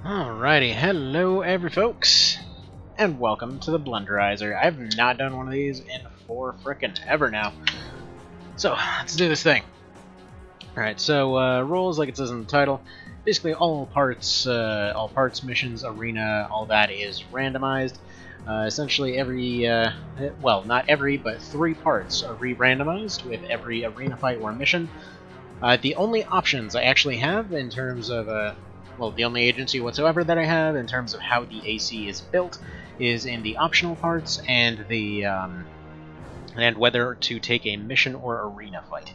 Alrighty, hello every folks, and welcome to the Blenderizer. I've not done one of these in for frickin' ever now. So, let's do this thing. Alright, so roles, like it says in the title, basically all parts, missions, arena, all that is randomized. Essentially every, well, not every, but 3 parts are re-randomized with every arena fight or mission. The only options I actually have in terms of, well, the only agency whatsoever that I have in terms of how the AC is built is in the optional parts and the, and whether to take a mission or arena fight.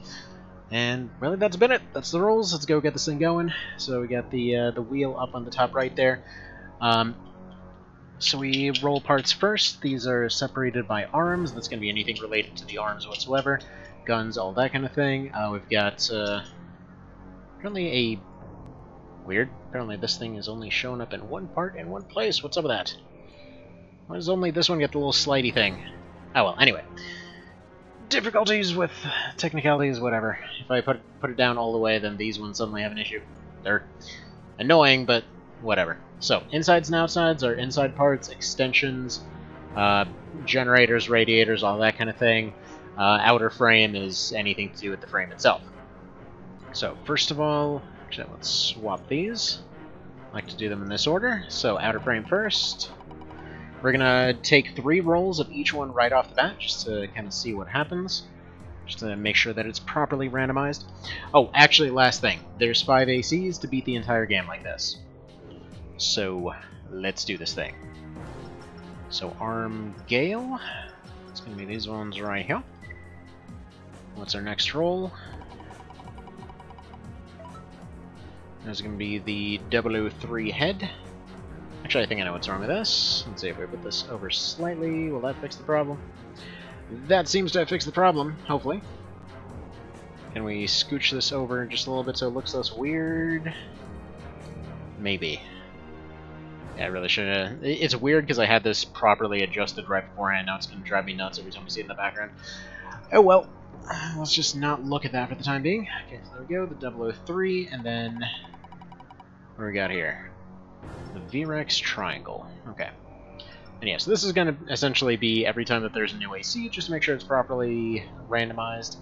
And really, that's been it. That's the rules. Let's go get this thing going. So we got the wheel up on the top right there. So we roll parts first. These are separated by arms. That's going to be anything related to the arms whatsoever. Guns, all that kind of thing. We've got currently a weird. Apparently this thing is only shown up in one part in one place. What's up with that? Why does only this one get the little slidey thing? Oh well, anyway. Difficulties with technicalities, whatever. If I put it down all the way, then these ones suddenly have an issue. They're annoying, but whatever. So, insides and outsides are inside parts, extensions, generators, radiators, all that kind of thing. Outer frame is anything to do with the frame itself. So, first of all, actually, let's swap these. I like to do them in this order. So, outer frame first. We're gonna take 3 rolls of each one right off the bat, just to kind of see what happens. Just to make sure that it's properly randomized. Oh, actually, last thing. There's 5 ACs to beat the entire game like this. So, let's do this thing. So, Arm Gale. It's gonna be these ones right here. What's our next roll? There's gonna be the 003 head. Actually, I think I know what's wrong with this. Let's see if we put this over slightly. Will that fix the problem? That seems to have fixed the problem, hopefully. Can we scooch this over just a little bit so it looks less weird? Maybe. Yeah, I really should have. It's weird because I had this properly adjusted right beforehand. Now it's going to drive me nuts every time we see it in the background. Oh well. Let's just not look at that for the time being. Okay, so there we go. The 003, and then... what do we got here? The V-Rex Triangle. Okay. And yeah, so this is going to essentially be every time that there's a new AC, just to make sure it's properly randomized.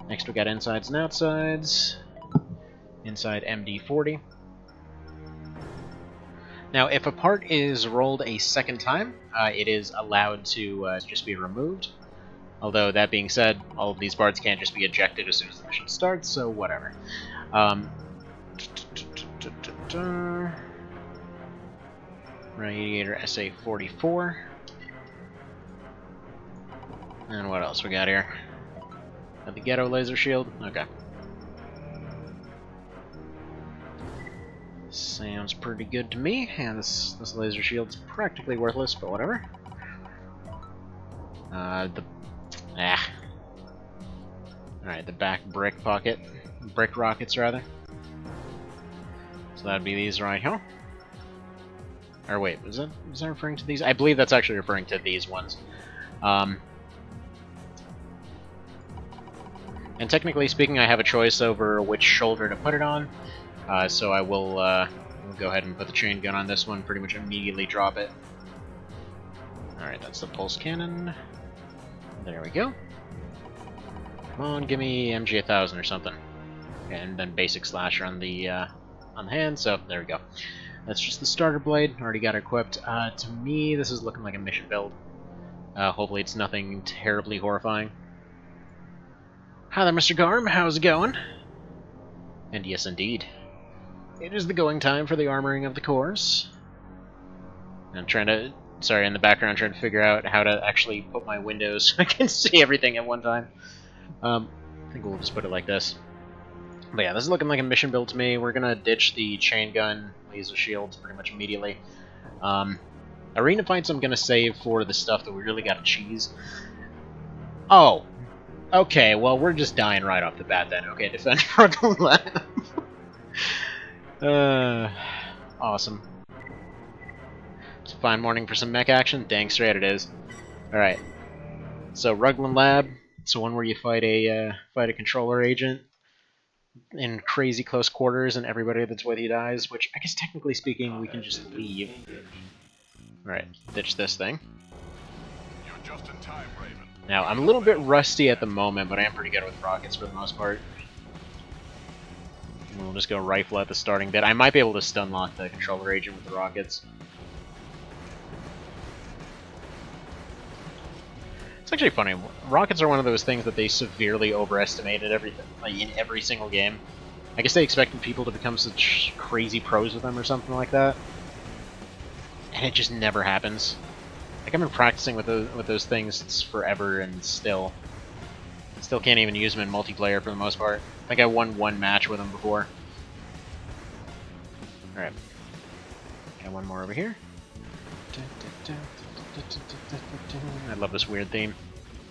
Next we got insides and outsides. Inside MD40. Now, if a part is rolled a second time, it is allowed to just be removed. Although, that being said, all of these parts can't just be ejected as soon as the mission starts, so whatever. Radiator SA-44. And what else we got here? Got the Ghetto Laser Shield? Okay. Sounds pretty good to me. And this laser shield's practically worthless, but whatever. Alright, the back brick pocket. Brick rockets, rather. So that'd be these right here. Or wait, was that referring to these? I believe that's actually referring to these ones. And technically speaking, I have a choice over which shoulder to put it on. So I will go ahead and put the chain gun on this one, pretty much immediately drop it. Alright, that's the pulse cannon. There we go. Come on, give me MG-1000 or something. And then basic slasher on the hand, so there we go. That's just the starter blade, already got it equipped. To me, this is looking like a mission build. Hopefully it's nothing terribly horrifying. Hi there, Mr. Garm, how's it going? And yes, indeed. It is the going time for the armoring of the cores. I'm trying to... sorry, in the background, trying to figure out how to actually put my windows so I can see everything at one time. I think we'll just put it like this. But yeah, this is looking like a mission build to me. We're gonna ditch the chain gun, laser shields pretty much immediately. Arena fights I'm gonna save for the stuff that we really gotta cheese. Oh! Okay, well, we're just dying right off the bat then. Okay, defend Rugman Lab. Awesome. It's a fine morning for some mech action. Dang straight it is. Alright. So, Rugman Lab. It's the one where you fight a controller agent. in crazy close quarters and everybody that's with you dies, which I guess technically speaking we can just leave. Alright, ditch this thing. You're just in time, Raven. Now, I'm a little bit rusty at the moment, but I am pretty good with rockets for the most part. And we'll just go rifle at the starting bit. I might be able to stun lock the controller agent with the rockets. It's actually funny. Rockets are one of those things that they severely overestimated in every single game. I guess they expected people to become such crazy pros with them or something like that. And it just never happens. Like, I've been practicing with those things forever and still can't even use them in multiplayer for the most part. I think I won one match with them before. Alright. Got one more over here. I love this weird theme.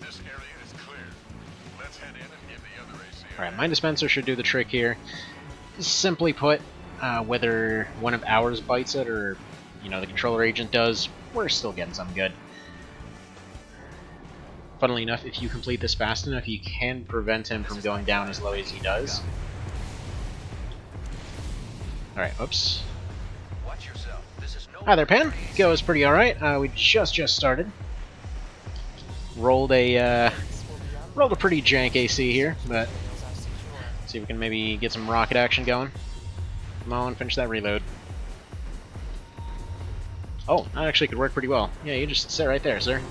This area is clear. Let's head in and give the other AC. Alright, Mine Dispenser should do the trick here. Simply put, whether one of ours bites it or, you know, the controller agent does, we're still getting something good. Funnily enough, if you complete this fast enough, you can prevent him from going down as low as he does. Alright, oops. Watch yourself. This is no Hi there, Pan. Goes pretty alright. We just started. Rolled a pretty jank AC here, but see if we can maybe get some rocket action going. Come on, finish that reload. Oh, that actually could work pretty well. Yeah, you just sit right there, sir.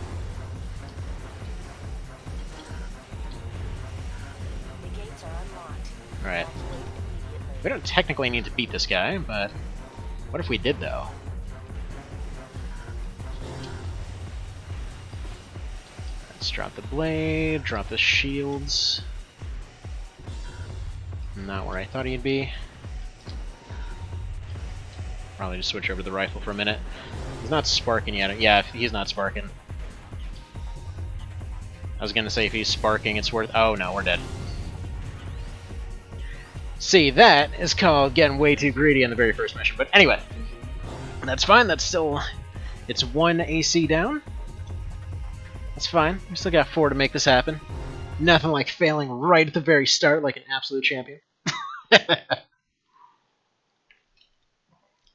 The gates are unlocked. Alright. We don't technically need to beat this guy, but what if we did, though? Let's drop the blade, drop the shields. Not where I thought he'd be. Probably just switch over to the rifle for a minute. He's not sparking yet. Yeah, he's not sparking. I was gonna say if he's sparking, it's worth. Oh no, we're dead. See, that is called getting way too greedy in the very first mission. But anyway, that's fine. That's still. It's 1 AC down. That's fine. We still got 4 to make this happen. Nothing like failing right at the very start like an absolute champion.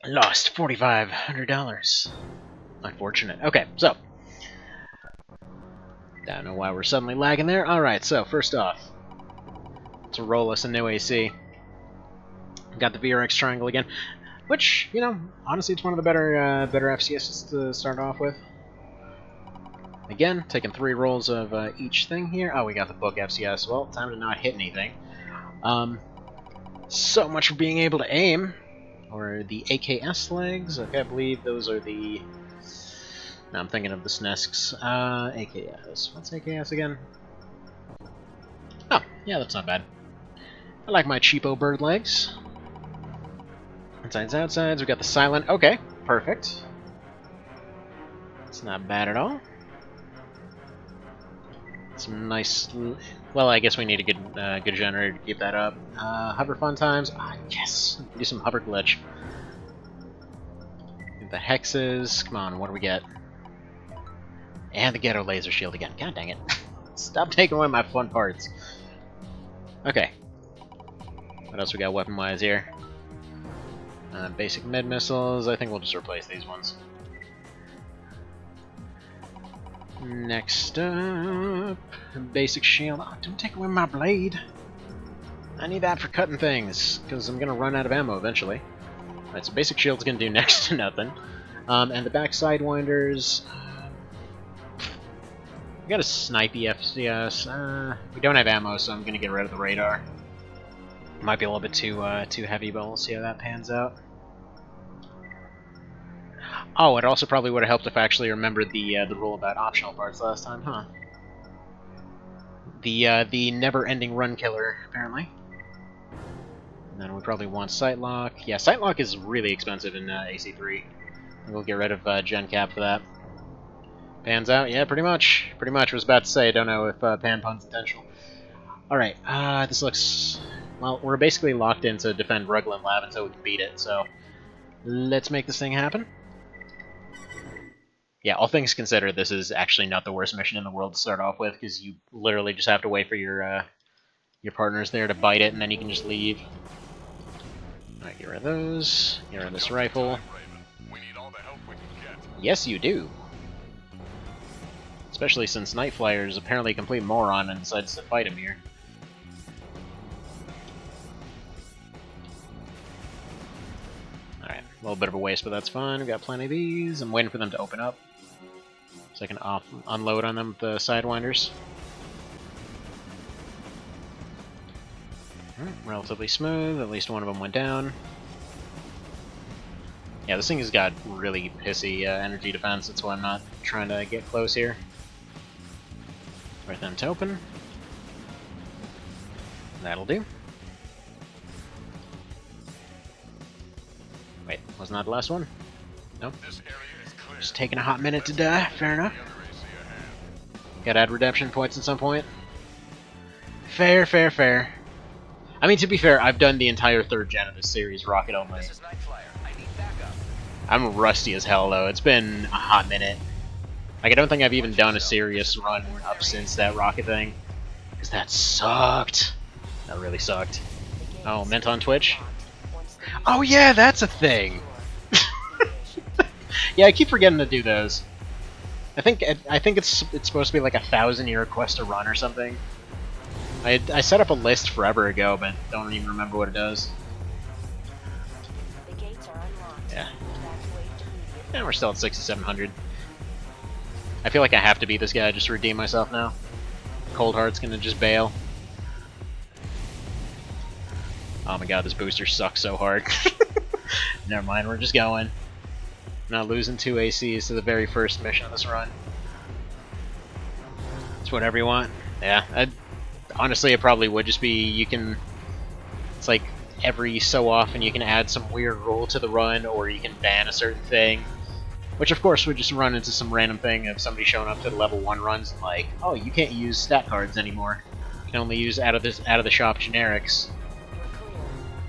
Lost $4,500. Unfortunate. Okay, so. Don't know why we're suddenly lagging there. Alright, so first off, let's roll us a new AC. Got the VRX triangle again, which, you know, honestly it's one of the better FCSs to start off with. Again, taking 3 rolls of each thing here. Oh, we got the book FCS. Well, time to not hit anything. So much for being able to aim. Or the AKS legs. Okay, I believe those are the... No, I'm thinking of the SNESCs. AKS. What's AKS again? Oh, yeah, that's not bad. I like my cheapo bird legs. Insides, outsides. We got the silent. Okay, perfect. It's not bad at all. Some nice... Well, I guess we need a good generator to keep that up. Hover fun times. Ah, yes! Do some hover glitch. Get the hexes. Come on, what do we get? And the ghetto laser shield again. God dang it. Stop taking away my fun parts. Okay. What else we got weapon-wise here? Basic mid missiles. I think we'll just replace these ones. Next up, basic shield. Oh, don't take away my blade. I need that for cutting things, because I'm gonna run out of ammo eventually. Alright, so basic shield's gonna do next to nothing. And the back sidewinders. We got a snipey FCS. We don't have ammo, so I'm gonna get rid of the radar. Might be a little bit too heavy, but we'll see how that pans out. Oh, it also probably would have helped if I actually remembered the rule about optional parts last time, huh? The never-ending run killer, apparently. And then we probably want sight lock. Yeah, sight lock is really expensive in AC3. We'll get rid of Gen Cap for that. Pans out? Yeah, pretty much. Pretty much. I was about to say, I don't know if pan pun's intentional. Alright, this looks... Well, we're basically locked in to defend Rugman Lab until we can beat it, so... Let's make this thing happen. Yeah, all things considered, this is actually not the worst mission in the world to start off with, because you literally just have to wait for your your partner's there to bite it, and then you can just leave. Alright, get rid of those. Get rid of this rifle. We need all the help we can get. Yes, you do. Especially since Night Flyer is apparently a complete moron and decides to fight him here. Alright, a little bit of a waste, but that's fine. We've got plenty of these. I'm waiting for them to open up, so I can unload on them with the Sidewinders. Relatively smooth, at least one of them went down. Yeah, this thing has got really pissy energy defense, that's why I'm not trying to get close here. Wait them to open. That'll do. Wait, wasn't that the last one? Nope. This area is clear. Just taking a hot minute to die, fair enough. The other AC ahead. Gotta add redemption points at some point. Fair, fair, fair. I mean, to be fair, I've done the entire 3rd gen of this series, rocket only. This is Night Flyer. I need backup. I'm rusty as hell, though. It's been a hot minute. Like, I don't think I've even done a serious run up since that rocket thing. Because that sucked. That really sucked. Oh, meant on Twitch? Oh yeah, that's a thing! Yeah, I keep forgetting to do those. I think it's supposed to be like a 1,000-year quest to run or something. I set up a list forever ago, but don't even remember what it does. The gates are unlocked. Yeah. Evacuate immediately. And we're still at 6,700. I feel like I have to beat this guy just to redeem myself now. Cold Heart's gonna just bail. Oh my god, this booster sucks so hard. Never mind, we're just going. Not losing 2 ACs to the very first mission of this run. It's whatever you want. Yeah, honestly, it probably would just be, you can... It's like, every so often you can add some weird rule to the run, or you can ban a certain thing. Which, of course, would just run into some random thing of somebody showing up to the level 1 runs and like, oh, you can't use stat cards anymore. You can only use out of the shop generics. You're clear.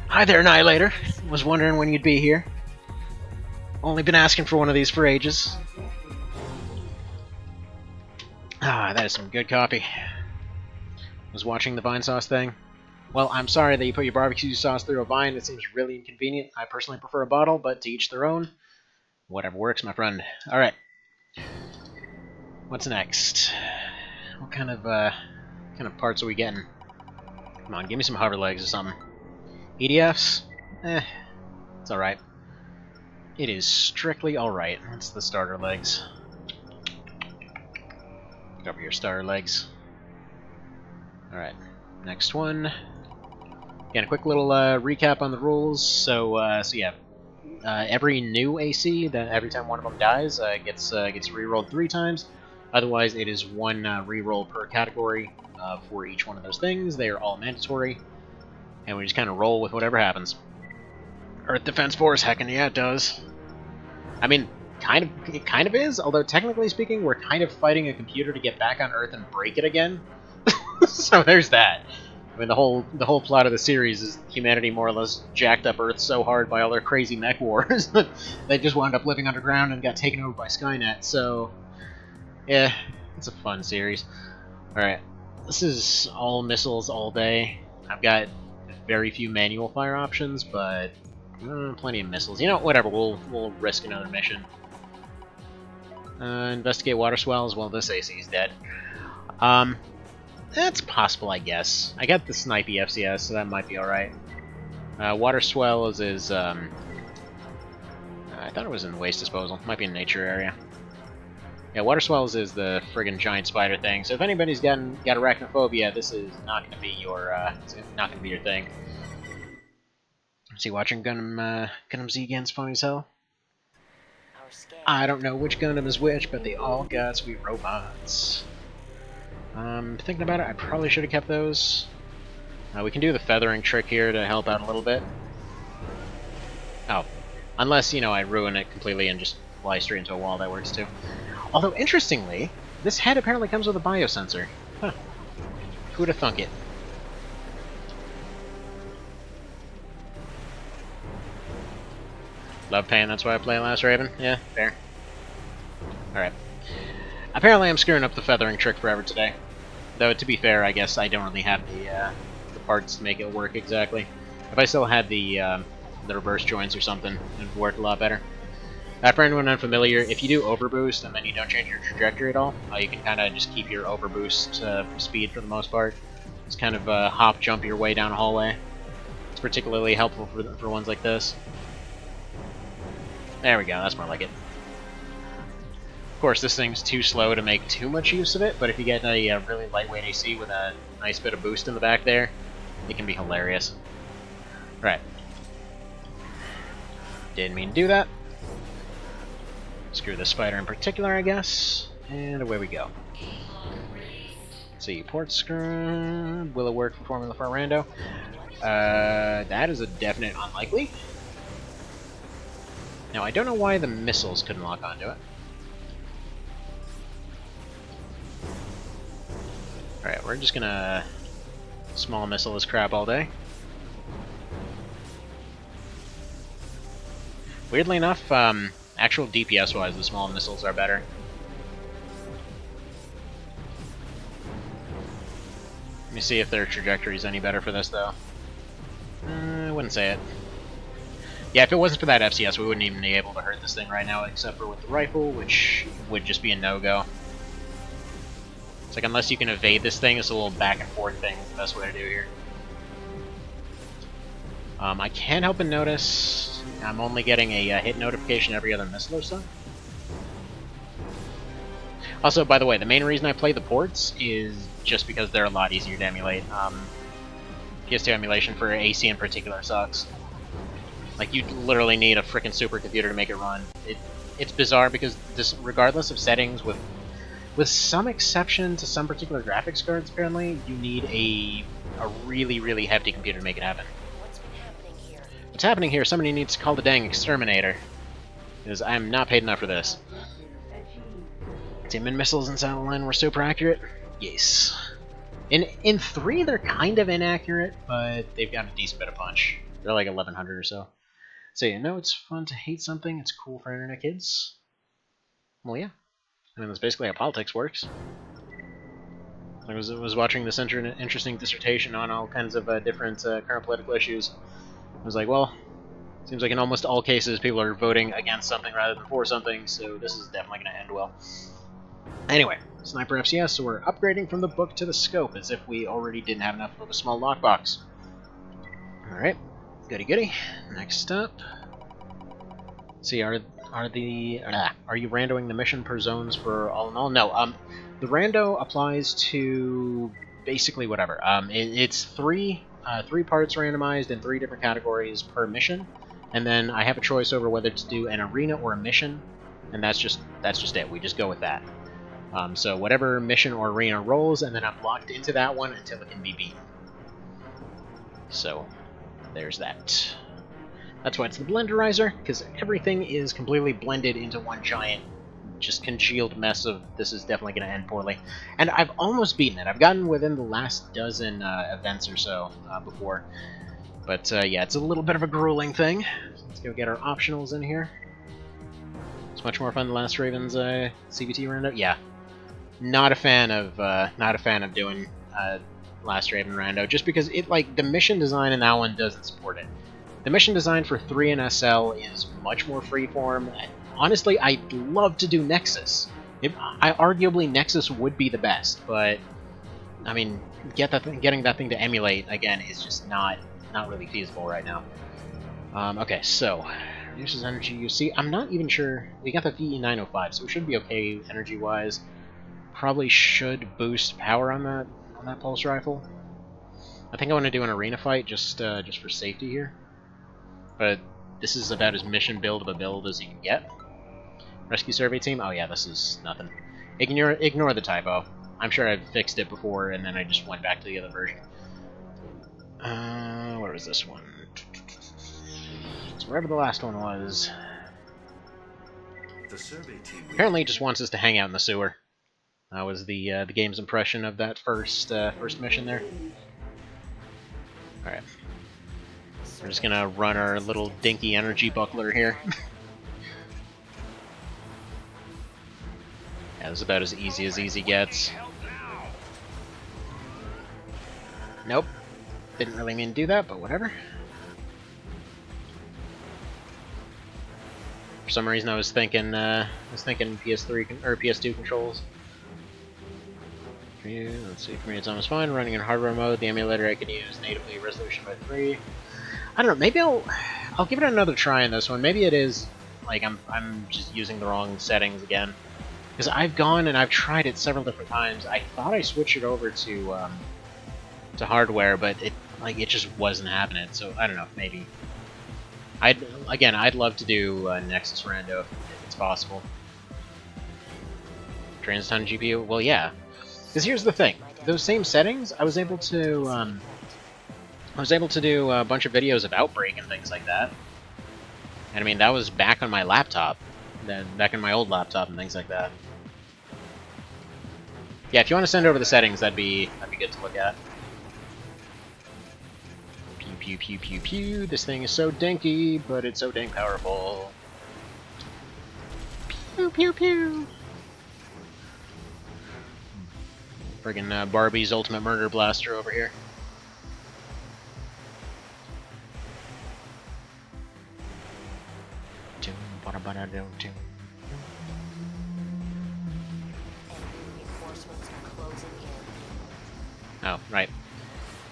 Hi there, Annihilator. Was wondering when you'd be here. Only been asking for one of these for ages. Ah, that is some good coffee. Was watching the vine sauce thing. Well, I'm sorry that you put your barbecue sauce through a vine. It seems really inconvenient. I personally prefer a bottle, but to each their own. Whatever works, my friend. Alright. What's next? What kind of parts are we getting? Come on, give me some hover legs or something. EDFs? It's alright. It is strictly alright. That's the starter legs. Cover your starter legs. Alright, next one. Again, a quick little recap on the rules. So yeah, every new AC, that every time one of them dies, gets re-rolled 3 times. Otherwise, it is 1 re-roll per category for each one of those things. They are all mandatory, and we just kind of roll with whatever happens. Earth Defense Force, heckin' yeah, it does. I mean, it kind of is, although technically speaking, we're kind of fighting a computer to get back on Earth and break it again. So there's that. I mean, the whole plot of the series is humanity more or less jacked up Earth so hard by all their crazy mech wars that they just wound up living underground and got taken over by Skynet. So, yeah, it's a fun series. Alright, this is all missiles all day. I've got very few manual fire options, but plenty of missiles. You know, whatever, we'll risk another mission. Investigate water swells. Well, this AC is dead. That's possible, I guess. I got the snipey FCS, so that might be alright. Water swells is, I thought it was in waste disposal. Might be in nature area. Yeah, water swells is the friggin' giant spider thing. So if anybody's got arachnophobia, this is not gonna be your, it's not gonna be your thing. Is he watching Gundam Z again? It's funny as hell. Our scan. I don't know which Gundam is which, but they all got sweet robots. Thinking about it, I probably should have kept those. We can do the feathering trick here to help out a little bit. Oh, unless, you know, I ruin it completely and just fly straight into a wall, that works too. Although, interestingly, this head apparently comes with a biosensor. Huh. Who'd have thunk it? Love pain, that's why I play Last Raven? Yeah, fair. Alright. Apparently I'm screwing up the feathering trick forever today. Though, to be fair, I guess I don't really have parts to make it work exactly. If I still had the reverse joints or something, it would work a lot better. For anyone unfamiliar, if you do overboost and then you don't change your trajectory at all, you can kind of just keep your overboost speed for the most part. Just kind of hop jump your way down a hallway. It's particularly helpful for ones like this. There we go, that's more like it. Of course, this thing's too slow to make too much use of it, but if you get a really lightweight AC with a nice bit of boost in the back there, it can be hilarious. Right. Didn't mean to do that. Screw the spider in particular, I guess. And away we go. Let's see, port screw. Will it work for Formula for Rando? That is a definite unlikely. Now, I don't know why the missiles couldn't lock onto it. Alright, we're just gonna small missile this crap all day. Weirdly enough, actual DPS-wise, the small missiles are better. Let me see if their trajectory is any better for this, though. I wouldn't say it. Yeah, if it wasn't for that FCS, we wouldn't even be able to hurt this thing right now, except for with the rifle, which would just be a no-go. It's like, unless you can evade this thing, it's a little back-and-forth thing. It's the best way to do here. I can't help but notice I'm only getting a hit notification every other missile or so. Also, by the way, the main reason I play the ports is just because they're a lot easier to emulate. PS2 emulation for AC in particular sucks. Like, you literally need a frickin' supercomputer to make it run. It's bizarre because this, regardless of settings, with some exception to some particular graphics cards, apparently, you need a really, really hefty computer to make it happen. What's happening here? Somebody needs to call the dang exterminator, because I'm not paid enough for this. Timmin missiles in Silent Line were super accurate? Yes. In 3, they're kind of inaccurate, but they've got a decent bit of punch. They're like 1100 or so. So you know it's fun to hate something, it's cool for internet kids? Well, yeah. I mean, that's basically how politics works. I was watching this interesting dissertation on all kinds of different current political issues. I was like, well, seems like in almost all cases people are voting against something rather than for something, so this is definitely going to end well. Anyway, Sniper FCS, so we're upgrading from the book to the scope, as if we already didn't have enough of a small lockbox. Alright, goody goody. Next up. Let's see, are you randoing the mission per zones for all in all? No, the rando applies to basically whatever. It's three parts randomized in 3 different categories per mission, and then I have a choice over whether to do an arena or a mission, and that's just it. We just go with that. So whatever mission or arena rolls, and then I'm locked into that one until it can be beaten. So there's that. That's why it's the Blenderizer, because everything is completely blended into one giant, just congealed mess of this is definitely going to end poorly. And I've almost beaten it. I've gotten within the last dozen events or so before. But yeah, it's a little bit of a grueling thing. Let's go get our optionals in here. It's much more fun than Last Raven's CVT rando. Yeah, not a fan of doing Last Raven rando, just because the mission design in that one doesn't support it. The mission design for 3 and SL is much more freeform. Honestly, I'd love to do Nexus. Arguably, Nexus would be the best, but I mean, getting that thing to emulate again is just not really feasible right now. Okay, so reduces energy use. See, I'm not even sure. We got the VE905, so we should be okay energy-wise. Probably should boost power on that pulse rifle. I think I want to do an arena fight just for safety here. But this is about as mission build of a build as you can get. Rescue survey team? Oh yeah, this is nothing. Ignore the typo. I'm sure I've fixed it before, and then I just went back to the other version. Where was this one? It's wherever the last one was. The survey team Apparently, it just wants us to hang out in the sewer. That was the game's impression of that first mission there. All right. We're just gonna run our little dinky energy buckler here. Yeah, this is about as easy gets. Nope. Didn't really mean to do that, but whatever. For some reason, I was thinking PS3 or PS2 controls. Let's see. For me, it's almost fine. Running in hardware mode, the emulator I can use natively resolution by 3. I don't know. Maybe I'll give it another try on this one. Maybe it is like I'm just using the wrong settings again. Because I've gone and I've tried it several different times. I thought I switched it over to hardware, but it just wasn't happening. So I don't know. Maybe. I'd love to do Nexus Rando if it's possible. Drains a ton of GPU. Well, yeah. Because here's the thing. Those same settings, I was able to do a bunch of videos of Outbreak and things like that. And I mean, that was back on my laptop, back in my old laptop and things like that. Yeah, if you want to send over the settings, that'd be good to look at. Pew pew pew pew pew. This thing is so dinky, but it's so dang powerful. Pew pew pew. Friggin' Barbie's Ultimate Murder Blaster over here. Reinforcements are closing in. Oh, right.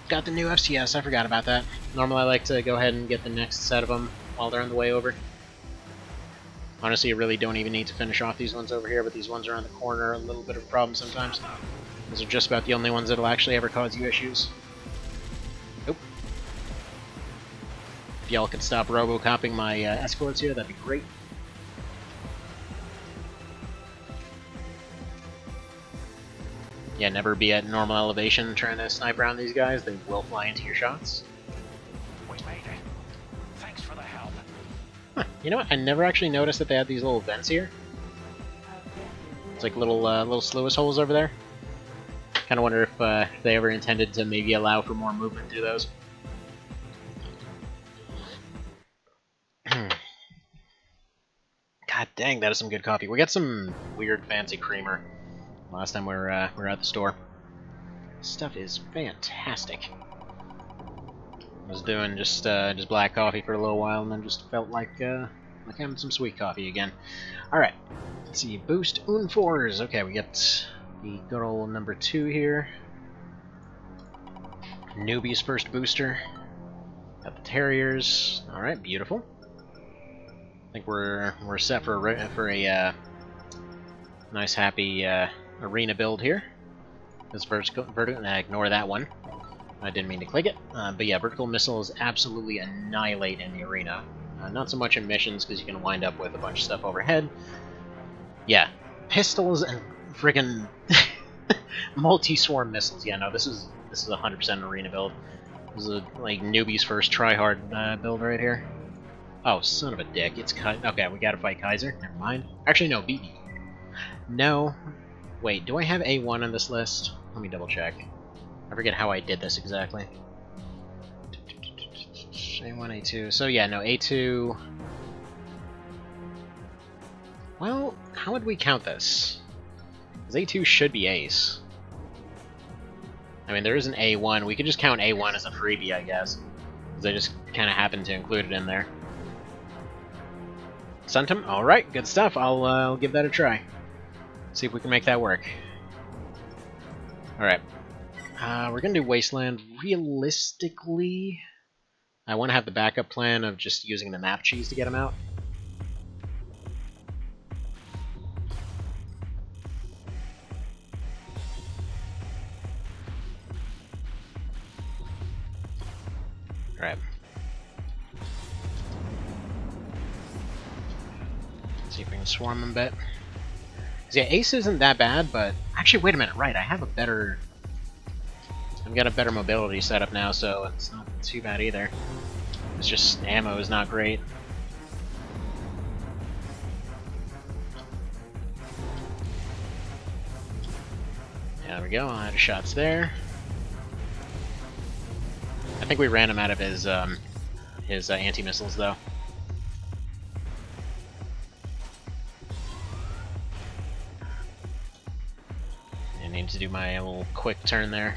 Got the new FCS, I forgot about that. Normally I like to go ahead and get the next set of them while they're on the way over. Honestly, you really don't even need to finish off these ones over here, but these ones around the corner are a little bit of a problem sometimes. Those are just about the only ones that'll actually ever cause you issues. Nope. If y'all could stop robo-copping my escorts here, that'd be great. Yeah, never be at normal elevation trying to snipe around these guys. They will fly into your shots. We made it. Thanks for the help. Huh. You know what? I never actually noticed that they had these little vents here. It's like little sluice holes over there. Kind of wonder if they ever intended to maybe allow for more movement through those. God dang, that is some good coffee. We got some weird fancy creamer last time we were at the store. Stuff is fantastic. I was doing just black coffee for a little while, and then just felt like having some sweet coffee again. All right, let's see. Boost Unfours. Okay, we got the good old number 2 here. Newbie's first booster. Got the Terriers. All right, beautiful. I think we're set for a nice happy arena build here. This vertical, ignore that one. I didn't mean to click it. But yeah, vertical missiles absolutely annihilate in the arena. Not so much in missions, because you can wind up with a bunch of stuff overhead. Yeah, pistols and friggin' multi-swarm missiles. Yeah, no, this is 100% an arena build. This is a like newbie's first try-hard build right here. Oh, son of a dick! It's okay, we gotta fight Kaiser. Never mind. Actually, no, beat me. No. Wait, do I have A1 on this list? Let me double check. I forget how I did this exactly. A1, A2. So yeah, no, A2... Well, how would we count this? Because A2 should be Ace. I mean, there is an A1. We could just count A1 as a freebie, I guess. Because I just kind of happened to include it in there. Suntum? Alright, good stuff. I'll give that a try. See if we can make that work. Alright. We're gonna do Wasteland. Realistically, I want to have the backup plan of just using the map cheese to get them out. Alright. See if we can swarm them a bit. Yeah, Ace isn't that bad, but... Actually, wait a minute, right, I've got a better mobility setup now, so it's not too bad either. It's just ammo is not great. There we go, I had shots there. I think we ran him out of his anti-missiles, though. I need to do my little quick turn there.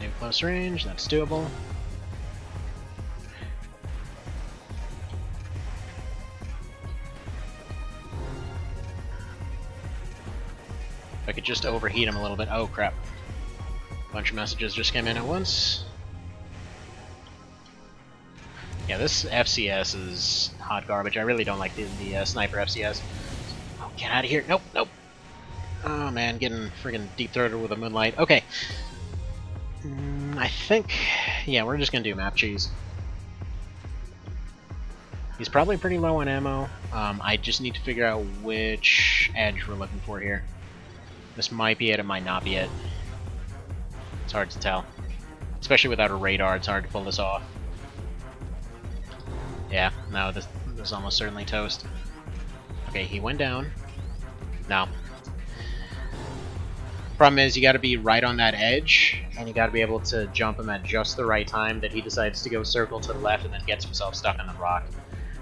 New close range, that's doable. If I could just overheat him a little bit. Oh crap. Bunch of messages just came in at once. Yeah, this FCS is hot garbage. I really don't like the sniper FCS. Oh, get out of here. Nope, nope. Oh man, getting friggin' deep-throated with a moonlight. Okay. I think... yeah, we're just gonna do map cheese. He's probably pretty low on ammo. I just need to figure out which edge we're looking for here. This might be it, it might not be it. It's hard to tell. Especially without a radar, it's hard to pull this off. Yeah, no, this is almost certainly toast. Okay, he went down. No. Problem is, you gotta be right on that edge, and you gotta be able to jump him at just the right time that he decides to go circle to the left and then gets himself stuck on the rock.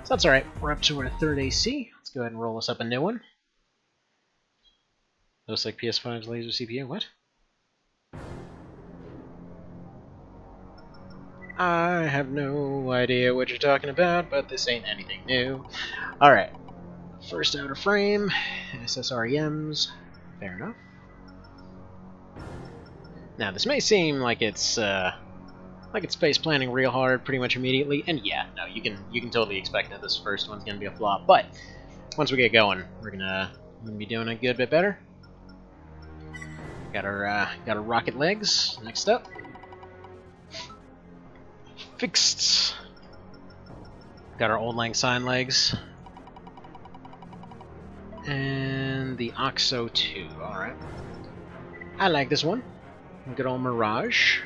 So that's alright, we're up to our third AC. Let's go ahead and roll us up a new one. Looks like PS5's laser CPU, what? I have no idea what you're talking about, but this ain't anything new. Alright. First outer frame, SSREMs. Fair enough. Now, this may seem like it's face planning real hard pretty much immediately, and yeah, no, you can totally expect that this first one's gonna be a flop, but once we get going, we're gonna be doing a good bit better. Got our rocket legs next up. Fixed. Got our Old Lang Syne legs. And the Oxo 2, alright. I like this one. Good old Mirage.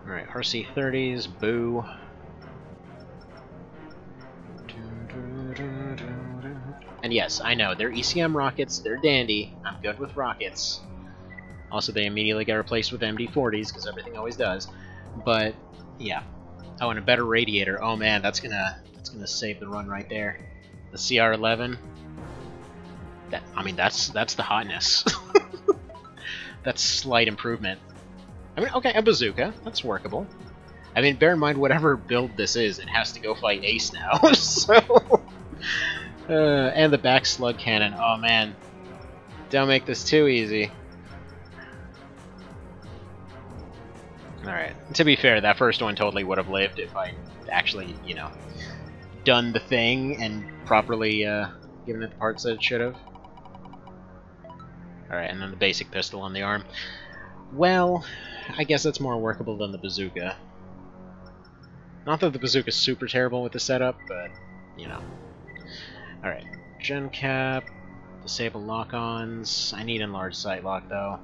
Alright, RC-30s, boo. And yes, I know, they're ECM rockets, they're dandy. I'm good with rockets. Also, they immediately get replaced with MD-40s, because everything always does. But, yeah. Oh, and a better radiator. Oh man, that's gonna save the run right there. The CR-11. That's the hotness. That's slight improvement. I mean, okay, a bazooka. That's workable. I mean, bear in mind, whatever build this is, it has to go fight Ace now, so... and the back slug cannon. Oh man. Don't make this too easy. Alright, to be fair, that first one totally would have lived if I actually, you know, done the thing and properly given it the parts that it should have. Alright, and then the basic pistol on the arm. Well, I guess that's more workable than the bazooka. Not that the bazooka's super terrible with the setup, but, you know. Alright, gen cap, disable lock-ons. I need enlarged sight lock, though.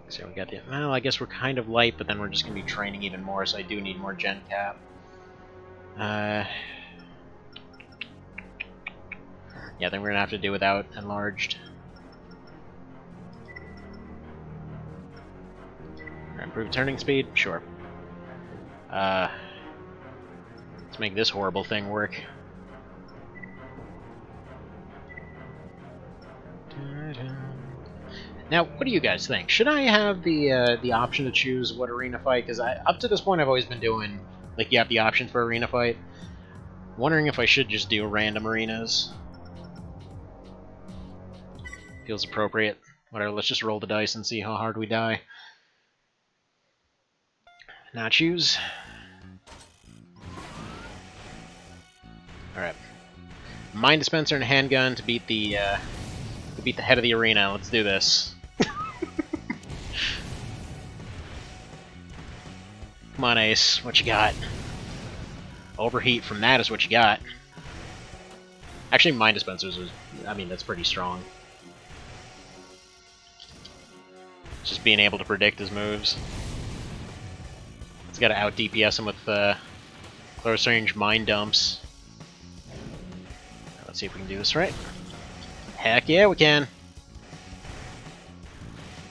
So we got the... well, I guess we're kind of light, but then we're just going to be training even more, so I do need more gen cap. Yeah, then we're going to have to do without enlarged. Improved turning speed? Sure. Let's make this horrible thing work. Now, what do you guys think? Should I have the option to choose what arena fight? Because up to this point, I've always been doing, like, you have the option for arena fight. Wondering if I should just do random arenas. Feels appropriate. Whatever, let's just roll the dice and see how hard we die. Now choose. Alright. Mine dispenser and handgun to beat the head of the arena. Let's do this. Come on, Ace. What you got? Overheat from that is what you got. Actually, mine dispensers was... I mean, that's pretty strong. Just being able to predict his moves. It's got to out DPS him with close range mine dumps. Let's see if we can do this right. Heck yeah, we can.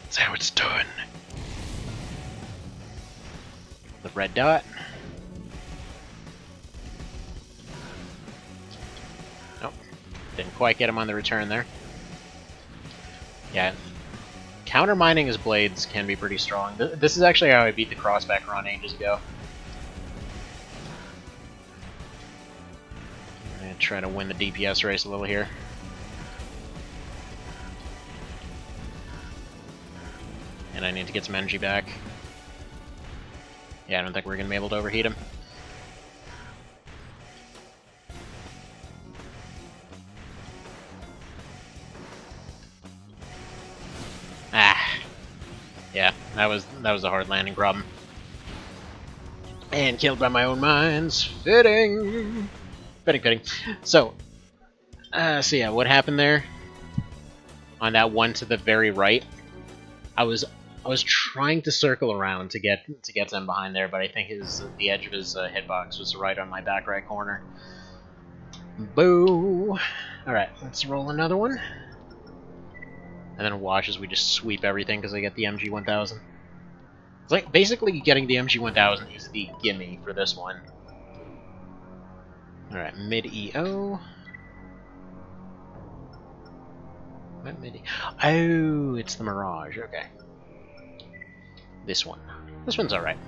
That's how it's done. The red dot. Nope. Didn't quite get him on the return there. Yeah. Counter mining his blades can be pretty strong. This is actually how I beat the crossback run ages ago. I'm gonna try to win the DPS race a little here. And I need to get some energy back. Yeah, I don't think we're gonna be able to overheat him. Yeah, that was a hard landing problem. And killed by my own mines. Fitting. Fitting. So yeah, what happened there? On that one to the very right, I was trying to circle around to get them behind there, but I think the edge of his hitbox was right on my back right corner. Boo! All right, let's roll another one. And then watch as we just sweep everything because I get the MG1000. It's like, basically getting the MG1000 is the gimme for this one. Alright, mid-EO. What mid-EO? Oh, it's the Mirage, okay. This one. This one's alright.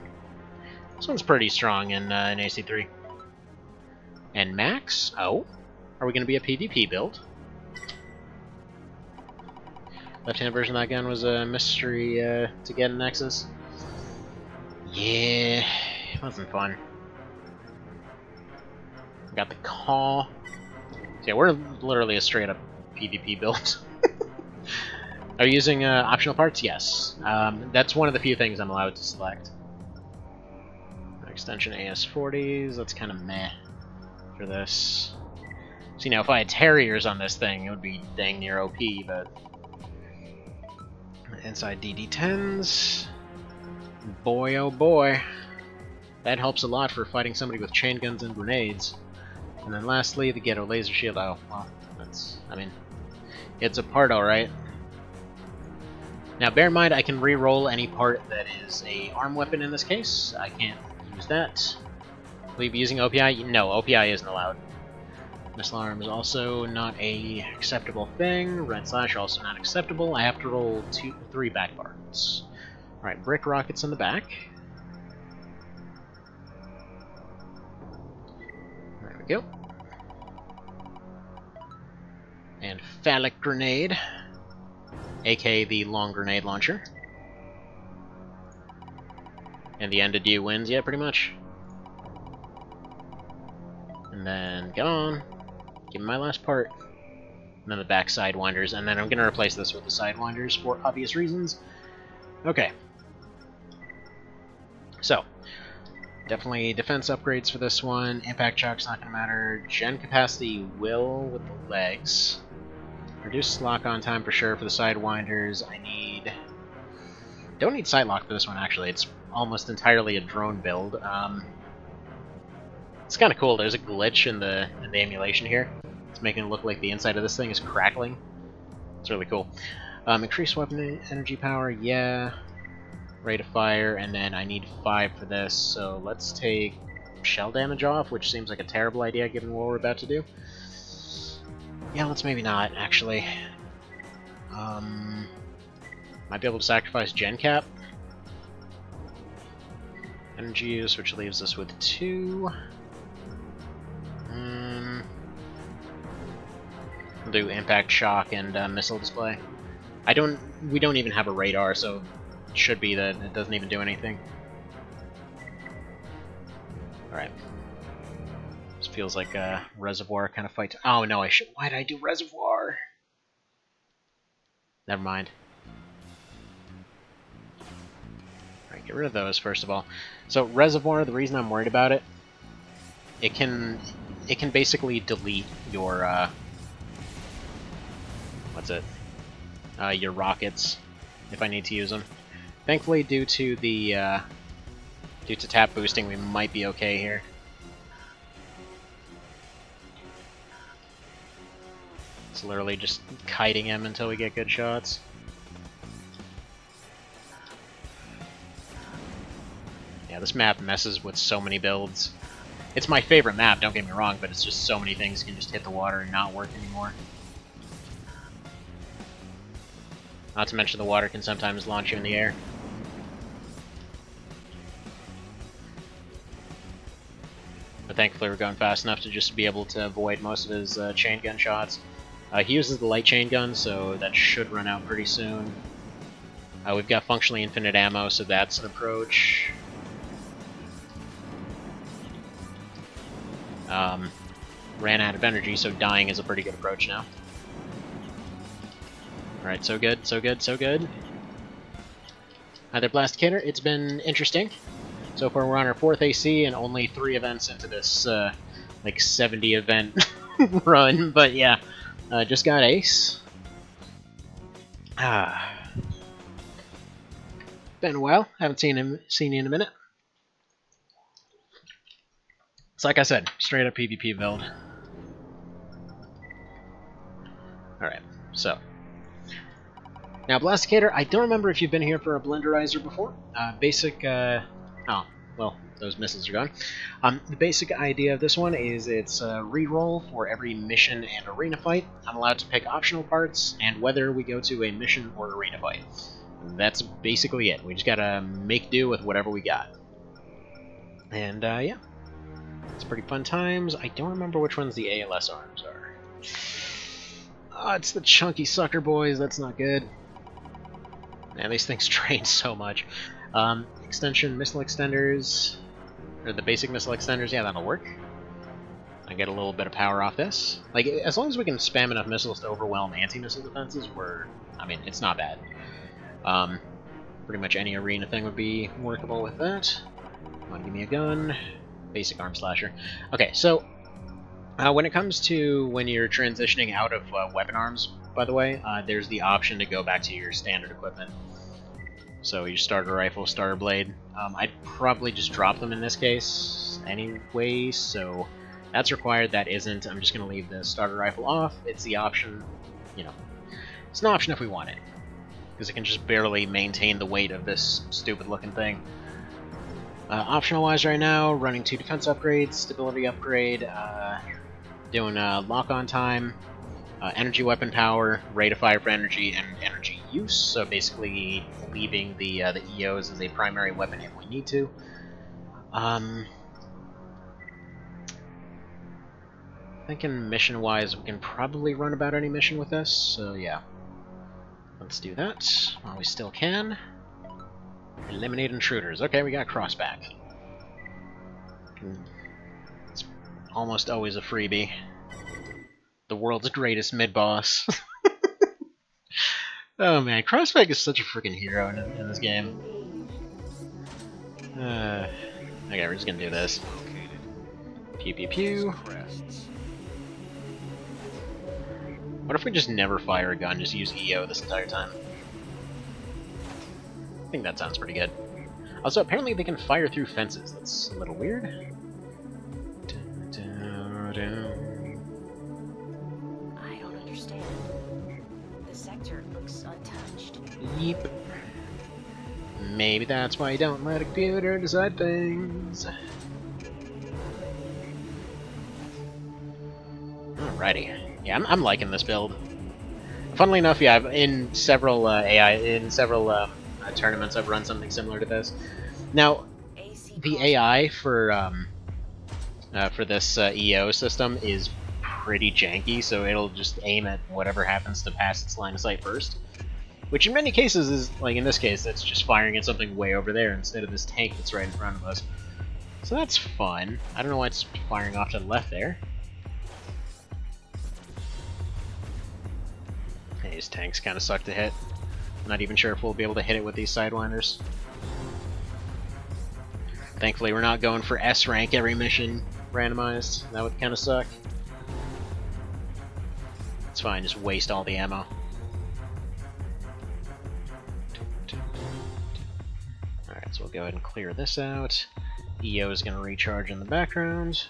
This one's pretty strong in AC3. And Max? Oh? Are we going to be a PvP build? Left-hand version of that gun was a mystery to get in Nexus. Yeah, it wasn't fun. Got the call. So yeah, we're literally a straight-up PvP build. Are you using optional parts? Yes. That's one of the few things I'm allowed to select. Extension AS40s, that's kind of meh for this. See, now if I had Terriers on this thing, it would be dang near OP, but... Inside DD-10s. Boy, oh boy. That helps a lot for fighting somebody with chain guns and grenades. And then lastly, the Ghetto Laser Shield. Oh, well, that's... I mean, it's a part alright. Now, bear in mind, I can re-roll any part that is a arm weapon in this case. I can't use that. I believe using OPI? No, OPI isn't allowed. Missile arm is also not a acceptable thing. Red Slash also not acceptable. I have to roll 3 back parts. Alright, brick rockets in the back. There we go. And phallic grenade, aka the long grenade launcher. And the end of you wins, yeah, pretty much. And then, get on. Give me my last part. And then the back sidewinders, and then I'm gonna replace this with the sidewinders for obvious reasons. Okay. So, definitely defense upgrades for this one. Impact shock's not gonna matter. Gen capacity will with the legs. Reduce lock-on time for sure for the sidewinders. Don't need sight lock for this one, actually. It's almost entirely a drone build. It's kind of cool. There's a glitch in the emulation here. It's making it look like the inside of this thing is crackling. It's really cool. Increased weapon energy power, yeah. Rate of fire, and then I need 5 for this, so let's take shell damage off, which seems like a terrible idea given what we're about to do. Yeah, let's maybe not, actually. Might be able to sacrifice gen cap. Energy use, which leaves us with 2. We'll do impact shock and missile display. We don't even have a radar, so it should be that it doesn't even do anything. Alright. This feels like a reservoir kind of fight. Oh no, why did I do reservoir? Never mind. Alright, get rid of those first of all. So reservoir, the reason I'm worried about it, it can basically delete your your rockets if I need to use them. Thankfully, due to tap boosting, we might be okay here. It's literally just kiting him until we get good shots. Yeah, this map messes with so many builds. It's my favorite map, don't get me wrong, but it's just so many things can just hit the water and not work anymore. Not to mention the water can sometimes launch you in the air. But thankfully we're going fast enough to just be able to avoid most of his chain gun shots. He uses the light chain gun, so that should run out pretty soon. We've got functionally infinite ammo, so that's an approach. Ran out of energy, so dying is a pretty good approach now. Alright, so good, so good, so good. Hi there, Blasticator. It's been interesting. So far we're on our 4th AC and only 3 events into this, like 70 event run, but yeah. Just got ace. Been a while. Haven't seen you in a minute. It's like I said, straight up PvP build. Alright, so. Now, Blasticator, I don't remember if you've been here for a Blenderizer before. Oh, well, those missiles are gone. The basic idea of this one is it's a reroll for every mission and arena fight. I'm allowed to pick optional parts, and whether we go to a mission or arena fight. That's basically it. We just gotta make do with whatever we got. And, yeah. It's pretty fun times. I don't remember which ones the ALS arms are. Oh, it's the chunky sucker boys. That's not good. Man, these things drain so much. Extension missile extenders, or the basic missile extenders, yeah, that'll work. I get a little bit of power off this. Like, as long as we can spam enough missiles to overwhelm anti-missile defenses, I mean, it's not bad. Pretty much any arena thing would be workable with that. Wanna give me a gun? Basic arm slasher. Okay, so when it comes to when you're transitioning out of weapon arms, by the way, there's the option to go back to your standard equipment. So your starter rifle, starter blade. I'd probably just drop them in this case anyway, so that's required, that isn't. I'm just going to leave the starter rifle off. It's the option, you know. It's an option if we want it, because it can just barely maintain the weight of this stupid looking thing. Optional wise right now, running 2 defense upgrades, stability upgrade, doing lock-on time, energy weapon power, rate of fire for energy, and energy use. So basically leaving the EOs as a primary weapon if we need to. Thinking mission-wise, we can probably run about any mission with this, so yeah. Let's do that while we still can. Eliminate intruders. Okay, we got crossback. It's almost always a freebie. The world's greatest mid-boss. Oh man, crossback is such a freaking hero in this game. Okay, we're just gonna do this. Pew pew pew. What if we just never fire a gun, just use EO this entire time? I think that sounds pretty good. Also, apparently they can fire through fences. That's a little weird. I don't understand. The sector looks untouched. Yep. Maybe that's why you don't let a computer decide things. Alrighty. Yeah, I'm liking this build. Funnily enough, yeah, in several tournaments I've run something similar to this. Now, the AI for this EO system is pretty janky, so it'll just aim at whatever happens to pass its line of sight first. Which in many cases is, like in this case, it's just firing at something way over there instead of this tank that's right in front of us. So that's fun. I don't know why it's firing off to the left there. Hey, these tanks kind of suck to hit. Not even sure if we'll be able to hit it with these Sidewinders. Thankfully, we're not going for S rank every mission randomized. That would kind of suck. It's fine, just waste all the ammo. Alright, so we'll go ahead and clear this out. EO is going to recharge in the background.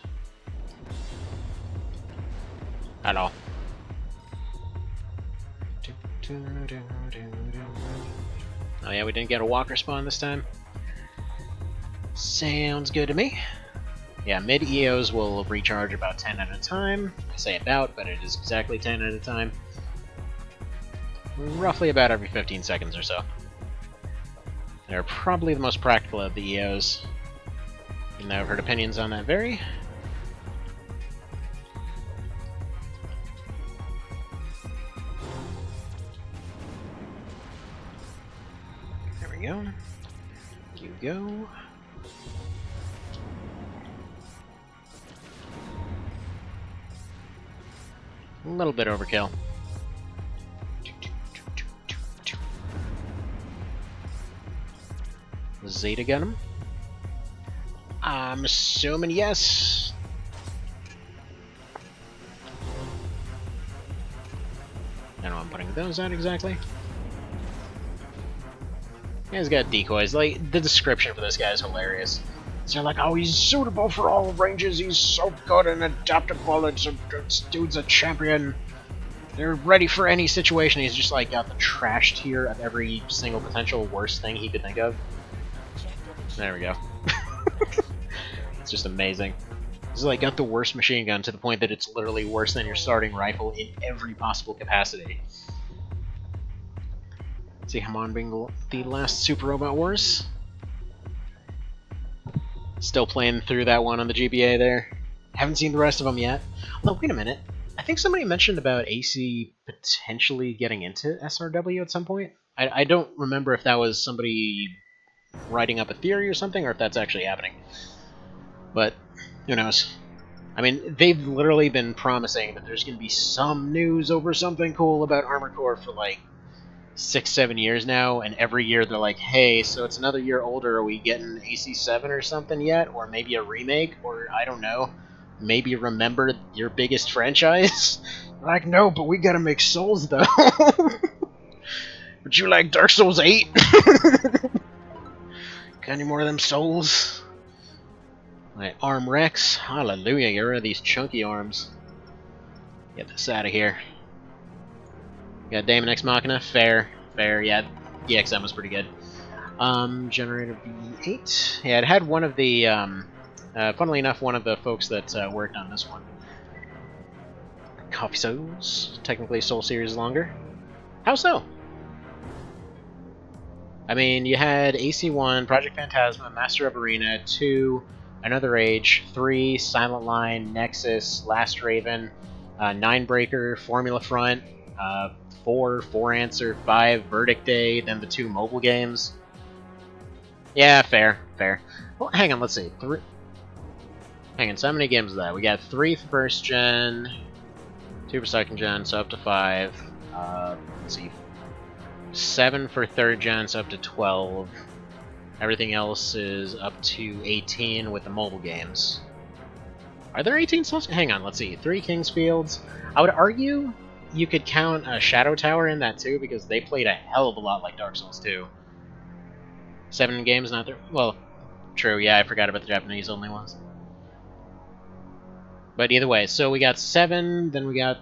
At all. Oh yeah, we didn't get a walker spawn this time. Sounds good to me. Yeah, mid EOs will recharge about 10 at a time. I say about, but it is exactly 10 at a time. Roughly about every 15 seconds or so. They're probably the most practical of the EOs. Even though I've heard opinions on that vary. There we go. You go. A little bit overkill. Zeta gun him? I'm assuming yes. I don't know I'm putting those out exactly. He's got decoys. Like, the description for this guy is hilarious. So they're like, oh, he's suitable for all ranges, he's so good and adaptable, this dude's a champion. They're ready for any situation. He's just like got the trash tier of every single potential worst thing he could think of. There we go. It's just amazing. This is like got the worst machine gun to the point that it's literally worse than your starting rifle in every possible capacity. Let's see, Hamon being the last Super Robot Wars. Still playing through that one on the GBA there. Haven't seen the rest of them yet. Although, wait a minute. I think somebody mentioned about AC potentially getting into SRW at some point. I don't remember if that was somebody writing up a theory or something, or if that's actually happening. But, who knows. I mean, they've literally been promising that there's going to be some news over something cool about Armored Core for like 6-7 years now, and every year they're like, hey, so it's another year older, are we getting AC7 or something yet? Or maybe a remake? Or, I don't know, maybe remember your biggest franchise? Like, no, but we gotta make Souls, though. Would you like Dark Souls 8? Got any more of them Souls? Alright, Arm Rex. Hallelujah, get rid of these chunky arms. Get this out of here. Got Daemon Ex Machina, fair, yeah, EXM was pretty good. Generator B8, yeah, it had one of the, funnily enough, one of the folks that worked on this one. Coffee Souls, technically Soul Series longer. How so? I mean, you had AC1, Project Phantasma, Master of Arena, 2, Another Age, 3, Silent Line, Nexus, Last Raven, Ninebreaker, Formula Front, 4 Answer, 5 Verdict Day, then the 2 mobile games. Yeah, fair. Well, hang on, let's see. Hang on, so how many games is that? We got 3 for first gen, 2 for second gen, so up to 5. Let's see. 7 for third gen, so up to 12. Everything else is up to 18 with the mobile games. Are there 18 slots? Hang on, let's see. 3 Kingsfields. I would argue you could count a Shadow Tower in that too, because they played a hell of a lot like Dark Souls 2. 7 games, not there. Well, true, yeah, I forgot about the Japanese only ones. But either way, so we got 7, then we got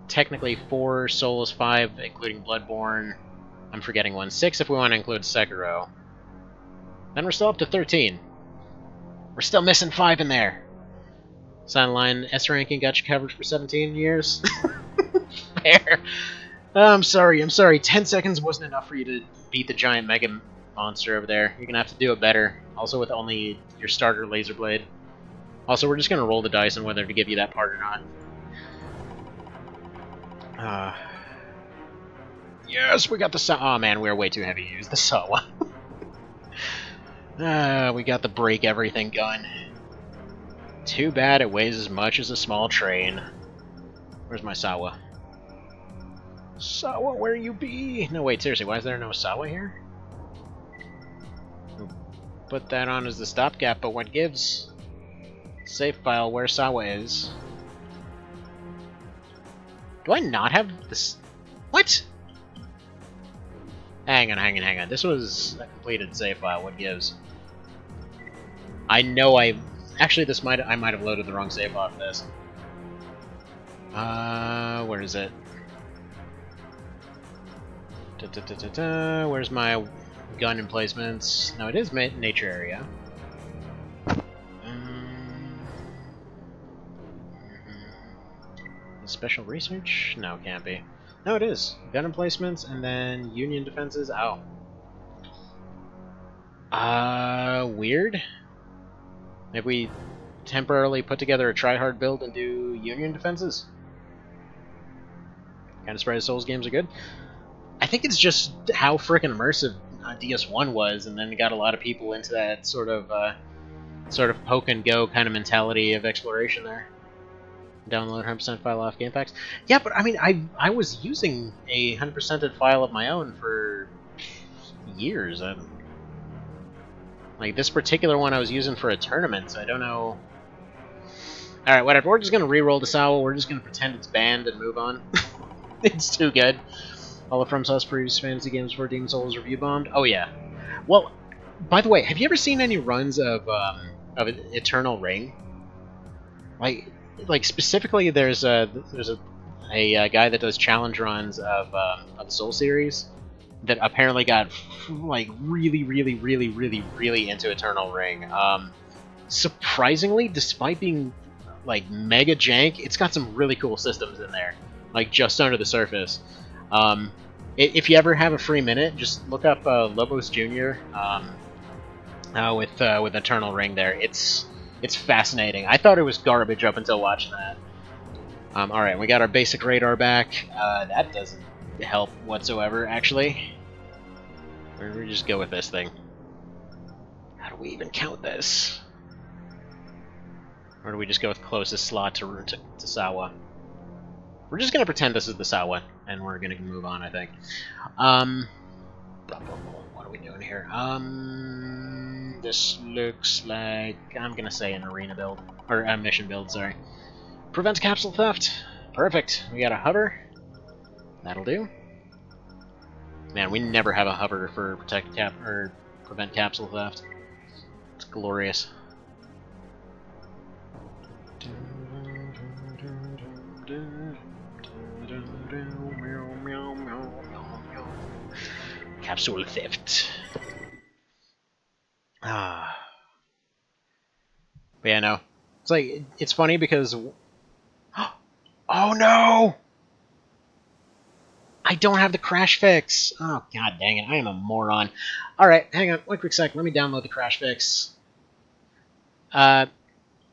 technically 4 Souls, 5 including Bloodborne. I'm forgetting one. 6 if we want to include Sekiro. Then we're still up to 13. We're still missing 5 in there. Silent Line S ranking got you covered for 17 years. Fair. I'm sorry. 10 seconds wasn't enough for you to beat the giant mega monster over there. You're gonna have to do it better. Also with only your starter laser blade. Also, we're just gonna roll the dice on whether to give you that part or not. Yes, we got the saw. Oh man, we're way too heavy to use the saw. We got the break everything gun. Too bad it weighs as much as a small train. Where's my Sawa? Sawa, where you be? No, wait, seriously, why is there no Sawa here? Put that on as the stopgap, but what gives? Save file where Sawa is. Do I not have this? What? Hang on. This was a completed save file. What gives? I know actually, I might have loaded the wrong save file for this. Where is it? Where's my gun emplacements? No, it is nature area. Special research? No, it can't be. No, it is. Gun emplacements and then Union defenses. Oh. Weird. Maybe we temporarily put together a try-hard build and do Union defenses? Kind of surprised Souls games are good. I think it's just how frickin' immersive DS1 was, and then got a lot of people into that sort of poke and go kind of mentality of exploration there. Download 100% file off game packs. Yeah, but I mean, I was using a 100%ed file of my own for years. Like this particular one I was using for a tournament, so I don't know. All right, whatever. We're just gonna re-roll the Sawa. We're just gonna pretend it's banned and move on. It's too good. All the FromSoft's previous fantasy games before Demon's Souls review bombed. Oh yeah. Well, by the way, have you ever seen any runs of Eternal Ring? Like specifically, there's a guy that does challenge runs of the Soul series that apparently got like really into Eternal Ring. Surprisingly, despite being like mega jank, it's got some really cool systems in there, like just under the surface. If you ever have a free minute, just look up Lobos Jr. With Eternal Ring there. It's fascinating. I thought it was garbage up until watching that. Alright, we got our basic radar back. That doesn't help whatsoever, actually. We just go with this thing. How do we even count this? Or do we just go with closest slot to Sawa? We're just going to pretend this is the Sawa, and we're going to move on, I think. What are we doing here? This looks like... I'm going to say an arena build. Or a mission build, sorry. Prevents capsule theft. Perfect. We got a hover. That'll do. Man, we never have a hover for prevent capsule theft. It's glorious. Capsule theft. Ah. But yeah, no. It's like, it's funny because... Oh no! I don't have the crash fix! Oh, god dang it, I am a moron. Alright, hang on, one quick sec, let me download the crash fix.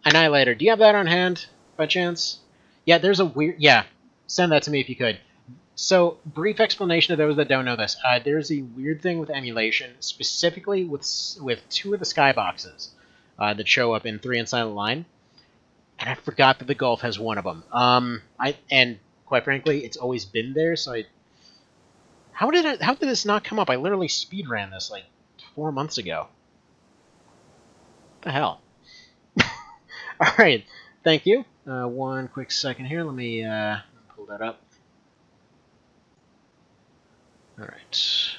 Annihilator, do you have that on hand, by chance? Yeah, there's a weird... Yeah, send that to me if you could. So, brief explanation to those that don't know this. There's a weird thing with emulation, specifically with two of the skyboxes that show up in 3 and Silent Line. And I forgot that the Gulf has one of them. And quite frankly, it's always been there, so how did this not come up? I literally speedran this like 4 months ago. What the hell? Alright, thank you. One quick second here, let me pull that up. Alright.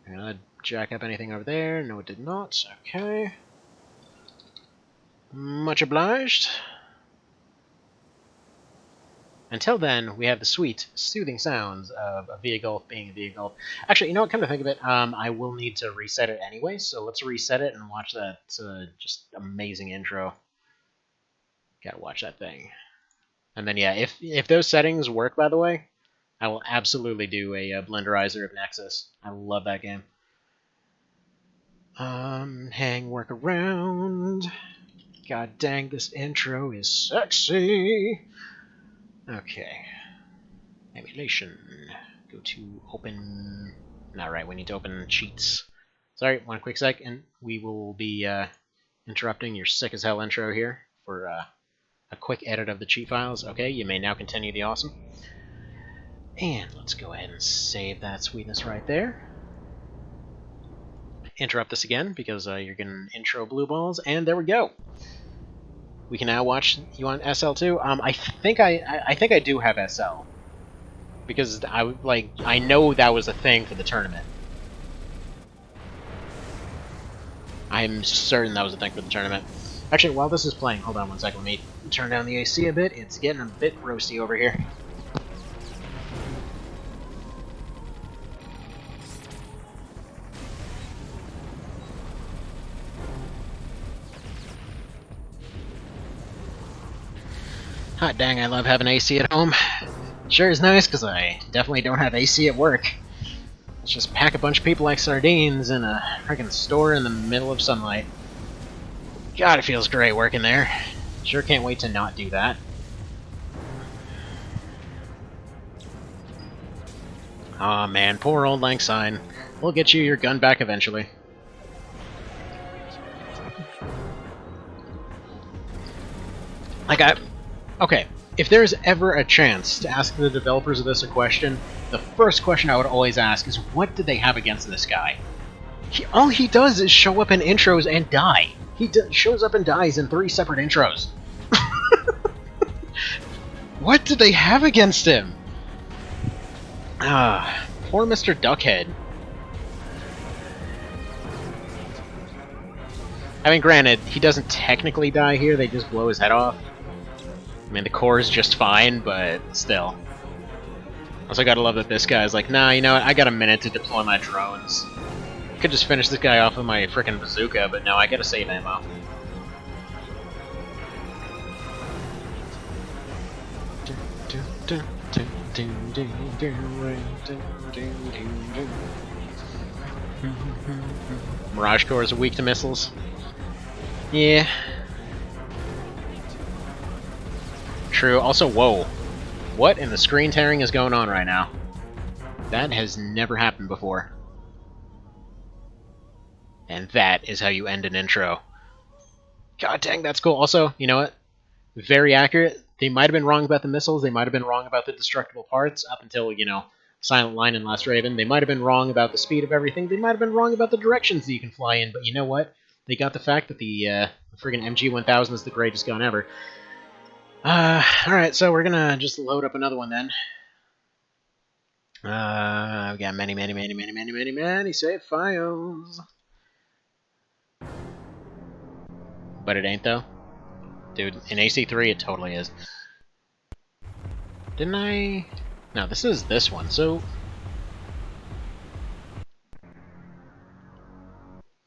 Did I jack up anything over there? No, it did not. Okay. Much obliged. Until then, we have the sweet, soothing sounds of a vehicle being a vehicle. Actually, you know what? Come to think of it, I will need to reset it anyway, so let's reset it and watch that just amazing intro. Gotta watch that thing. And then, yeah, if those settings work, by the way, I will absolutely do a Blenderizer of Nexus. I love that game. Hang work around. God dang, this intro is sexy. Okay. Emulation. Go to open... Not right, we need to open cheats. Sorry, one quick sec, and we will be interrupting your sick as hell intro here for a quick edit of the cheat files. Okay, you may now continue the awesome. And let's go ahead and save that sweetness right there. Interrupt this again, because you're getting intro blue balls, and there we go. We can now watch. You want SL too? I think I do have SL, because I know that was a thing for the tournament. I'm certain that was a thing for the tournament. Actually, while this is playing, hold on one second. Let me turn down the AC a bit. It's getting a bit roasty over here. Hot dang, I love having AC at home. Sure is nice, because I definitely don't have AC at work. Let's just pack a bunch of people like sardines in a freaking store in the middle of sunlight. God, it feels great working there. Sure can't wait to not do that. Aw, man, poor old Lang Syne. We'll get you your gun back eventually. Okay, if there's ever a chance to ask the developers of this a question, the first question I would always ask is, what did they have against this guy? All he does is show up in intros and die. He shows up and dies in 3 separate intros. What did they have against him? Ah, poor Mr. Duckhead. I mean, granted, he doesn't technically die here, they just blow his head off. I mean, the core is just fine, but still. Also gotta love that this guy's like, nah, you know what, I got a minute to deploy my drones. Could just finish this guy off with my frickin' bazooka, but no, I gotta save ammo. Mirage cores are weak to missiles. Yeah. True. Also, whoa. What in the screen tearing is going on right now? That has never happened before. And that is how you end an intro. God dang, that's cool. Also, you know what? Very accurate. They might have been wrong about the missiles. They might have been wrong about the destructible parts up until, you know, Silent Line and Last Raven. They might have been wrong about the speed of everything. They might have been wrong about the directions that you can fly in. But you know what? They got the fact that the friggin' MG-1000 is the greatest gun ever. Alright, so we're gonna just load up another one then. I've got many save files. But it ain't, though. Dude, in AC3 it totally is. Didn't I... No, this is this one, so...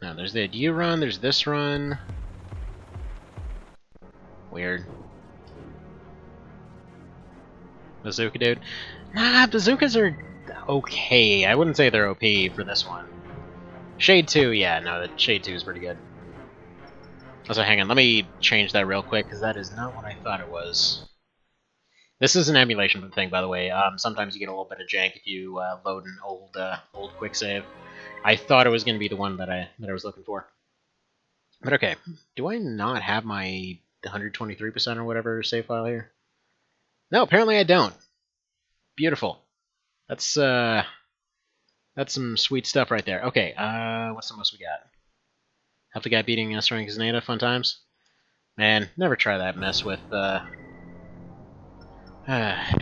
No, there's the ADU run, there's this run. Weird. Bazooka, dude. Nah, bazookas are okay. I wouldn't say they're OP for this one. Shade 2, yeah, no, the Shade 2 is pretty good. Also, hang on, let me change that real quick, because that is not what I thought it was. This is an emulation thing, by the way. Sometimes you get a little bit of jank if you load an old quick save. I thought it was going to be the one that I was looking for. But okay, do I not have my 123% or whatever save file here? No, apparently I don't. Beautiful. That's some sweet stuff right there. Okay, what's the most we got? Help the guy beating Strong Kaznata, fun times? Man, never try that mess with,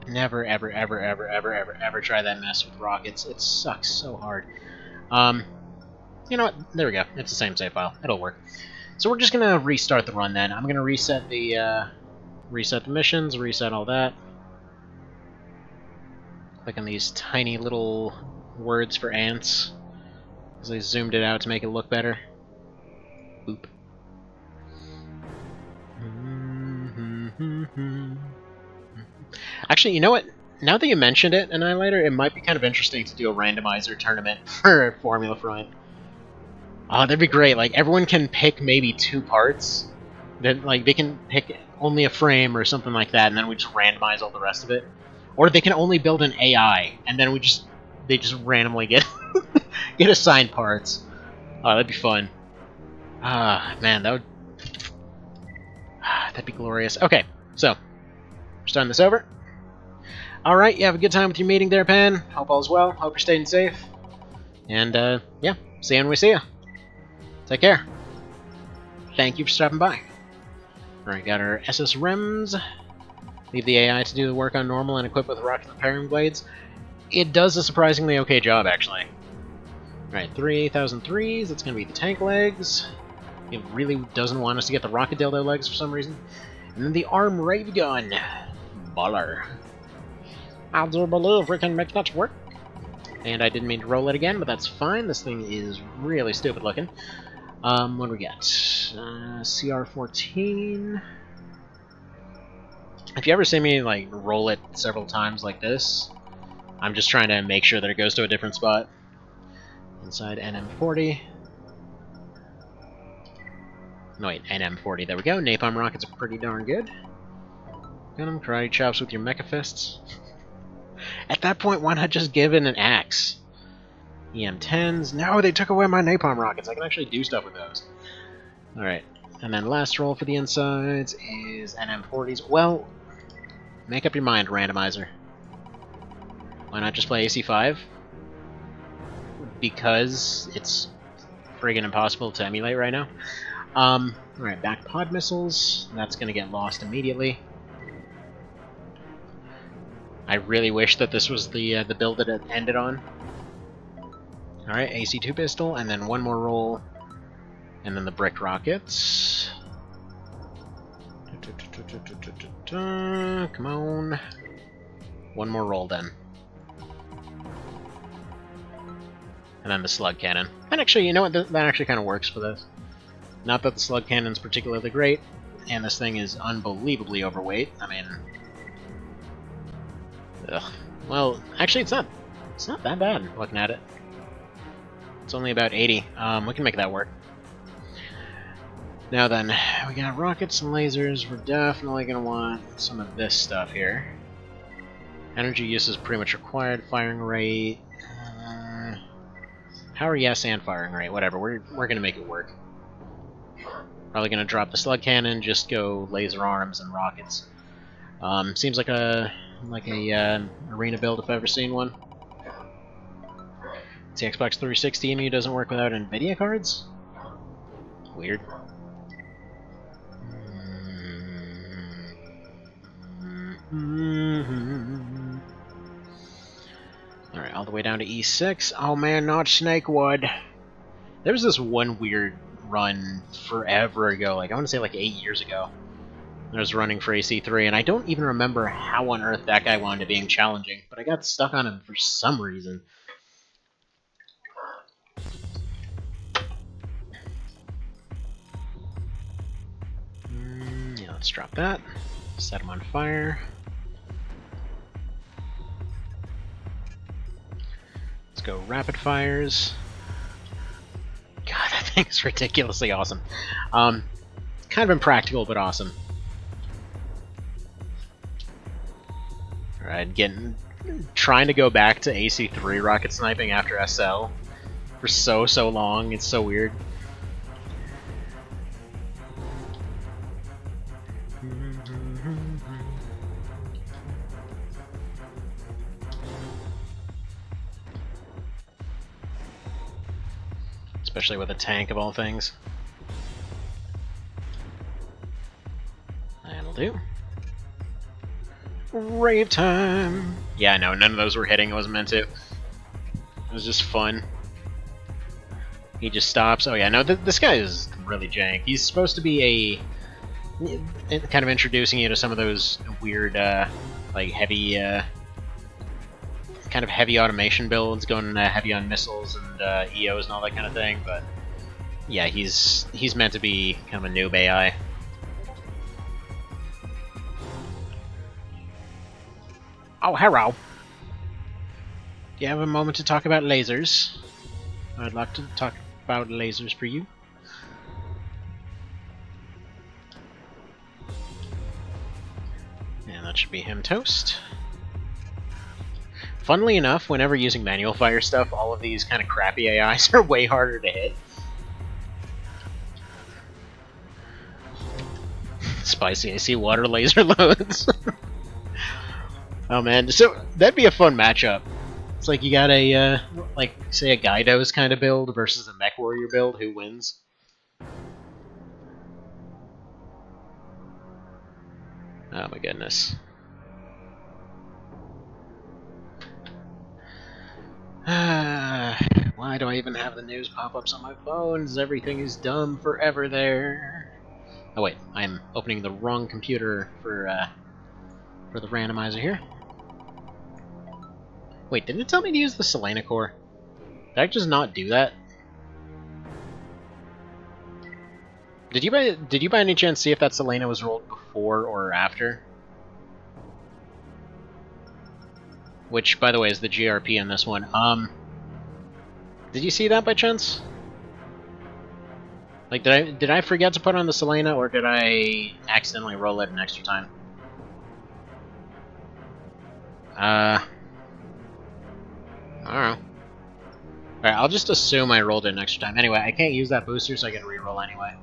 never, ever try that mess with rockets. It sucks so hard. You know what? There we go. It's the same save file. It'll work. So we're just gonna restart the run then. I'm gonna reset the missions, reset all that. Click on these tiny little words for ants, because I zoomed it out to make it look better. Boop. Actually, you know what? Now that you mentioned it, Annihilator, it might be kind of interesting to do a randomizer tournament for Formula Front. Oh, that'd be great. Like, everyone can pick maybe 2 parts. Then, like, they can pick only a frame or something like that, and then we just randomize all the rest of it. Or they can only build an AI, and then they just randomly get get assigned parts. Oh, that'd be fun. Ah, man, that'd be glorious. Okay, so we're starting this over. Alright, you have a good time with your meeting there, Pan. Hope all's well. Hope you're staying safe. And, yeah, see you when we see you. Take care. Thank you for stopping by. Alright, got our SS Rems. Leave the AI to do the work on normal and equip with rocket repairing blades. It does a surprisingly okay job, actually. Alright, 3,003s. That's going to be the tank legs. It really doesn't want us to get the rocket dildo legs for some reason. And then the arm ray gun. Baller. I do believe we can make that work. And I didn't mean to roll it again, but that's fine. This thing is really stupid looking. What do we got? CR14. If you ever see me like roll it several times like this, I'm just trying to make sure that it goes to a different spot. Inside NM40. No wait, NM40, there we go. Napalm rockets are pretty darn good. Got them, karate chops with your mecha fists. At that point, why not just give it an axe? EM10s. No, they took away my napalm rockets. I can actually do stuff with those. Alright, and then last roll for the insides is NM40s. Well, make up your mind, Randomizer. Why not just play AC5? Because it's friggin' impossible to emulate right now. Alright, back pod missiles. That's gonna get lost immediately. I really wish that this was the build that it ended on. Alright, AC2 pistol, and then one more roll, and then the brick rockets. Come on. One more roll then. And then the slug cannon. And actually, you know what? That actually kind of works for this. Not that the slug cannon's particularly great, and this thing is unbelievably overweight. I mean... Ugh. Well, actually it's not that bad looking at it. It's only about 80. We can make that work. Now then, we got rockets and lasers. We're definitely going to want some of this stuff here. Energy use is pretty much required. Firing rate... power, yes, and firing rate. Whatever, we're going to make it work. Probably going to drop the slug cannon, just go laser arms and rockets. Seems like a arena build if I've ever seen one. The Xbox 360 EMU doesn't work without NVIDIA cards? Weird. Alright, all the way down to E6. Oh man, not Snakewood. There was this one weird run forever ago, like I want to say like 8 years ago. I was running for AC3, and I don't even remember how on earth that guy wound up being challenging, but I got stuck on him for some reason. Yeah, let's drop that. Set him on fire. Let's go rapid fires. God, that thing's ridiculously awesome. Kind of impractical, but awesome. Alright, trying to go back to AC3 rocket sniping after SL for so long. It's so weird. Especially with a tank of all things. That'll do. Rave time! Yeah, no, none of those were hitting. It wasn't meant to. It was just fun. He just stops. Oh yeah, no, this guy is really jank. He's supposed to be kind of introducing you to some of those weird, like heavy, kind of heavy automation builds, going heavy on missiles and EOs and all that kind of thing. But yeah, he's meant to be kind of a noob AI. Oh, hello. Do you have a moment to talk about lasers? I'd like to talk about lasers for you. And that should be him toast. Funnily enough, whenever using manual fire stuff, all of these kind of crappy AIs are way harder to hit. Spicy AC water laser loads. Oh man, so that'd be a fun matchup. It's like you got a, like, say a Gydos kind of build versus a Mech Warrior build, who wins? Oh my goodness. Why do I even have the news pop-ups on my phones? Everything is dumb forever there. Oh wait, I'm opening the wrong computer for the randomizer here. Wait, didn't it tell me to use the Selena core? Did I just not do that? Did you by any chance see if that Selena was rolled before or after? which, by the way, is the GRP in this one. Did you see that by chance? Like, did I forget to put on the Selena, or did I accidentally roll it an extra time? I don't know. Alright, I'll just assume I rolled it an extra time. Anyway, I can't use that booster, so I can reroll anyway.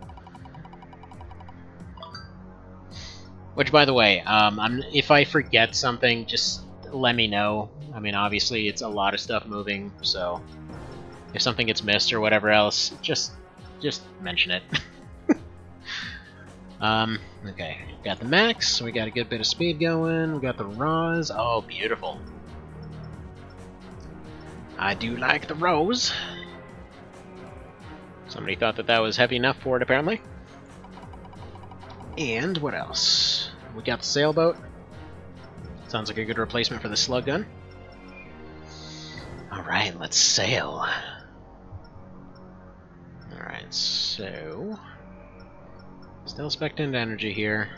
Which, by the way, if I forget something, just let me know. I mean, obviously, it's a lot of stuff moving, so if something gets missed or whatever else, just mention it. Okay, got the max, we got a good bit of speed going, we got the raws. Oh, beautiful. I do like the rose. Somebody thought that was heavy enough for it, apparently. And what else? We got the sailboat. Sounds like a good replacement for the slug gun. Alright, let's sail. Alright, so... still spec'd into energy here.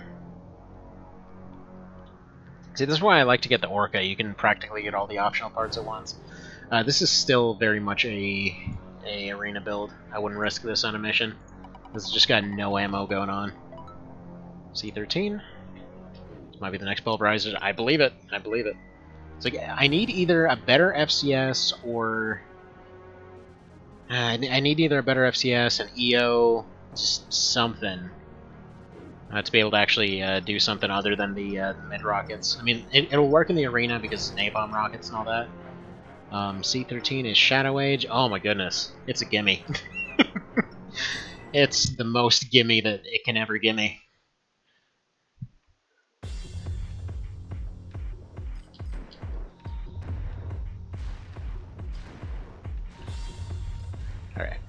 See, this is why I like to get the Orca. You can practically get all the optional parts at once. This is still very much a arena build. I wouldn't risk this on a mission. This has just got no ammo going on. C-13. This might be the next Blenderizer. I believe it. I believe it. It's like, I need either a better FCS or... I need either a better FCS, an EO, just something. To be able to actually do something other than the mid-rockets. I mean, it'll work in the arena because it's napalm rockets and all that. C-13 is Shadow Age. Oh my goodness. It's a gimme. It's the most gimme that it can ever gimme. Alright.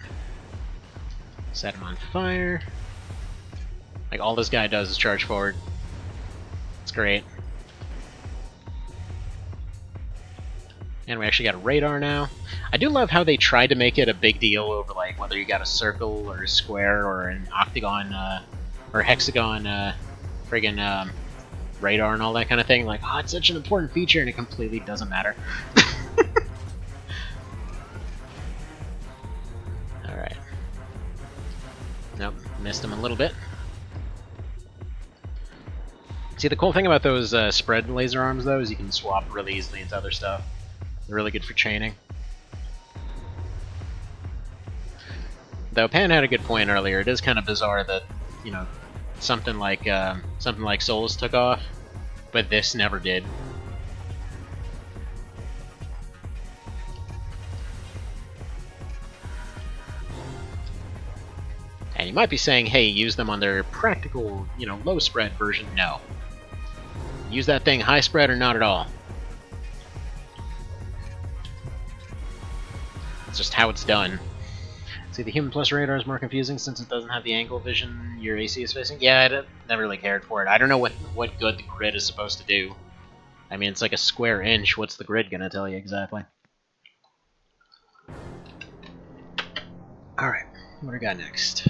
Set him on fire. Like, all this guy does is charge forward. It's great. And we actually got a radar now. I do love how they tried to make it a big deal over, like, whether you got a circle or a square or an octagon or hexagon friggin' radar and all that kind of thing. Like, oh, it's such an important feature, and it completely doesn't matter. Alright. Nope, missed him a little bit. See, the cool thing about those spread laser arms, though, is you can swap really easily into other stuff. They're really good for chaining. Though Pan had a good point earlier. It is kind of bizarre that, you know, something like Souls took off, but this never did. And you might be saying, hey, use them on their practical, you know, low spread version. No. Use that thing high spread or not at all. It's just how it's done. See, the human plus radar is more confusing since it doesn't have the angle vision your AC is facing. Yeah, I never really cared for it. I don't know what good the grid is supposed to do. I mean, it's like a square inch. What's the grid gonna tell you exactly? Alright, what do we got next?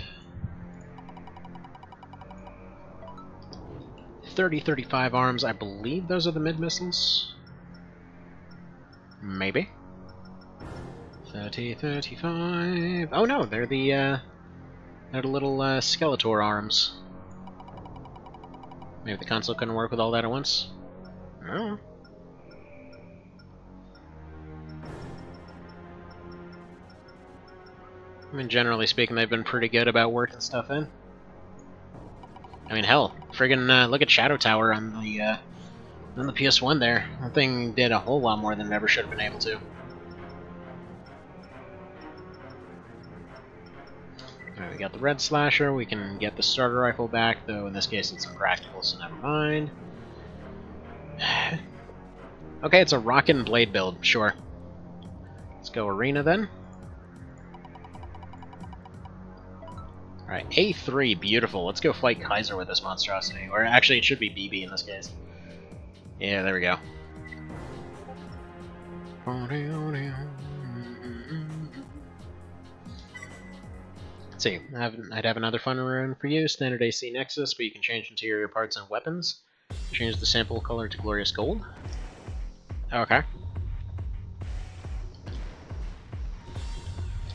30-35 arms, I believe those are the mid-missiles? Maybe. 30-35... oh no, they're the little Skeletor arms. Maybe the console couldn't work with all that at once? No. I mean, generally speaking, they've been pretty good about working stuff in. I mean, hell, friggin' look at Shadow Tower on the PS1 there. That thing did a whole lot more than it ever should have been able to. Alright, we got the red slasher. We can get the starter rifle back, though in this case it's impractical, so never mind. Okay, it's a rocket and blade build, sure. Let's go arena then. Alright, A3, beautiful. Let's go fight Kaiser with this monstrosity. Or actually, it should be BB in this case. Yeah, there we go. Let's see, I'd have another fun run for you. Standard AC Nexus, but you can change interior parts and weapons. Change the sample color to Glorious Gold. Okay.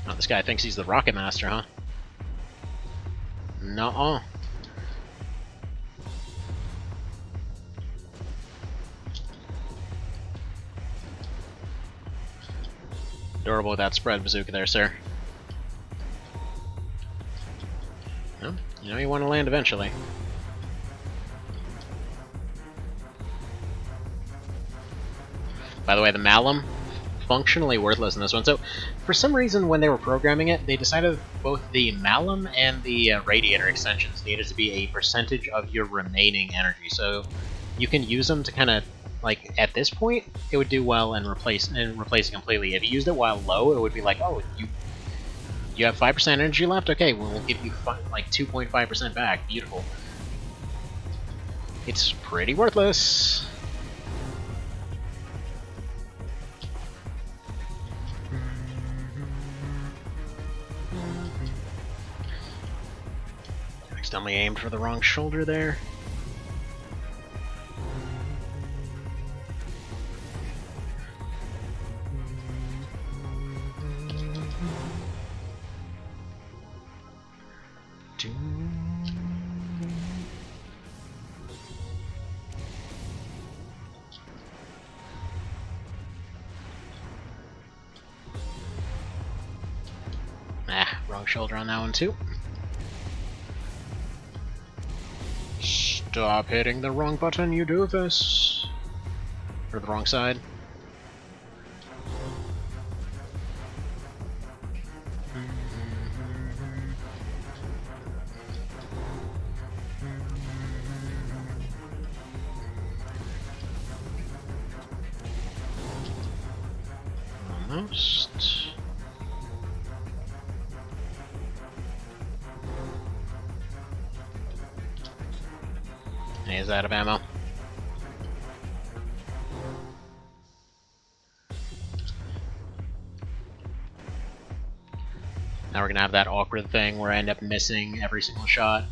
Oh, this guy thinks he's the Rocket Master, huh? Nuh-uh. Durable with that spread bazooka there, sir. Well, you know you want to land eventually. By the way, the Malum, functionally worthless in this one. So, for some reason, when they were programming it, they decided both the Malum and the Radiator extensions needed to be a percentage of your remaining energy. So, you can use them to kind of, like, at this point, it would do well and replace it completely. If you used it while low, it would be like, oh, you have 5% energy left? Okay, well, we'll give you like 2.5% back. Beautiful. It's pretty worthless. Accidentally aimed for the wrong shoulder there. Wrong shoulder on that one too. Stop hitting the wrong button, you doofus. Or the wrong side. Almost. He's out of ammo. Now we're gonna have that awkward thing where I end up missing every single shot.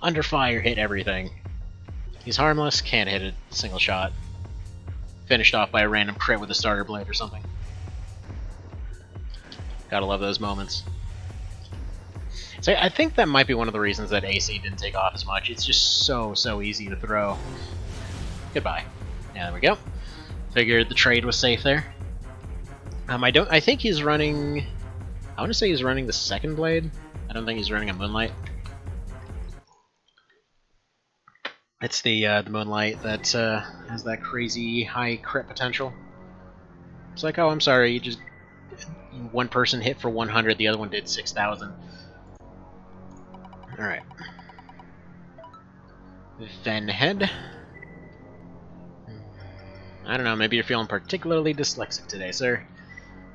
Under fire, hit everything. He's harmless, can't hit a single shot. Finished off by a random crit with a starter blade or something. Gotta love those moments. So I think that might be one of the reasons that AC didn't take off as much. It's just so easy to throw. Goodbye. Yeah, there we go. Figured the trade was safe there. I think he's running... I want to say he's running the second blade. I don't think he's running a Moonlight. It's the Moonlight that has that crazy high crit potential. It's like, oh, I'm sorry, you just... One person hit for 100, the other one did 6,000. Alright. Venhead. I don't know, maybe you're feeling particularly dyslexic today, sir.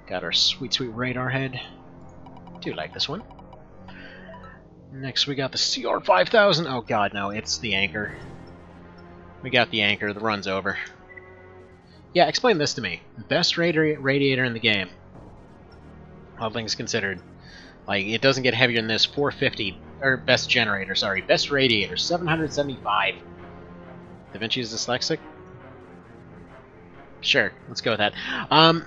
Got our sweet radar head. Do like this one. Next we got the CR5000. Oh god, no, it's the anchor. We got the anchor, the run's over. Yeah, explain this to me. Best radiator in the game. All things considered. Like, it doesn't get heavier than this. 450. Or, best generator, sorry. Best radiator, 775. Da Vinci's dyslexic? Sure, let's go with that. I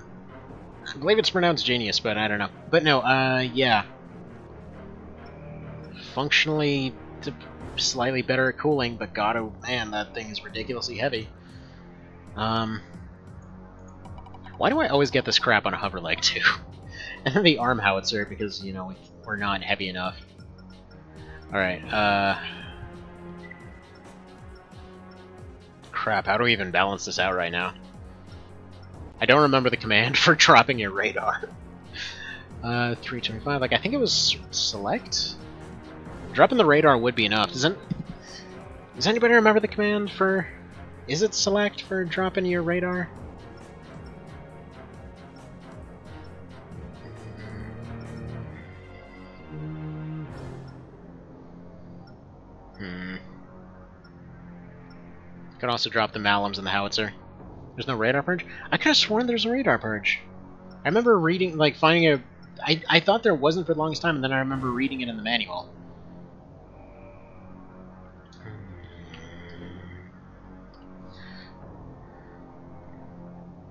believe it's pronounced genius, but I don't know. But no, yeah. Functionally slightly better at cooling, but god, oh man, that thing is ridiculously heavy. Why do I always get this crap on a hover leg, too? And then the arm howitzer, because, you know, we're not heavy enough. Alright, crap, how do we even balance this out right now? I don't remember the command for dropping your radar. 325, like, I think it was select? Dropping the radar would be enough. Does anybody remember the command for... Is it select for dropping your radar? Could also drop the Malums and the howitzer. There's no radar purge? I could have sworn there's a radar purge. I remember reading, like, finding a... I thought there wasn't for the longest time, and then I remember reading it in the manual.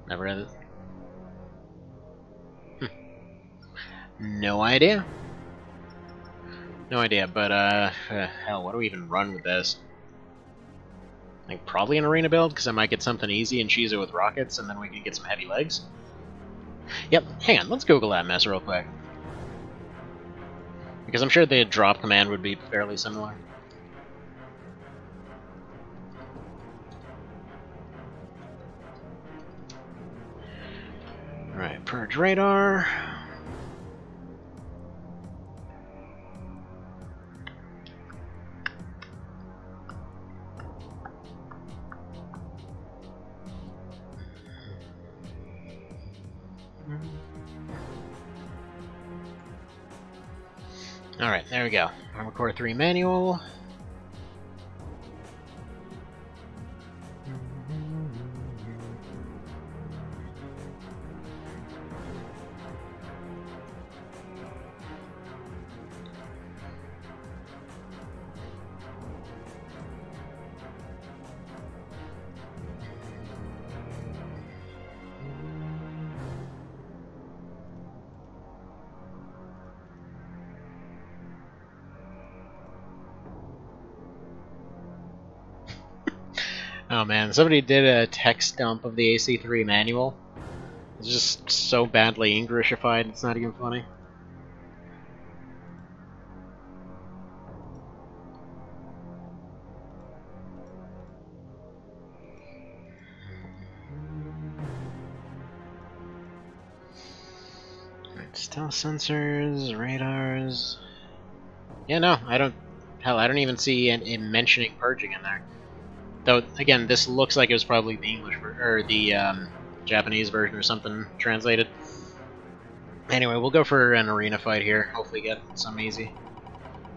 Never had it. No idea. No idea, but hell, what do we even run with this? Like, probably an arena build, because I might get something easy and cheese it with rockets, and then we can get some heavy legs. Yep, hang on, let's Google that mess real quick. Because I'm sure the drop command would be fairly similar. Alright, purge radar. Alright, there we go. Armor Core 3 manual. Oh man, somebody did a text dump of the AC3 manual. It's just so badly Englishified, it's not even funny. Right, stealth sensors, radars... Yeah, no, I don't... Hell, I don't even see it mentioning purging in there. Though, again, this looks like it was probably the English or the Japanese version or something translated. Anyway, we'll go for an arena fight here. Hopefully get some easy.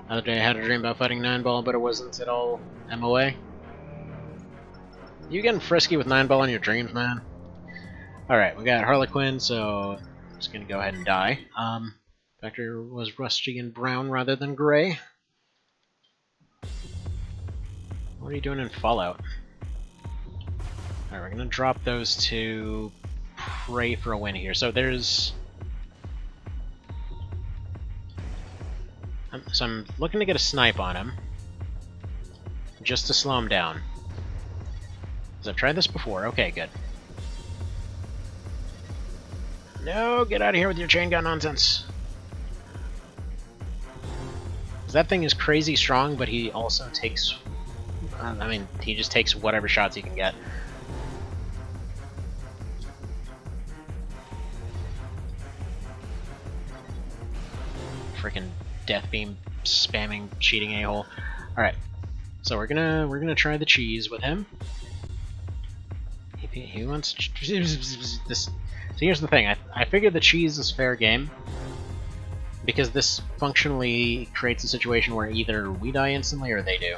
The other day I had a dream about fighting 9-ball, but it wasn't at all MOA. You getting frisky with 9-ball in your dreams, man? Alright, we got Harlequin, so I'm just gonna go ahead and die. Vector was rusty and brown rather than gray. What are you doing in Fallout? Alright, we're gonna drop those to pray for a win here. So there's... So I'm looking to get a snipe on him, just to slow him down. Because I've tried this before. Okay, good. No, get out of here with your chain gun nonsense. That thing is crazy strong, but he also takes... I mean, he just takes whatever shots he can get. Freaking death beam spamming, cheating a-hole. Alright, so we're gonna try the cheese with him. He wants this. So here's the thing. I figured the cheese is fair game, because this functionally creates a situation where either we die instantly or they do.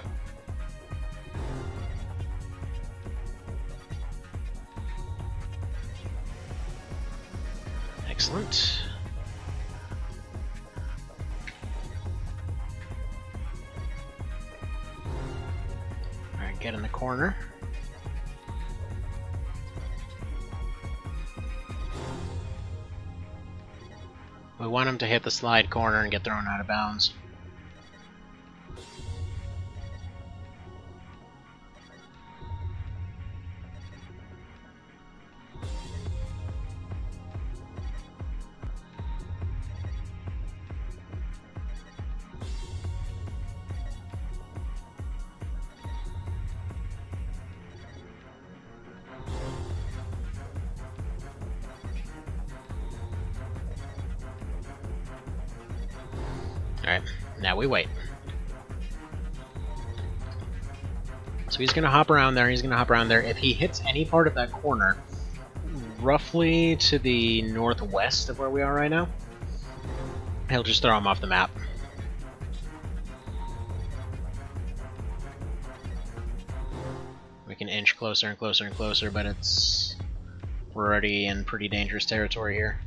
Excellent. Alright, get in the corner. We want him to hit the slide corner and get thrown out of bounds. Alright, now we wait. So he's going to hop around there, If he hits any part of that corner, roughly to the northwest of where we are right now, he'll just throw him off the map. We can inch closer and closer and closer, but we're already in pretty dangerous territory here.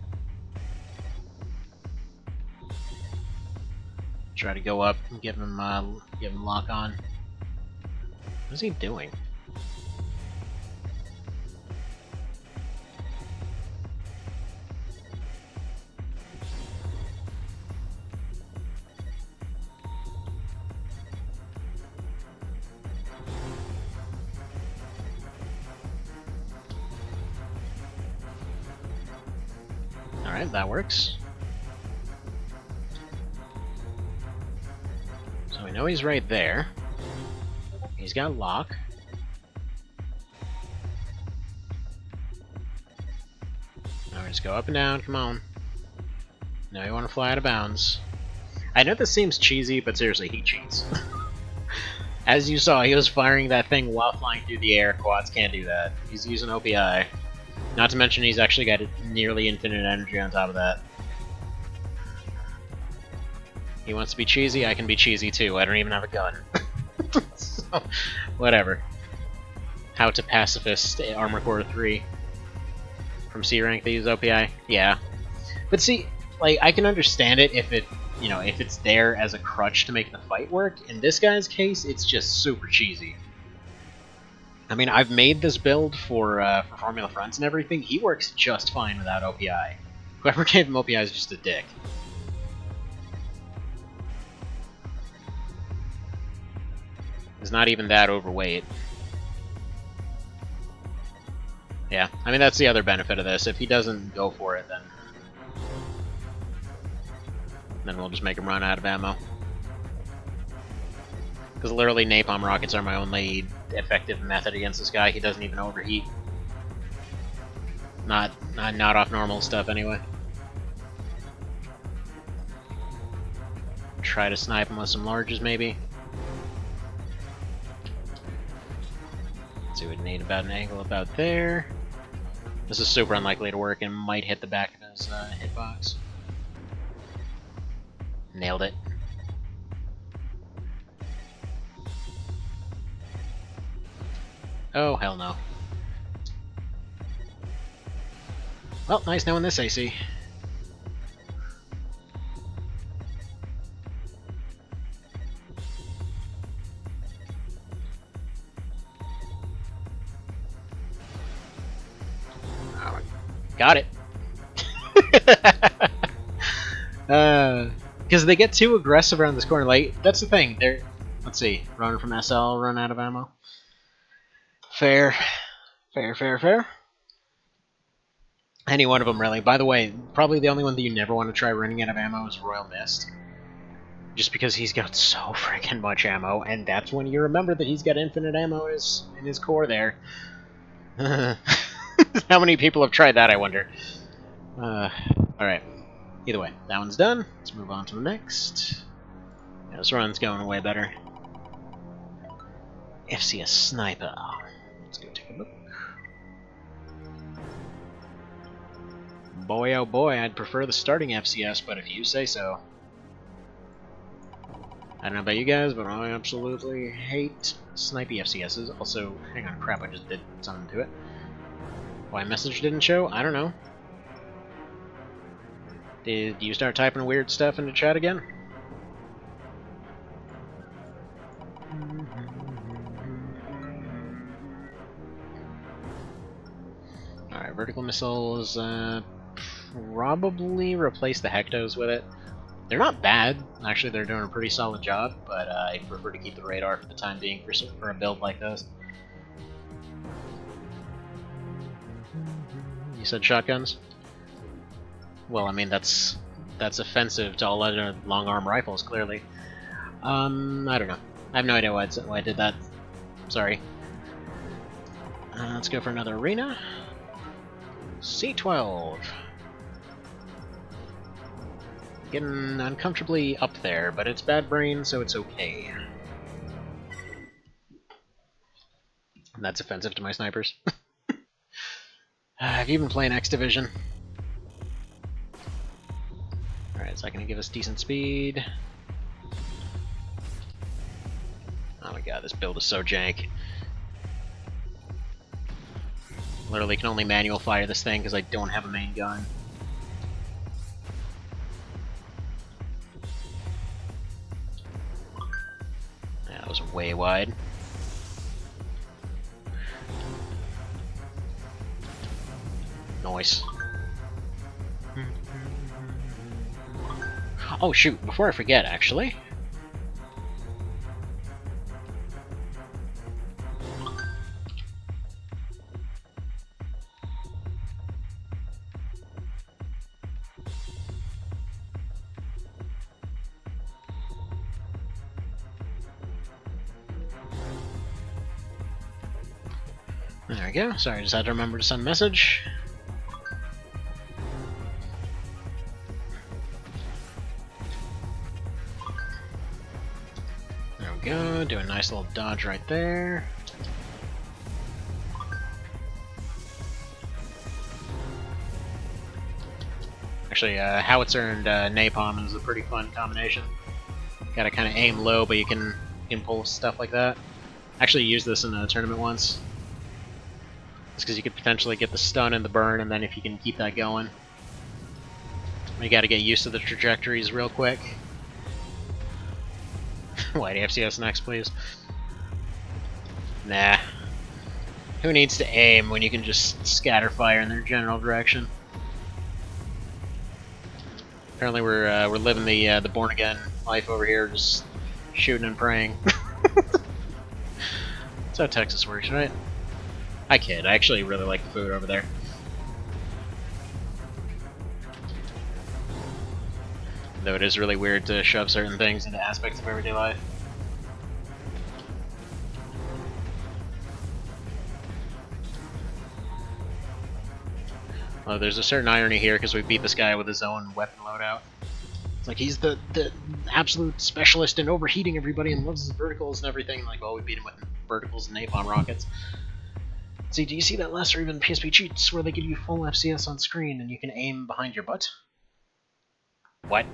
Try to go up and give him lock on. What is he doing? Alright, that works. So we know he's right there. He's got lock. Now we just go up and down, come on. Now you want to fly out of bounds. I know this seems cheesy, but seriously, he cheats. As you saw, he was firing that thing while flying through the air. Quads can't do that. He's using OPI. Not to mention he's actually got nearly infinite energy on top of that. He wants to be cheesy, I can be cheesy too. I don't even have a gun. So, whatever. How to Pacifist Armor Core 3. From C rank they use OPI? Yeah. But see, like, I can understand it if it, you know, if it's there as a crutch to make the fight work. In this guy's case, it's just super cheesy. I mean, I've made this build for Formula Fronts and everything. He works just fine without OPI. Whoever gave him OPI is just a dick. He's not even that overweight. Yeah, I mean, that's the other benefit of this. If he doesn't go for it, then we'll just make him run out of ammo. Because literally napalm rockets are my only effective method against this guy. He doesn't even overheat. Not off normal stuff anyway. Try to snipe him with some larges maybe. Let's see, we'd need about an angle about there. This is super unlikely to work and might hit the back of his hitbox. Nailed it. Oh, hell no. Well, nice knowing this AC. Oh, got it. Because they get too aggressive around this corner. Like, that's the thing. They're, let's see, running from SL, run out of ammo. Fair. Fair. Any one of them, really. By the way, probably the only one that you never want to try running out of ammo is Royal Mist. Just because he's got so freaking much ammo, and that's when you remember that he's got infinite ammo in his core there. How many people have tried that, I wonder? Alright. Either way, that one's done. Let's move on to the next. Yeah, this run's going way better. FCS Sniper. Let's go take a look. Boy, oh boy, I'd prefer the starting FCS, but if you say so. I don't know about you guys, but I absolutely hate snipey FCSs. Also, hang on, crap, I just did something to it. Why message didn't show? I don't know. Did you start typing weird stuff into chat again? Alright, vertical missiles, probably replace the Hectos with it. They're not bad. Actually, they're doing a pretty solid job, but I prefer to keep the radar for the time being for a build like this. You said shotguns? Well, I mean, that's offensive to all other long-arm rifles, clearly. I don't know. I have no idea why I did that. Sorry. Let's go for another arena. C12. Getting uncomfortably up there, but it's bad brain, so it's okay. And that's offensive to my snipers. Have you been playing X Division? Alright, is that going to give us decent speed? Oh my god, this build is so jank. Literally can only manual fire this thing because I don't have a main gun. Yeah, that was way wide. Nice. Oh shoot, before I forget, actually. There we go. Sorry, I just had to remember to send a message. There we go. Do a nice little dodge right there. Actually, howitzer and napalm is a pretty fun combination. Gotta kind of aim low, but you can pull stuff like that. Actually used this in a tournament once. Just because you could potentially get the stun and the burn, and then if you can keep that going. You gotta get used to the trajectories real quick. White FCS next, please. Nah. Who needs to aim when you can just scatter fire in their general direction? Apparently we're living the born again life over here, just shooting and praying. That's how Texas works, right? I kid. I actually really like the food over there. Though it is really weird to shove certain things into aspects of everyday life. Well, there's a certain irony here because we beat this guy with his own weapon loadout. It's like he's the absolute specialist in overheating everybody and loves his verticals and everything. Like, well, we beat him with verticals and napalm rockets. See, do you see that last or even PSP cheats where they give you full FCS on screen and you can aim behind your butt? What?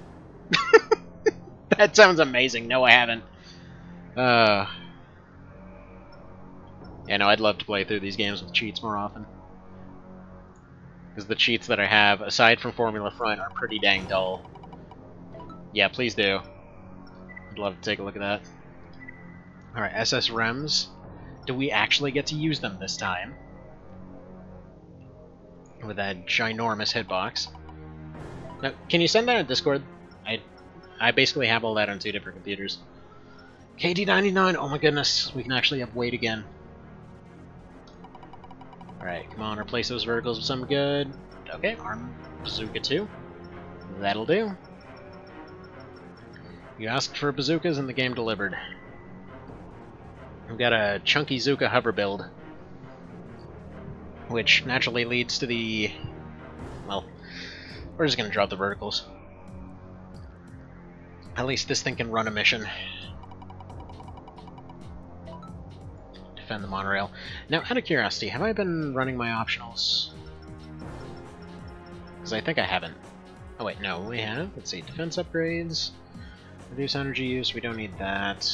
That sounds amazing. No, I haven't. Yeah, no, I'd love to play through these games with cheats more often. Because the cheats that I have, aside from Formula Front, are pretty dang dull. Yeah, please do. I'd love to take a look at that. Alright, SS Rems. Do we actually get to use them this time? With that ginormous hitbox. Now, can you send that on Discord? I basically have all that on 2 different computers. KD99, oh my goodness, we can actually have weight again. Alright, come on, replace those verticals with something good. Okay, arm bazooka 2. That'll do. You asked for bazookas and the game delivered. We've got a chunky Zuka hover build. Which naturally leads to the... well, we're just gonna drop the verticals. At least this thing can run a mission. Defend the monorail. Now, out of curiosity, have I been running my optionals? Because I think I haven't. Oh wait, no, we have. Let's see, defense upgrades. Reduce energy use, we don't need that.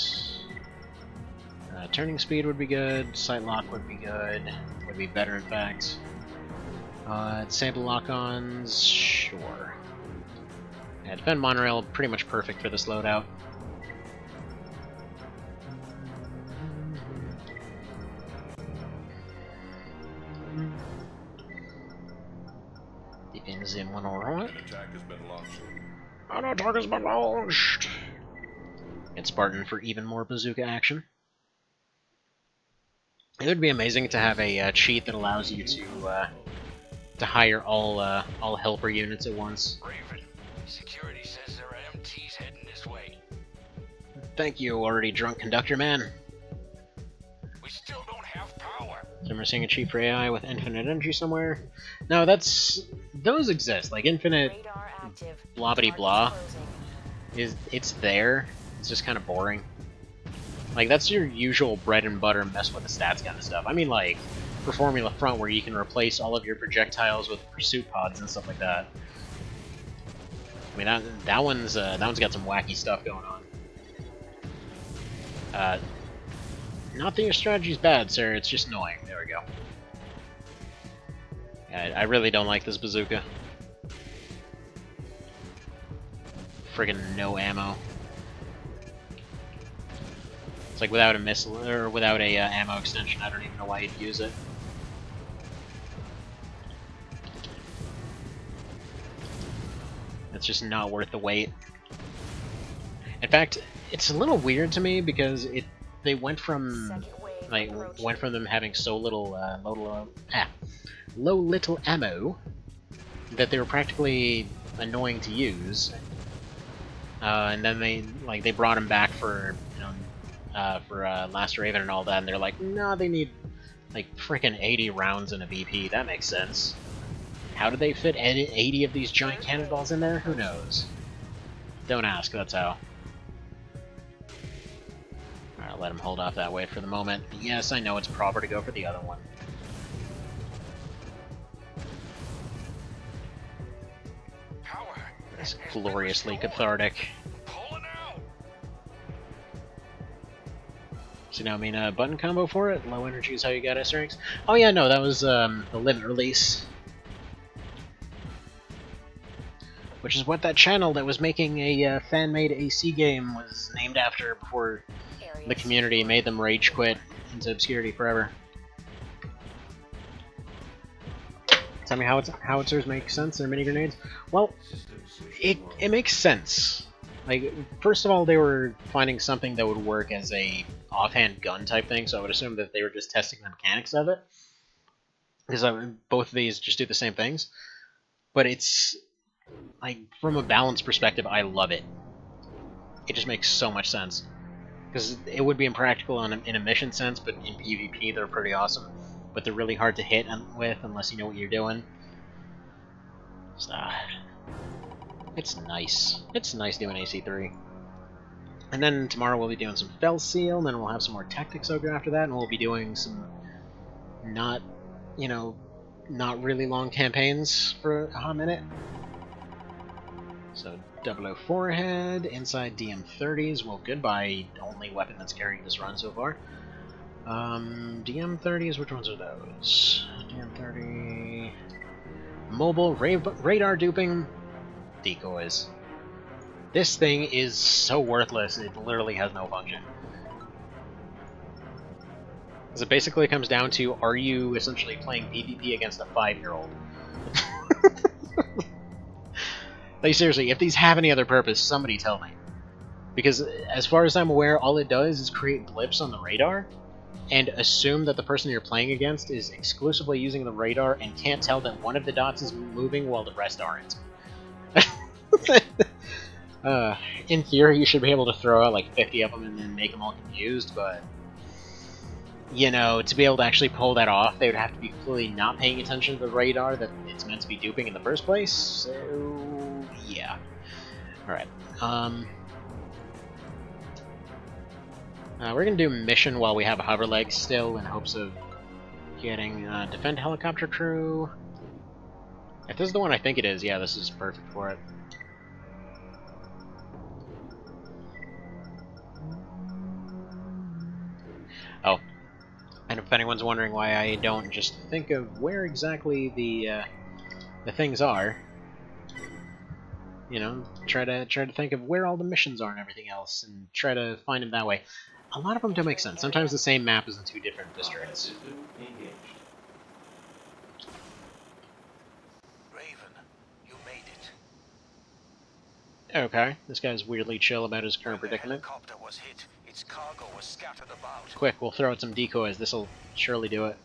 Turning speed would be good, sight lock would be good. Would be better, in fact. Disable lock-ons, sure. Yeah, defend monorail, pretty much perfect for this loadout. Defense in one alright. An attack has been launched. An attack has been launched! It's Spartan for even more bazooka action. It would be amazing to have a cheat that allows you to hire all helper units at once. Raven, security says there are MTs heading this way. Thank you, already drunk conductor man. We still don't have power. So we're seeing a cheat for AI with infinite energy somewhere. No, those exist. Like infinite Radar active. blobbity blah it's there. It's just kind of boring. Like that's your usual bread and butter mess with the stats kind of stuff. I mean, like for Formula Front, where you can replace all of your projectiles with pursuit pods and stuff like that. I mean, that one's got some wacky stuff going on. Not that your strategy's bad, sir. It's just annoying. There we go. I really don't like this bazooka. Friggin' no ammo. It's like without a missile or without a ammo extension, I don't even know why you'd use it. It's just not worth the wait. In fact, it's a little weird to me because they went from them having so little low little ammo that they were practically annoying to use, and then they brought them back for Last Raven and all that, and they're like, no, they need Like, frickin' 80 rounds in a BP, that makes sense. How did they fit 80 of these giant cannonballs in there? Who knows? Don't ask, that's how. Alright, I'll let him hold off that way for the moment. But yes, I know it's proper to go for the other one. It's gloriously cathartic. So now, I mean, button combo for it? Low energy is how you got S-ranks? Oh yeah, no, that was the limit release. Which is what that channel that was making a fan-made AC game was named after before the community made them rage quit into obscurity forever. Tell me how howitzers make sense, they're mini grenades? Well, it makes sense. Like, first of all, they were finding something that would work as a offhand gun type thing, so I would assume that they were just testing the mechanics of it. Because both of these just do the same things. But it's, like, from a balance perspective, I love it. It just makes so much sense. Because it would be impractical in a mission sense, but in PvP they're pretty awesome. But they're really hard to hit with unless you know what you're doing. So, it's nice. It's nice doing AC3. And then tomorrow we'll be doing some Fell Seal, and then we'll have some more Tactics Ogre after that, and we'll be doing some not really long campaigns for a hot minute. So 004 ahead, inside DM30s, well, goodbye, only weapon that's carrying this run so far. DM30s, which ones are those? DM30... Mobile, radar duping, decoys. This thing is so worthless, it literally has no function. Because it basically comes down to, are you essentially playing PvP against a 5-year-old? Like, seriously, if these have any other purpose, somebody tell me. Because, as far as I'm aware, all it does is create blips on the radar, and assume that the person you're playing against is exclusively using the radar and can't tell that one of the dots is moving while the rest aren't. In theory, you should be able to throw out like 50 of them and then make them all confused, but... You know, to be able to actually pull that off, they would have to be completely not paying attention to the radar that it's meant to be duping in the first place, so... yeah. Alright, we're gonna do mission while we have a hover leg still, in hopes of getting defend helicopter crew. If this is the one I think it is, yeah, this is perfect for it. Oh, and if anyone's wondering why I don't just think of where exactly the things are, you know, try to think of where all the missions are and everything else, and try to find them that way. A lot of them don't make sense. Sometimes the same map is in 2 different districts. Raven, you made it. Okay, this guy's weirdly chill about his current When the predicament. helicopter was hit, its cargo was scattered about. Quick, we'll throw out some decoys. This'll surely do it.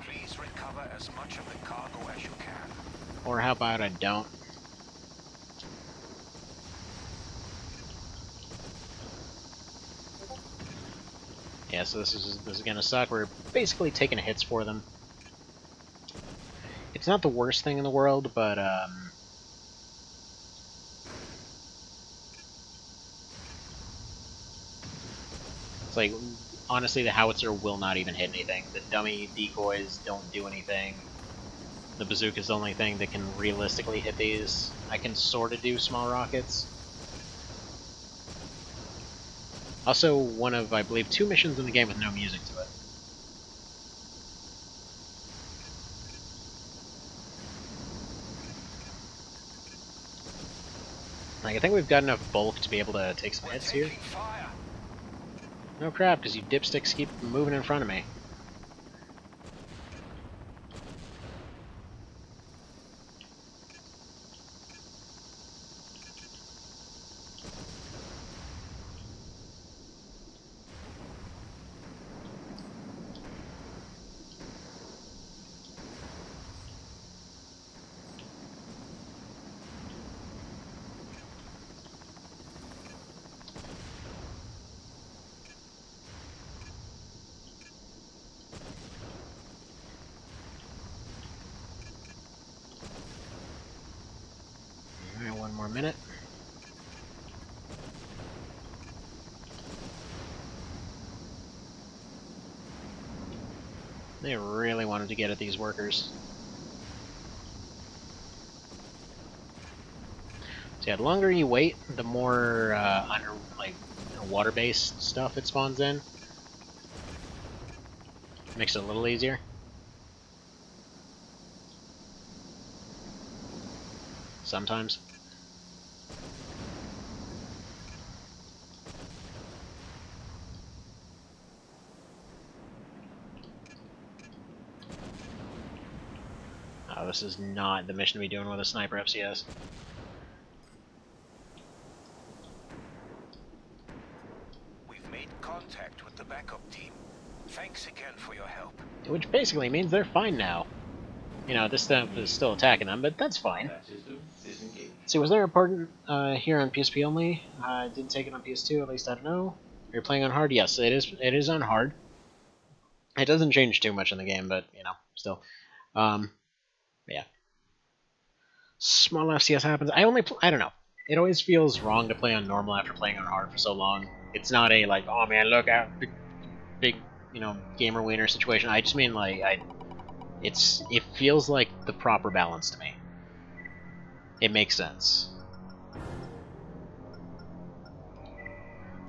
Please recover as much of the cargo as you can. Or how about I don't? Yeah, so this is gonna suck. We're basically taking hits for them. It's not the worst thing in the world, but it's like, honestly, the howitzer will not even hit anything. The dummy decoys don't do anything. The bazooka's the only thing that can realistically hit these. I can sorta do small rockets. Also, one of, I believe, 2 missions in the game with no music to it. Like, I think we've got enough bulk to be able to take some hits here. Fire. No crap, because you dipsticks keep moving in front of me. minute. They really wanted to get at these workers. So yeah, the longer you wait, the more water-based stuff it spawns in. Makes it a little easier. Sometimes. Oh, this is not the mission to be doing with a sniper FCS. We've made contact with the backup team. Thanks again for your help. Which basically means they're fine now. You know, this stuff is still attacking them, but that's fine. See, was there a part here on PSP only? I didn't take it on PS2, at least I don't know. You're playing on hard? Yes, it is. It is on hard. It doesn't change too much in the game, but, you know, still. Yeah. Small FCS happens. I don't know. It always feels wrong to play on normal after playing on hard for so long. It's not a, like, oh man, look out, big you know, gamer wiener situation. I just mean, like, it feels like the proper balance to me. It makes sense.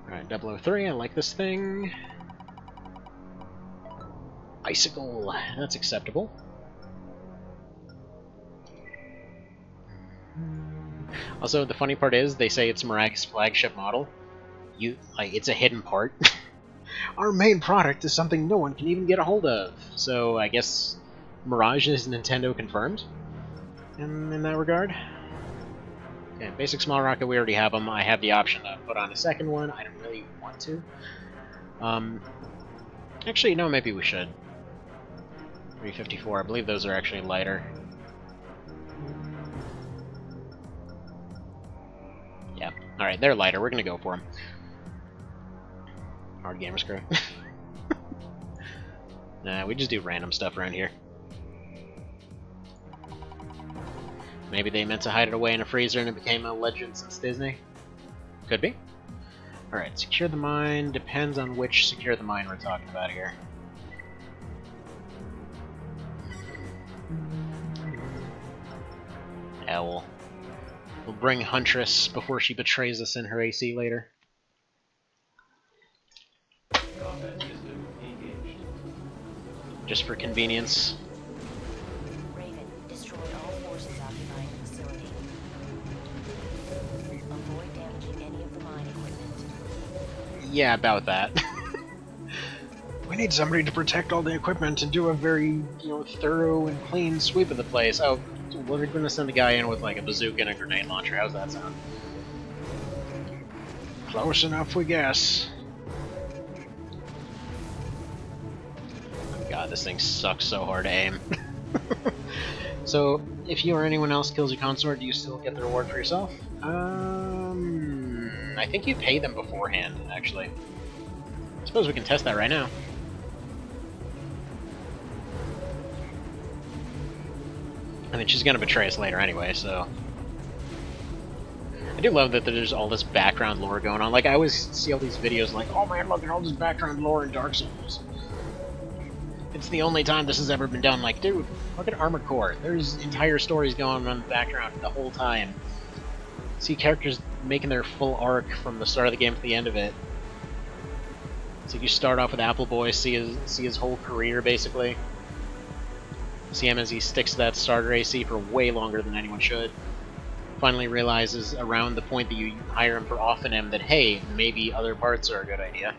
Alright, 003, I like this thing. Icicle, that's acceptable. Also, the funny part is, they say it's Miraga's flagship model. It's a hidden part. Our main product is something no one can even get a hold of. So, I guess Mirage is Nintendo confirmed in that regard. Okay, basic small rocket, we already have them. I have the option to put on a second one. I don't really want to. Actually, no, maybe we should. 354, I believe those are actually lighter. Yeah, alright, they're lighter. We're gonna go for them. Hard gamer screw. Nah, we just do random stuff around here. Maybe they meant to hide it away in a freezer and it became a legend since Disney? Could be. Alright, secure the mine. Depends on which secure the mine we're talking about here. Yeah, we'll bring Huntress before she betrays us in her AC later. Just for convenience. Raven, destroy all forces occupying the facility. Avoid damaging any of the mine equipment. Yeah, about that. We need somebody to protect all the equipment and do a very, thorough and clean sweep of the place. Oh, we're gonna send a guy in with, like, a bazooka and a grenade launcher. How's that sound? Close enough, we guess. God, this thing sucks so hard to aim. So, if you or anyone else kills your consort, do you still get the reward for yourself? I think you pay them beforehand, actually. I suppose we can test that right now. I mean, she's gonna betray us later anyway, so... I do love that there's all this background lore going on. Like, I always see all these videos like, oh man, look at all this background lore in Dark Souls. It's the only time this has ever been done. Like, dude, look at Armored Core. There's entire stories going on in the background the whole time. See characters making their full arc from the start of the game to the end of it. So you start off with Apple Boy, see his whole career, basically. See him as he sticks to that starter AC for way longer than anyone should. Finally realizes around the point that you hire him for offing him that, hey, maybe other parts are a good idea.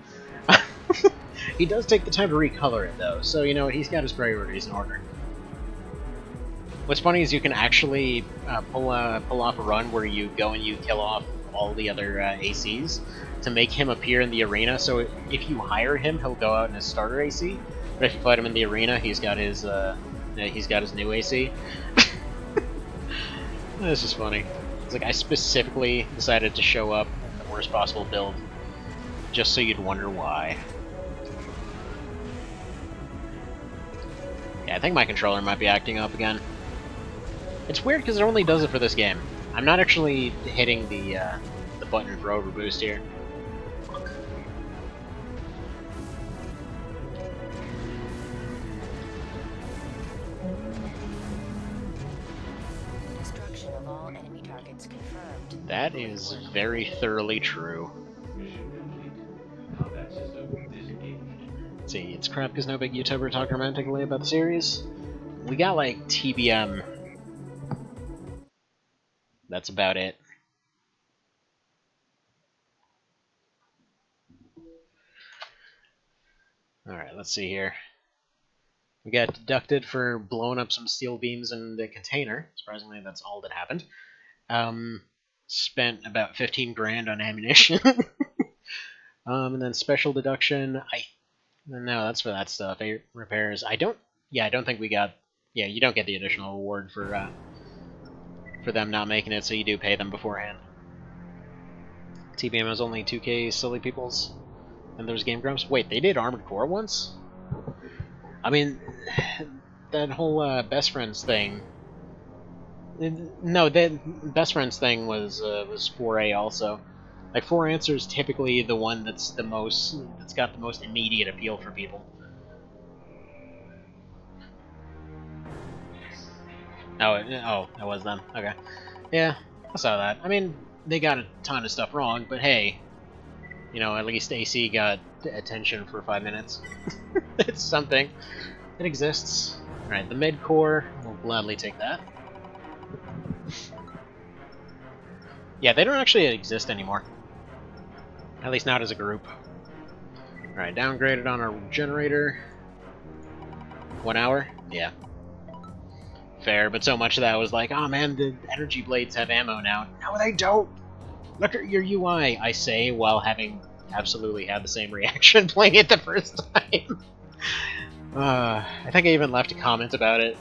He does take the time to recolor it, though, so, he's got his priorities in order. What's funny is you can actually pull off a run where you go and you kill off all the other ACs to make him appear in the arena, so if you hire him, he'll go out in his starter AC, but if you fight him in the arena, he's got his new AC. This is funny. It's like, I specifically decided to show up in the worst possible build, just so you'd wonder why. Yeah, I think my controller might be acting up again. It's weird because it only does it for this game. I'm not actually hitting the button for overboost here. Destruction of all enemy targets confirmed. That is very thoroughly true. Let's see, it's crap because no big YouTuber talked romantically about the series. We got like TBM. That's about it. Alright, let's see here. We got deducted for blowing up some steel beams in the container. Surprisingly, that's all that happened. Spent about 15 grand on ammunition. And then special deduction, no, that's for that stuff. Repairs. I don't think we got. Yeah, you don't get the additional reward for them not making it, so you do pay them beforehand. TBM was only 2K silly peoples, and there's Game Grumps. Wait, they did Armored Core once? I mean, that whole best friends thing. No, that best friends thing was 4A also. Like 4 Answer is typically the one that's got the most immediate appeal for people. Oh, it was them. Okay. Yeah, I saw that. I mean, they got a ton of stuff wrong, but hey, you know, at least AC got attention for 5 minutes. It's something. It exists. Alright, the mid-core, we'll gladly take that. Yeah, they don't actually exist anymore. At least not as a group. Alright, downgraded on our generator. 1 hour? Yeah. Fair, but so much of that was like, oh man, the energy blades have ammo now. No, they don't! Look at your UI, I say, while having absolutely had the same reaction playing it the first time. I think I even left a comment about it.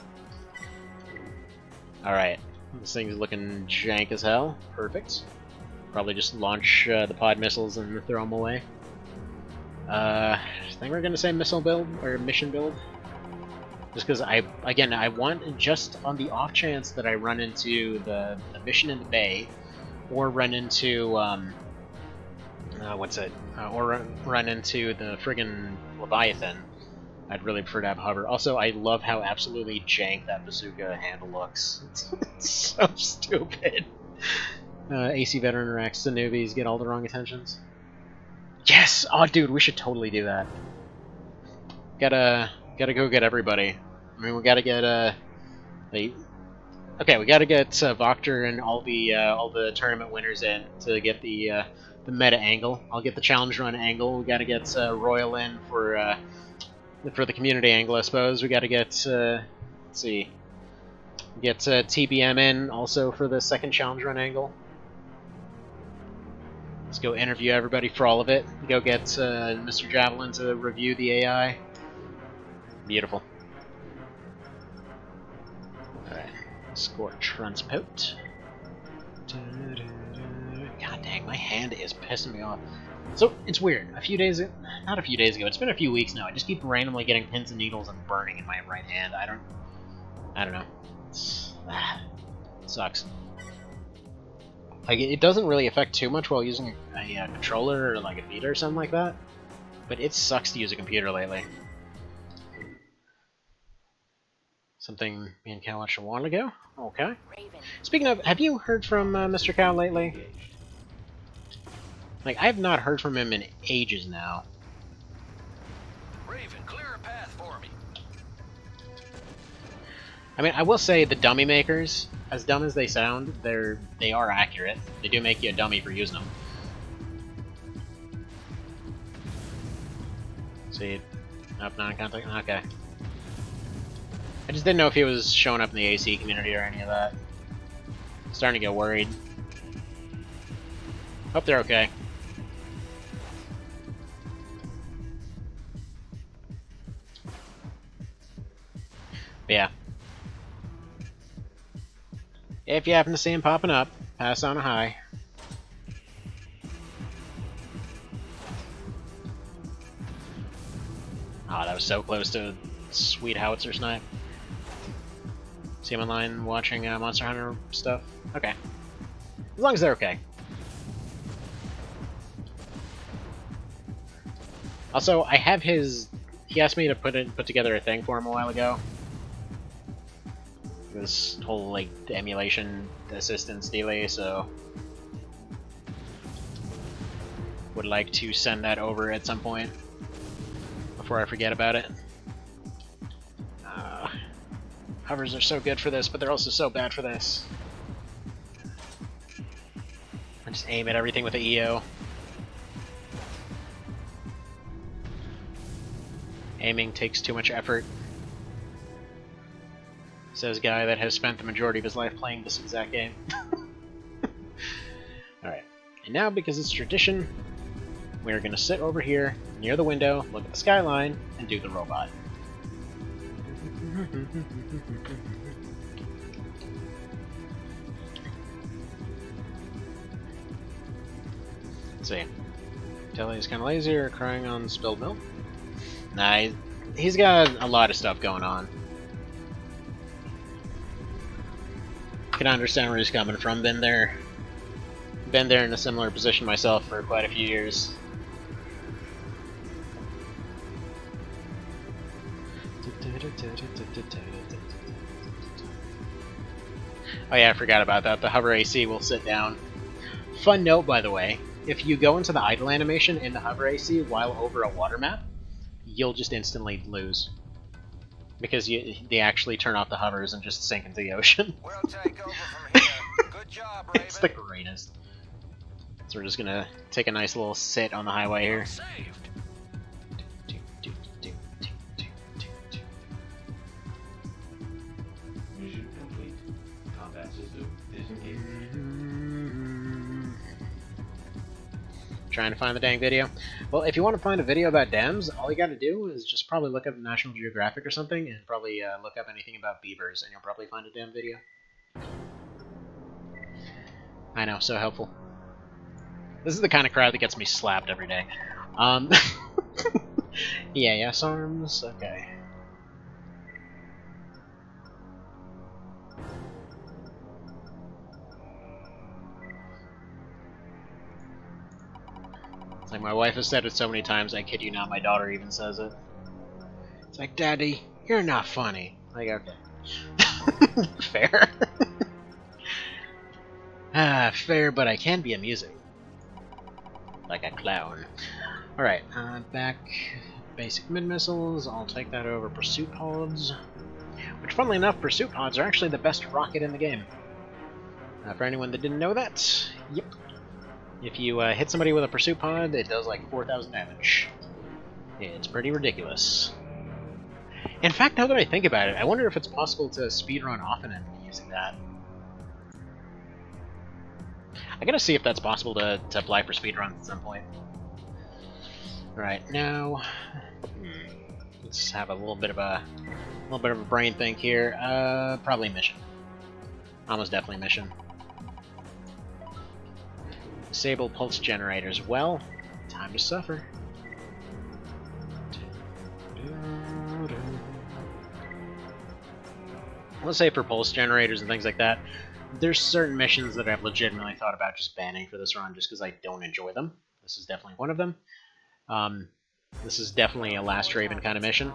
Alright, this thing's looking jank as hell. Perfect. Probably just launch the pod missiles and throw them away. I think we're gonna say missile build, or mission build. Just because I want, just on the off chance that I run into the mission in the bay, or run into, or run into the friggin' Leviathan, I'd really prefer to have hover. Also, I love how absolutely jank that bazooka handle looks. It's so stupid. AC veteran racks the newbies get all the wrong attentions. Yes! Oh, dude, we should totally do that. Gotta go get everybody. I mean, we gotta get we gotta get Voctor and all the tournament winners in to get the meta angle. I'll get the challenge run angle. We gotta get Royal in for the community angle, I suppose. We gotta get let's see, get TBM in also for the second challenge run angle. Let's go interview everybody for all of it. Go get Mr. Javelin to review the AI. Beautiful. Alright. Score transport. God dang, my hand is pissing me off. So, it's weird. Not a few days ago, it's been a few weeks now. I just keep randomly getting pins and needles and burning in my right hand. I don't know. It sucks. Like, it doesn't really affect too much while using a controller or like a Vita or something like that, but it sucks to use a computer lately. Something me and Cal watched a while ago? Okay. Raven. Speaking of, have you heard from Mr. Cal lately? Like, I have not heard from him in ages now. Raven, clear a path for me. I mean, I will say the dummy makers, as dumb as they sound, they are accurate. They do make you a dummy for using them. See, up non-contact. Okay. I just didn't know if he was showing up in the AC community or any of that. Starting to get worried. Hope they're okay. But yeah. If you happen to see him popping up, pass on a hi. Oh, that was so close to a sweet howitzer snipe. See him online watching Monster Hunter stuff? Okay. As long as they're okay. Also, I have his... He asked me to put together a thing for him a while ago. This whole, like, emulation assistance delay, so... Would like to send that over at some point. Before I forget about it. Hovers are so good for this, but they're also so bad for this. I just aim at everything with the EO. Aiming takes too much effort. Says guy that has spent the majority of his life playing this exact game. Alright, and now because it's tradition, we're going to sit over here, near the window, look at the skyline, and do the robot. Let's see. Tell he's kind of lazy or crying on spilled milk? Nah, he's got a lot of stuff going on. Can understand where he's coming from. Been there in a similar position myself for quite a few years. Oh yeah, I forgot about that. The hover AC will sit down. Fun note, by the way, if you go into the idle animation in the hover AC while over a water map, you'll just instantly lose. Because they actually turn off the hovers and just sink into the ocean. We'll take over from here. Good job, Raven. It's the greatest. So we're just gonna take a nice little sit on the highway here. Saved. Mission complete. Combat system disengaged. Trying to find the dang video. Well, if you want to find a video about dams, all you gotta do is just probably look up National Geographic or something, and probably look up anything about beavers, and you'll probably find a damn video. I know, so helpful. This is the kind of crowd that gets me slapped every day. Yeah, yes arms, okay. It's like my wife has said it so many times, I kid you not, my daughter even says it. It's like, Daddy, you're not funny. Like, okay. Fair. Fair, but I can be amusing. Like a clown. Alright, back basic mid-missiles. I'll take that over pursuit pods. Which, funnily enough, pursuit pods are actually the best rocket in the game. For anyone that didn't know that, yep. If you hit somebody with a pursuit pod, it does like 4,000 damage. It's pretty ridiculous. In fact, now that I think about it, I wonder if it's possible to speedrun often and using that. I gotta see if that's possible to apply for speedruns at some point. Right now, let's have a little bit of a brain think here. Probably mission. Almost definitely mission. Disable pulse generators. Well, time to suffer. Let's say for pulse generators and things like that, there's certain missions that I've legitimately thought about just banning for this run just because I don't enjoy them. This is definitely one of them. This is definitely a Last Raven kind of mission.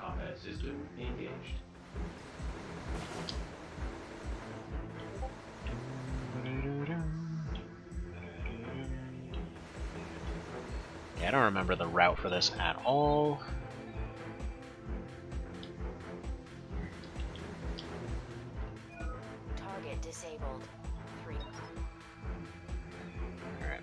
Combat system engaged. Yeah, I don't remember the route for this at all. Target disabled. 3. Alright.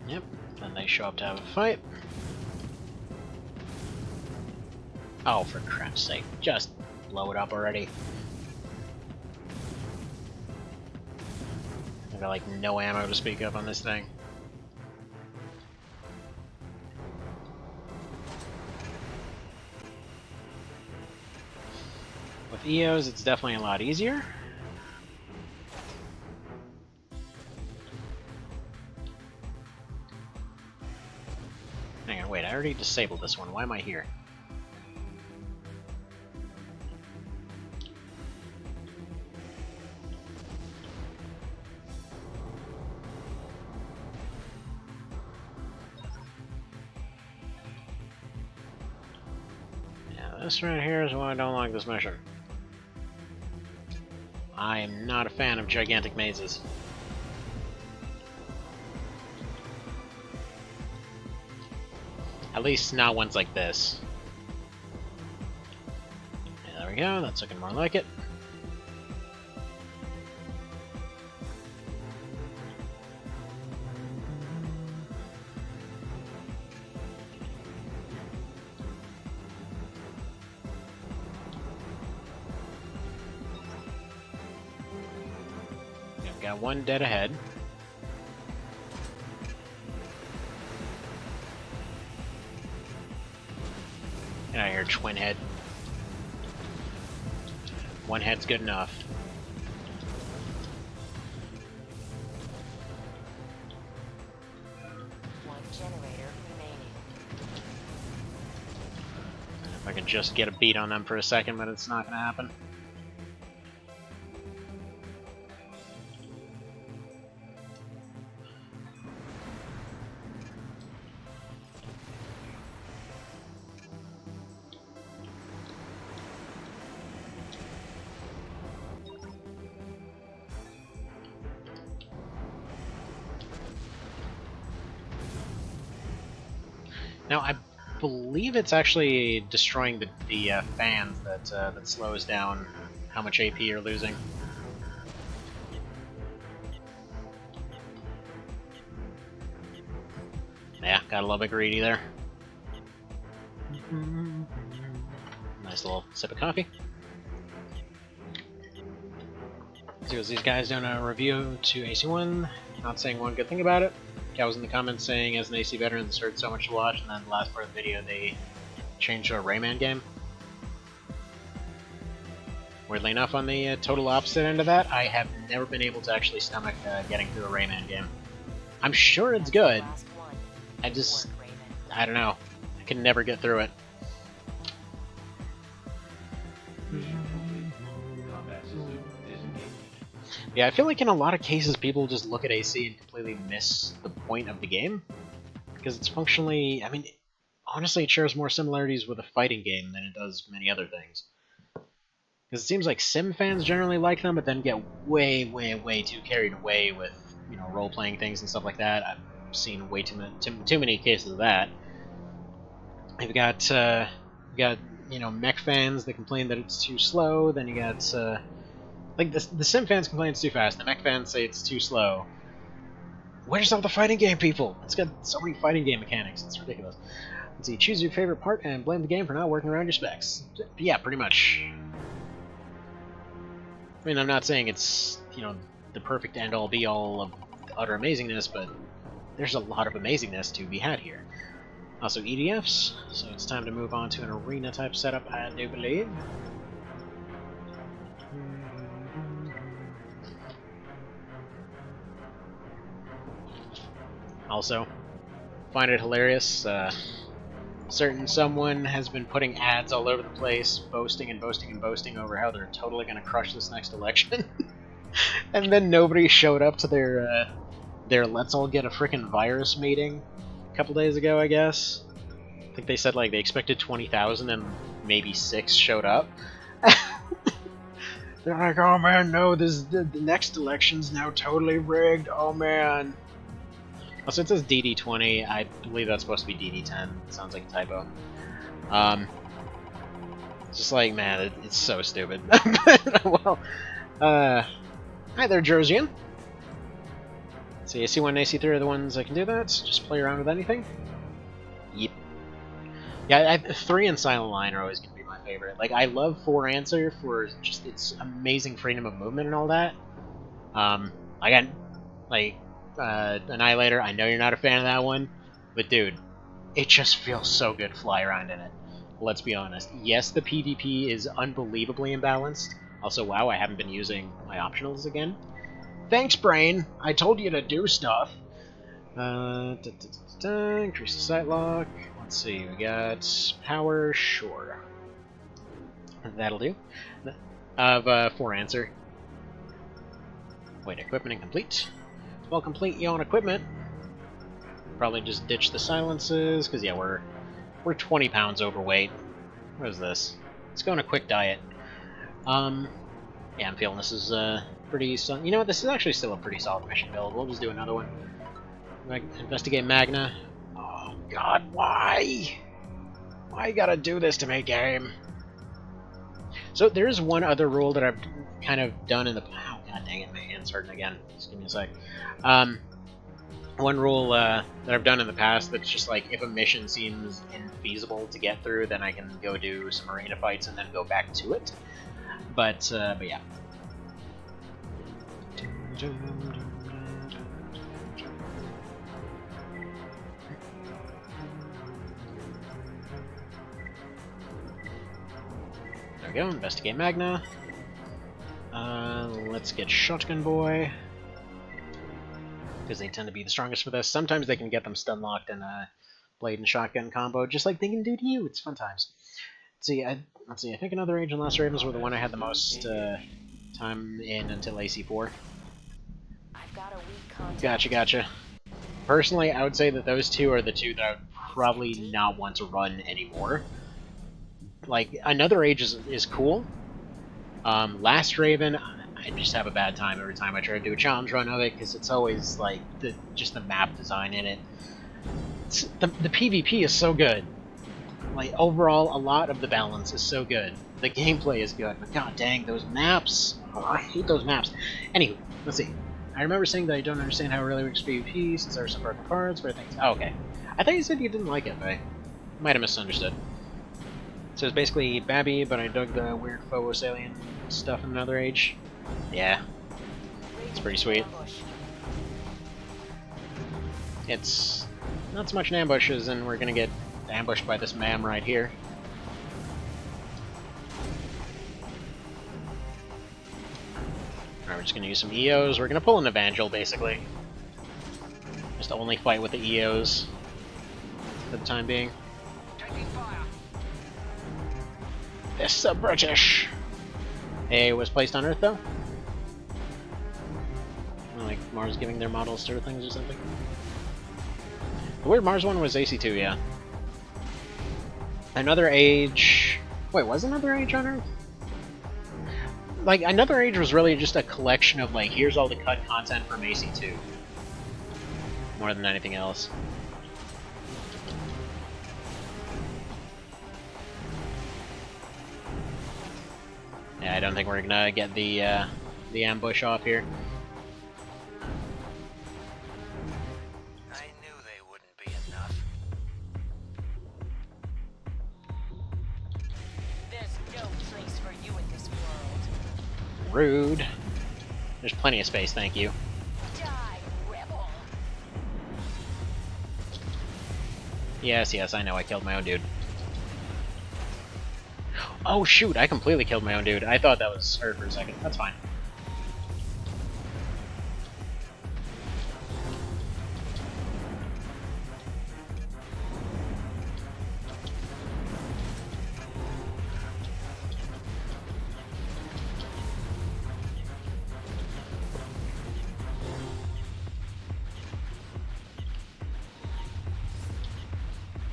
Yep, then they show up to have a fight. Oh, for crap's sake, just blow it up already. got like no ammo to speak of on this thing. With EOs, it's definitely a lot easier. Hang on, wait, I already disabled this one. Why am I here? Yeah, this right here is why I don't like this mission. I am not a fan of gigantic mazes. At least not ones like this. Yeah, there we go, that's looking more like it. Yeah, we've got one dead ahead. Get out of here, twin head. One head's good enough. One generator remaining. If I can just get a beat on them for a second, but it's not gonna happen. Now, I believe it's actually destroying the fans that slows down how much AP you're losing. Yeah, got a little bit greedy there. Nice little sip of coffee. See what these guys doing a review to AC1. Not saying one good thing about it. I was in the comments saying, as an AC veteran, this hurt so much to watch, and then the last part of the video, they changed to a Rayman game. Weirdly enough, on the total opposite end of that, I have never been able to actually stomach getting through a Rayman game. I'm sure it's good. Last one. I just, Work, Raven. I don't know. I can never get through it. Combat system disengaged. Yeah, I feel like in a lot of cases people just look at AC and completely miss the point of the game. Because it's functionally, I mean, honestly it shares more similarities with a fighting game than it does many other things. Because it seems like sim fans generally like them, but then get way, way, way too carried away with, you know, role-playing things and stuff like that. I've seen way too many cases of that. You've got, you know, mech fans that complain that it's too slow, then you got, like, the sim fans complain it's too fast, the mech fans say it's too slow. Where's all the fighting game people? It's got so many fighting game mechanics, it's ridiculous. Let's see, choose your favorite part and blame the game for not working around your specs. Yeah, pretty much. I mean, I'm not saying it's, you know, the perfect end-all be-all of utter amazingness, but there's a lot of amazingness to be had here. Also EDFs, so it's time to move on to an arena-type setup, I do believe. Also, find it hilarious, certain someone has been putting ads all over the place, boasting and boasting and boasting over how they're totally gonna crush this next election. And then nobody showed up to their Let's All Get a Frickin' Virus meeting a couple days ago, I guess. I think they said, like, they expected 20,000 and maybe 6 showed up. They're like, oh man, no, the next election's now totally rigged, oh man. Also, it says DD20, I believe that's supposed to be DD10, sounds like a typo. It's just like, man, it's so stupid. Well, hi there, Georgian. So AC1 and AC3 are the ones that can do that, so just play around with anything. Yep. Yeah, 3 and Silent Line are always going to be my favorite. Like, I love 4 Answer for just its amazing freedom of movement and all that. I got Like, Annihilator, I know you're not a fan of that one, but dude, it just feels so good to fly around in it. Let's be honest. Yes, the PvP is unbelievably imbalanced. Also, wow, I haven't been using my optionals again. Thanks, Brain! I told you to do stuff! Increase the sight lock. Let's see, we got power, sure. That'll do. Of 4 answer. Wait, equipment incomplete. Well, complete you on equipment. Probably just ditch the silences, because yeah, we're 20 pounds overweight. What is this? Let's go on a quick diet. Yeah, I'm feeling this is pretty solid. You know what, this is actually still a pretty solid mission build. We'll just do another one. Investigate Magna. Oh god, why? Why you gotta do this to me, game? So there is one other rule that I've kind of done in the... Oh god dang it, my hand's hurting again. Just give me a sec. One rule that I've done in the past that's just like, if a mission seems infeasible to get through, then I can go do some arena fights and then go back to it. But yeah. There we go, investigate Magna. Let's get Shotgun Boy, because they tend to be the strongest for this. Sometimes they can get them stun locked in a blade and shotgun combo, just like they can do to you. It's fun times. Let's see. I think Another Age and Last Ravens were the one I had the most time in until AC4. I've got a weak contact. Gotcha. Personally, I would say that those two are the two that I would probably not want to run anymore. Like, Another Age is cool. Last Raven, I just have a bad time every time I try to do a challenge run of it, because it's always, like, just the map design in it. The PvP is so good. Like, overall, a lot of the balance is so good. The gameplay is good, but god dang, those maps! Oh, I hate those maps. Anyway, let's see. I remember saying that I don't understand how it really works PvP, since there are some broken parts, but I think... Oh, okay. I thought you said you didn't like it, but I might have misunderstood. So it's basically Babby, but I dug the weird Phobos alien stuff in Another Age. Yeah. It's pretty sweet. It's not so much an ambush as in we're gonna get ambushed by this ma'am right here. Alright, we're just gonna use some EOs. We're gonna pull an Evangel, basically. Just only fight with the EOs for the time being. This is British. A was placed on Earth, though. Like Mars giving their models to things or something. The weird Mars one was AC2, yeah. Another Age... Wait, was Another Age on Earth? Like, Another Age was really just a collection of, like, here's all the cut content from AC2. More than anything else. Yeah, I don't think we're gonna get the ambush off here. I knew they wouldn't be enough. There's no place for you in this world. Rude. There's plenty of space, thank you. Die, rebel. Yes, I know I killed my own dude. Oh shoot, I completely killed my own dude. I thought that was her for a second. That's fine.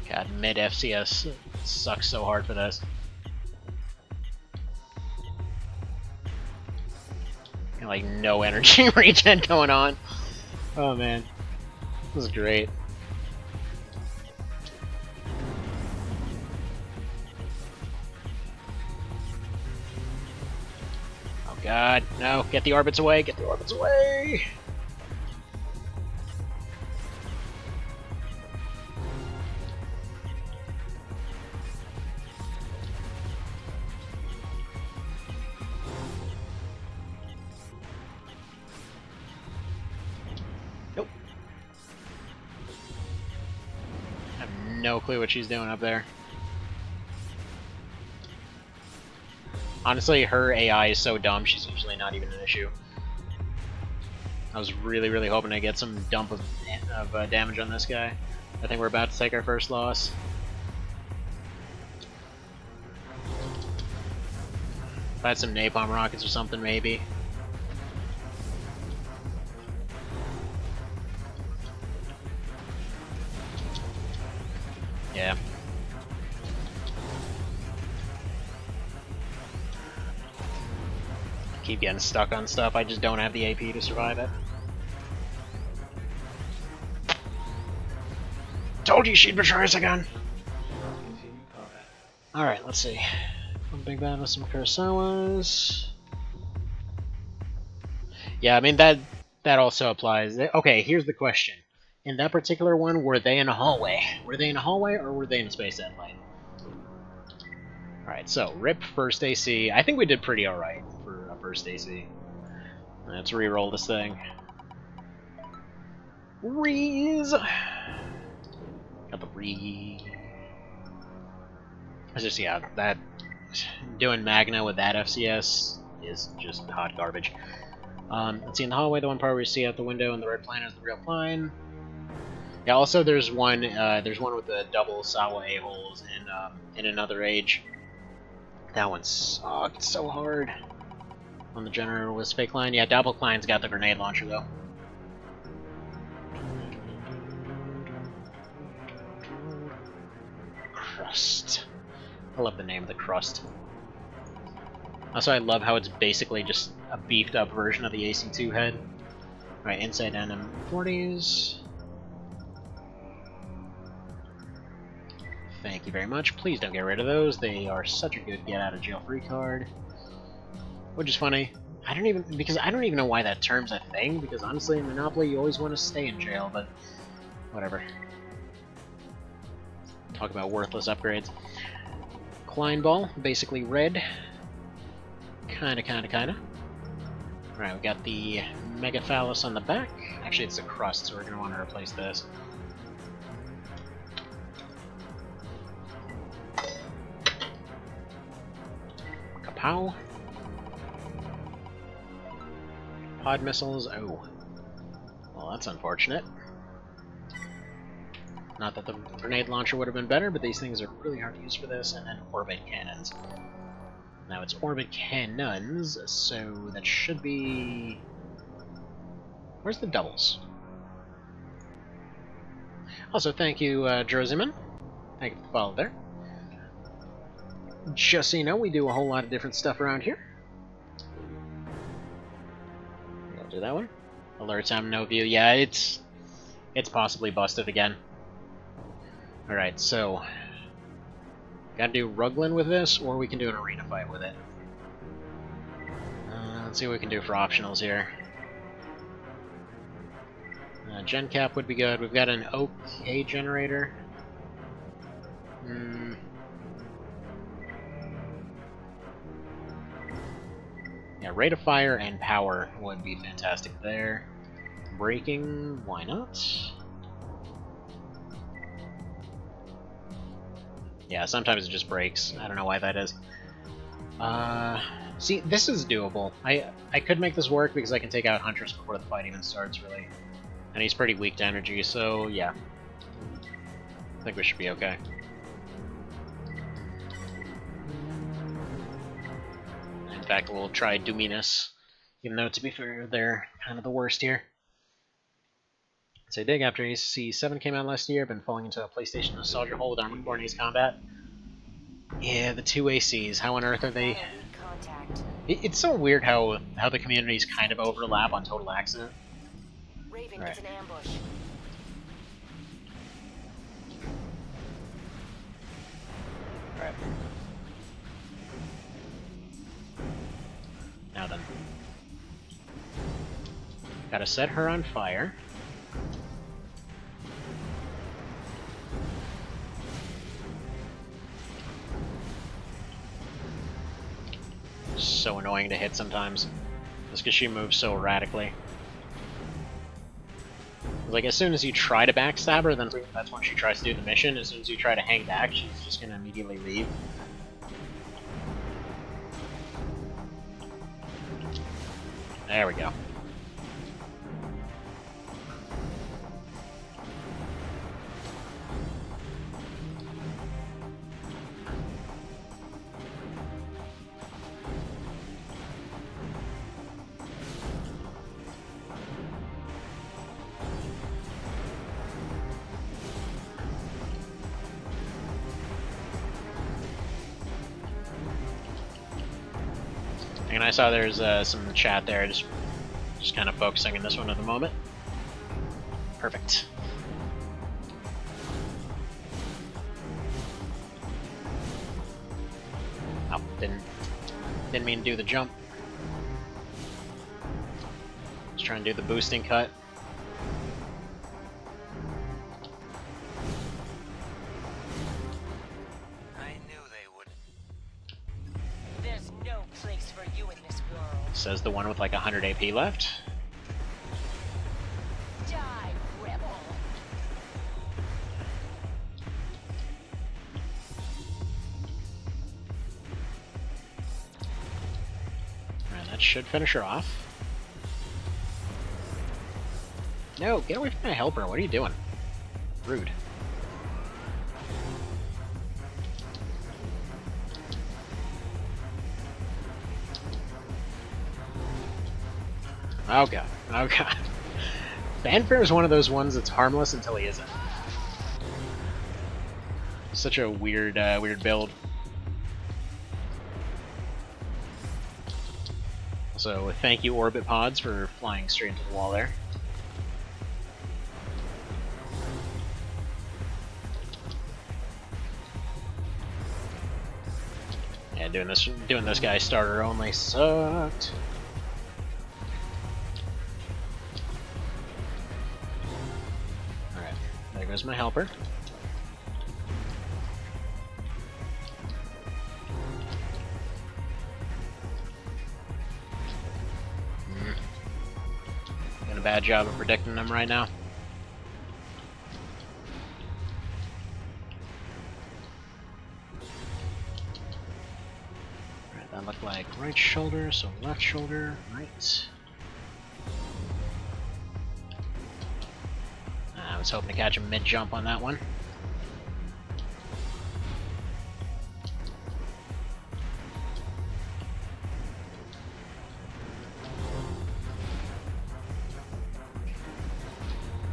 God, mid FCS sucks so hard for this. Like, no energy regen going on. Oh man, this is great. Oh god, no, get the orbits away, get the orbits away! no clue what she's doing up there. Honestly, her AI is so dumb, she's usually not even an issue. I was really, really hoping to get some dump of damage on this guy. I think we're about to take our first loss. If I had some napalm rockets or something, maybe. Yeah. Keep getting stuck on stuff, I just don't have the AP to survive it. Told you she'd betray us again! Continue combat. Alright, let's see. One big bad with some Kurosawas. Yeah, I mean, that also applies. Okay, here's the question. In that particular one, were they in a hallway? Were they in a hallway, or were they in a space satellite? Alright, so, RIP first AC. I think we did pretty alright for a first AC. Let's re-roll this thing. Rees! Got the Rees. It's just, yeah, that... Doing Magna with that FCS is just hot garbage. Let's see, in the hallway, the one part where you see out the window and the red plane is the real plane. Yeah, also there's one with the double Sawa a-holes in Another Age. That one sucked so hard. On the generator was fake line. Yeah, double Klein's got the grenade launcher though. Crust. I love the name of the crust. Also, I love how it's basically just a beefed up version of the AC2 head. Alright, inside NM40s. Thank you very much. Please don't get rid of those. They are such a good get out of jail free card. Which is funny. I don't even know why that term's a thing, because honestly in Monopoly you always want to stay in jail, but whatever. Talk about worthless upgrades. Klein ball, basically red. Kinda. Alright, we got the Mega Phallus on the back. Actually, it's a crust, so we're gonna want to replace this. Kapow. Pod missiles, oh. Well, that's unfortunate. Not that the grenade launcher would have been better, but these things are really hard to use for this, and then orbit cannons. Now it's orbit cannons, so that should be... Where's the doubles? Also, thank you, Droziman. Thank you for the follow there. Just so you know, we do a whole lot of different stuff around here. I'll do that one. Alert time, no view. Yeah, it's possibly busted again. Alright, so... Gotta do Rugman with this, or we can do an arena fight with it. Let's see what we can do for optionals here. Gen cap would be good. We've got an OK generator. Yeah, rate of fire and power would be fantastic there. Braking, why not? Yeah, sometimes it just breaks. I don't know why that is. See, this is doable. I could make this work because I can take out Huntress before the fight even starts, really. And he's pretty weak to energy, so yeah. I think we should be okay. In fact, we'll try Doominess, even though, to be fair, they're kind of the worst here. So dig after AC7 came out last year, been falling into a PlayStation nostalgia hole with Armored Core and Ace Combat. Yeah, the two ACs, how on earth are they... It's so weird how the communities kind of overlap on Total Accident. Raven Right. gets an ambush. Alright. Now then. Gotta set her on fire. So annoying to hit sometimes. Just because she moves so erratically. Like, as soon as you try to backstab her, then that's when she tries to do the mission. As soon as you try to hang back, she's just gonna immediately leave. There we go. And I saw there's some chat there, just kind of focusing on this one at the moment. Perfect. Oh, didn't mean to do the jump. Just trying to do the boosting cut. Says the one with like 100 AP left. Die, rebel. Alright, that should finish her off. No, get away from my helper. What are you doing? Rude. Oh god. Oh god. Fanfare is one of those ones that's harmless until he isn't. Such a weird, weird build. So thank you, Orbit Pods, for flying straight into the wall there. Yeah, doing this guy starter only sucked. Alright, there goes my helper. Doing a bad job of predicting them right now. Alright, that looked like right shoulder, so left shoulder, right. I was hoping to catch a mid-jump on that one.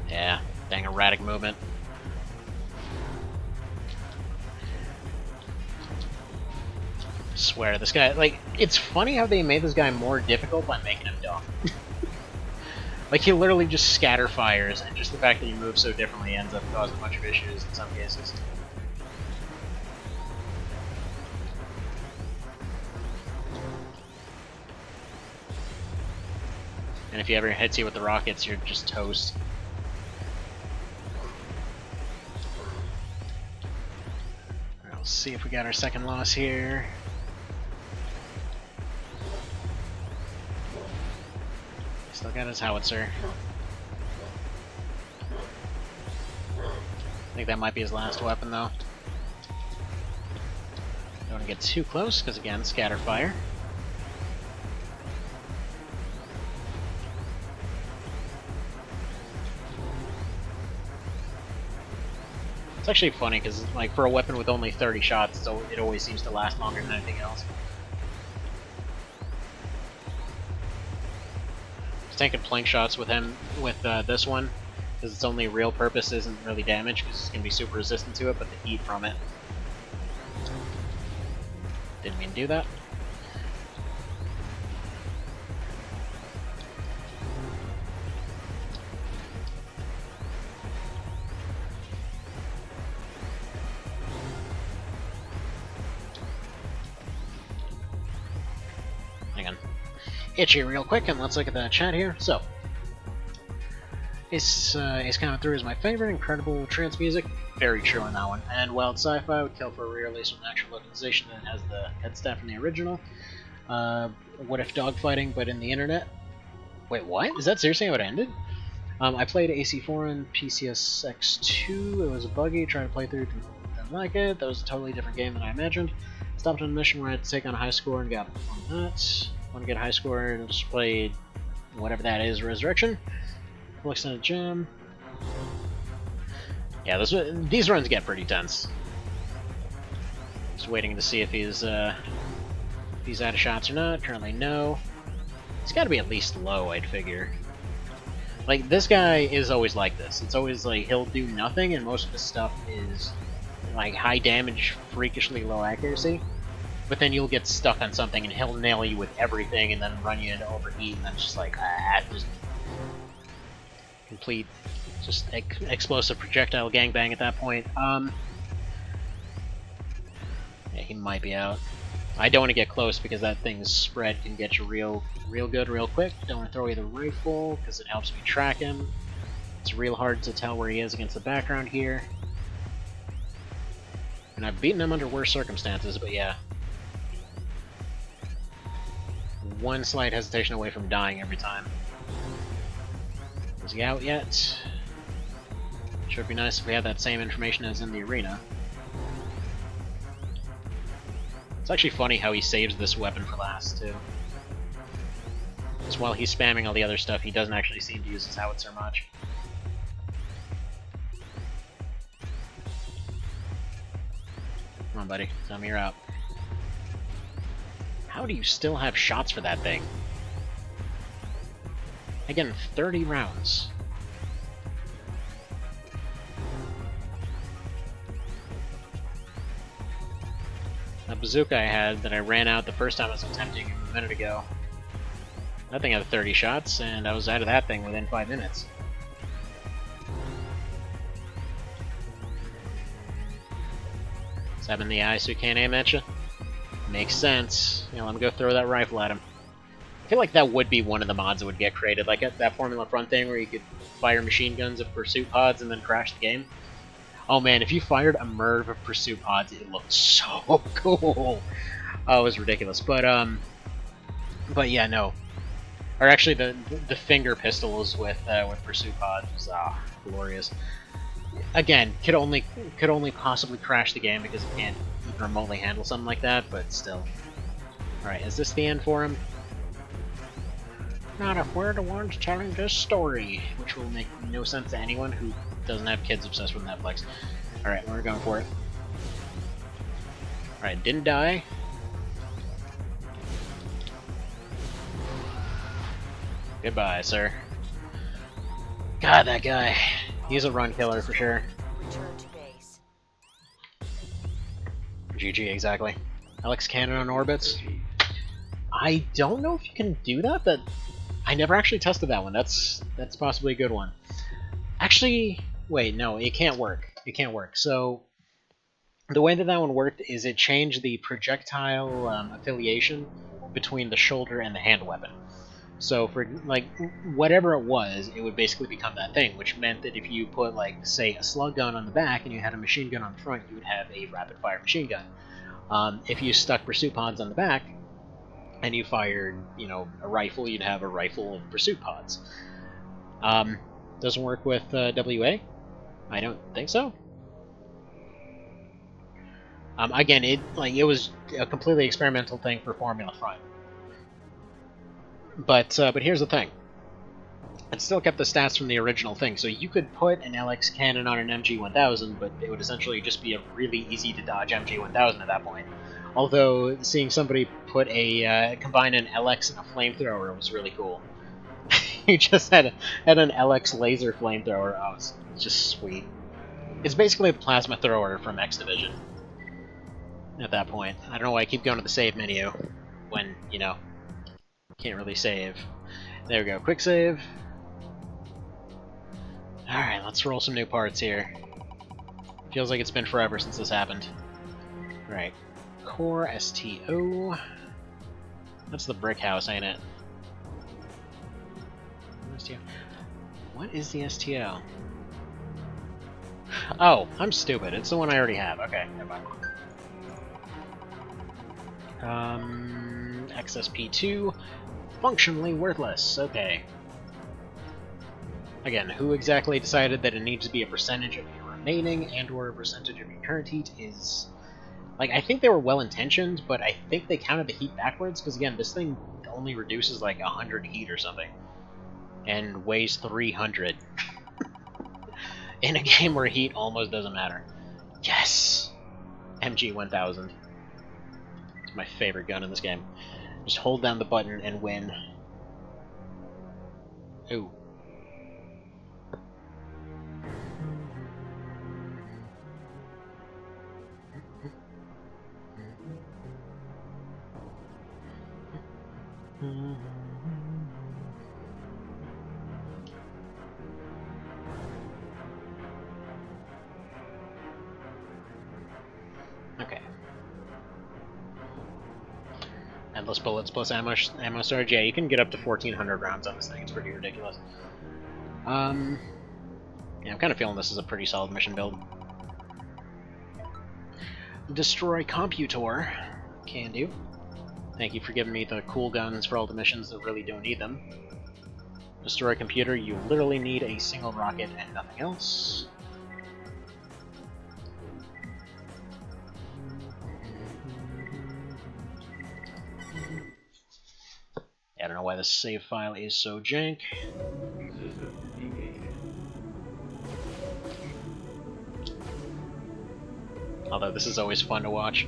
Yeah, dang erratic movement. Swear, this guy, like, it's funny how they made this guy more difficult by making him dumb. Like, he literally just scatter fires, and just the fact that he moves so differently ends up causing a bunch of issues in some cases. And if he ever hits you with the rockets, you're just toast. Alright, let's see if we got our second loss here. Still got his howitzer. I think that might be his last weapon, though. Don't want to get too close, because again, scatter fire. It's actually funny, because like for a weapon with only 30 shots, it always seems to last longer than anything else. Taking plank shots with him with this one, because its only real purpose isn't really damage, because it's going to be super resistant to it, but the heat from it. Didn't mean to do that. Hang on. Itchy real quick, and let's look at the chat here. So, Ace coming through is my favorite. Incredible trance music. Very true on that one. And Wild Sci-Fi would kill for a re-release with an actual localization that has the head staff from the original. What if dogfighting, but in the internet? Wait, what? Is that seriously how it ended? I played AC4 and PCSX2. It was buggy. Tried to play through, didn't like it. That was a totally different game than I imagined. Stopped on a mission where I had to take on a high score and got on that. Want to get a high score and just played whatever that is, Resurrection. Full extended gem. Yeah, these runs get pretty tense. Just waiting to see if he's out of shots or not. Currently, no. He's got to be at least low, I'd figure. Like, this guy is always like this. It's always like he'll do nothing, and most of his stuff is like high damage, freakishly low accuracy. But then you'll get stuck on something, and he'll nail you with everything, and then run you into overheat, and then just like just complete, just explosive projectile gangbang at that point. Yeah, he might be out. I don't want to get close because that thing's spread can get you real good real quick. Don't want to throw away the rifle because it helps me track him. It's real hard to tell where he is against the background here. And I've beaten him under worse circumstances, but yeah. One slight hesitation away from dying every time. Is he out yet? Sure would be nice if we had that same information as in the arena. It's actually funny how he saves this weapon for last, too. Because while he's spamming all the other stuff, he doesn't actually seem to use his howitzer much. Come on, buddy. Tell me you're out. How do you still have shots for that thing? Again, 30 rounds. That bazooka I had that I ran out the first time I was attempting him a minute ago. That thing had 30 shots, and I was out of that thing within 5 minutes. Stabbing the eye so he can't aim at you? Makes sense. You know, let me go throw that rifle at him. I feel like that would be one of the mods that would get created, like that Formula Front thing where you could fire machine guns of pursuit pods and then crash the game. Oh man, if you fired a MIRV of pursuit pods, it looked so cool. Oh, it was ridiculous. But yeah, no. Or actually, the finger pistols with pursuit pods was glorious. Again, could only possibly crash the game because it can't even remotely handle something like that. But still. All right, is this the end for him? Not if we're the ones telling this story, which will make no sense to anyone who doesn't have kids obsessed with Netflix. Alright, we're going for it. Alright, didn't die. Goodbye, sir. God, that guy. He's a run killer for sure. Return to base. GG, exactly. Alex Cannon on orbits. I don't know if you can do that. I never actually tested that one. That's possibly a good one. Actually, wait, no, it can't work. It can't work. So, the way that one worked is it changed the projectile affiliation between the shoulder and the hand weapon. So, for, like, whatever it was, it would basically become that thing, which meant that if you put, like, say, a slug gun on the back and you had a machine gun on the front, you would have a rapid-fire machine gun. If you stuck pursuit pods on the back, and you fired, you know, a rifle, you'd have a rifle of pursuit pods. Doesn't work with WA? I don't think so. Again, it was a completely experimental thing for Formula Front. But here's the thing. It still kept the stats from the original thing, so you could put an LX cannon on an MG-1000, but it would essentially just be a really easy-to-dodge MG-1000 at that point. Although, seeing somebody put combine an LX and a flamethrower was really cool. You just had an LX laser flamethrower. Oh, it's just sweet. It's basically the plasma thrower from X Division. At that point. I don't know why I keep going to the save menu when, you know, can't really save. There we go, quick save. Alright, let's roll some new parts here. Feels like it's been forever since this happened. Right. Core STO. That's the brick house, ain't it? STO. What is the STO? Oh, I'm stupid. It's the one I already have. Okay, never mind. XSP2. Functionally worthless. Okay. Again, who exactly decided that it needs to be a percentage of your remaining and/or a percentage of your current heat is... Like, I think they were well-intentioned, but I think they counted the heat backwards, because again, this thing only reduces like 100 heat or something, and weighs 300. In a game where heat almost doesn't matter. Yes! MG 1000. It's my favorite gun in this game. Just hold down the button and win. Ooh. Okay. Endless bullets plus ammo storage. Yeah, you can get up to 1,400 rounds on this thing. It's pretty ridiculous. Yeah, I'm kind of feeling this is a pretty solid mission build. Destroy Computor. Can do. Thank you for giving me the cool guns for all the missions that really don't need them. Destroy Computer, you literally need a single rocket and nothing else. I don't know why the save file is so jank. System engaged. Although this is always fun to watch.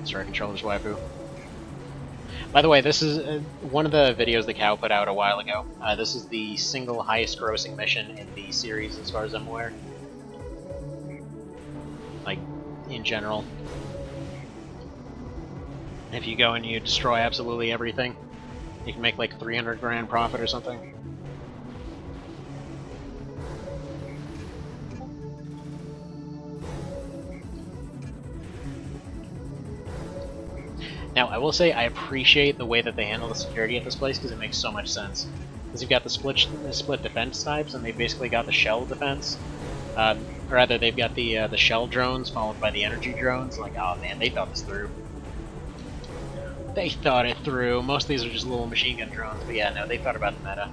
Sorry, controller's waifu. By the way, this is one of the videos the cow put out a while ago. This is the single highest grossing mission in the series, as far as I'm aware. Like, in general. If you go and you destroy absolutely everything, you can make like 300 grand profit or something. Now, I will say I appreciate the way that they handle the security at this place, because it makes so much sense. Because you've got the split defense types, and they've basically got the shell defense. Or rather, they've got the shell drones followed by the energy drones. Like, oh man, they thought this through. They thought it through. Most of these are just little machine gun drones, but yeah, no, they thought about the meta.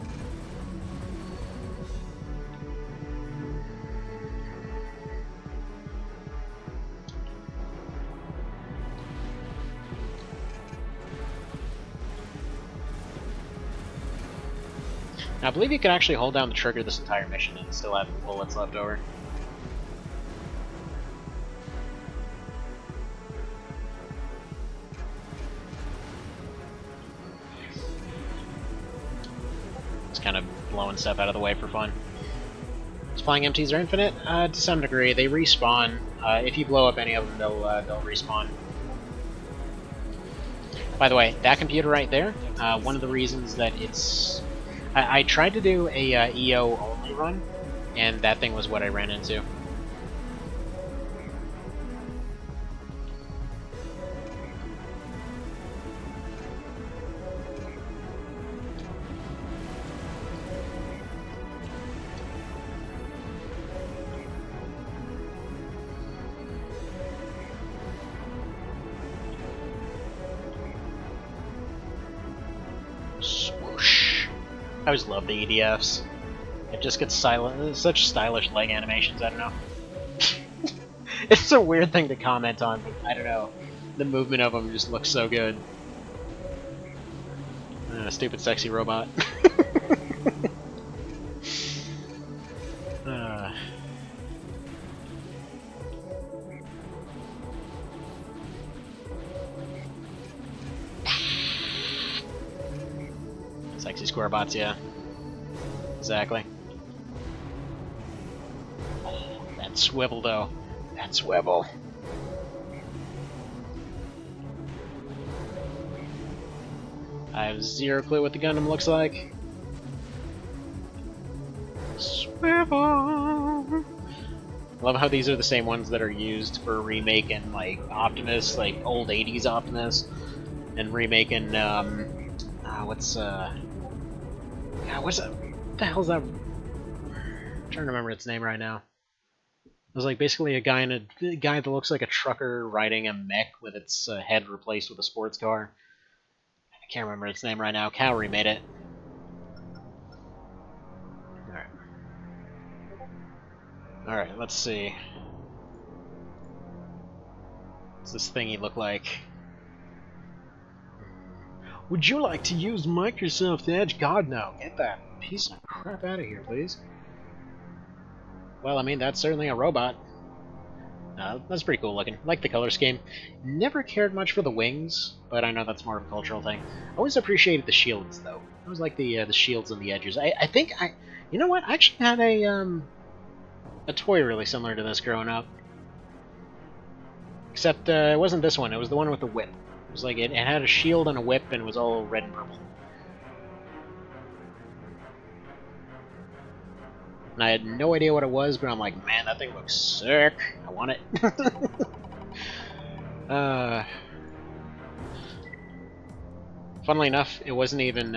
Now, I believe you can actually hold down the trigger this entire mission and still have bullets left over. Just kind of blowing stuff out of the way for fun. Is flying MTs are infinite? To some degree. They respawn. If you blow up any of them, they'll respawn. By the way, that computer right there, one of the reasons that it's... I tried to do a EO only run, and that thing was what I ran into. Swoosh. I always love the EDFs. It just gets silent. Such stylish leg animations, I don't know. It's a weird thing to comment on, but I don't know. The movement of them just looks so good. Stupid sexy robot. Sexy square bots, yeah. Exactly. Oh, that swivel, though. That swivel. I have zero clue what the Gundam looks like. Swivel! Love how these are the same ones that are used for remaking, like, Optimus, like, old 80s Optimus, and remaking, what's that? What the hell's that? I'm trying to remember its name right now. It was like basically a guy that looks like a trucker riding a mech with its head replaced with a sports car. I can't remember its name right now. Cowrie made it. Alright. Alright, let's see. What's this thingy look like? Would you like to use Microsoft Edge? God, no. Get that piece of crap out of here, please. Well, I mean, that's certainly a robot. That's pretty cool looking. Like the color scheme. Never cared much for the wings, but I know that's more of a cultural thing. Always appreciated the shields, though. I always like the shields and the edges. I think I... You know what? I actually had a toy really similar to this growing up. Except it wasn't this one. It was the one with the whip. It was like it had a shield and a whip, and it was all red and purple. And I had no idea what it was, but I'm like, man, that thing looks sick. I want it. Funnily enough, it wasn't even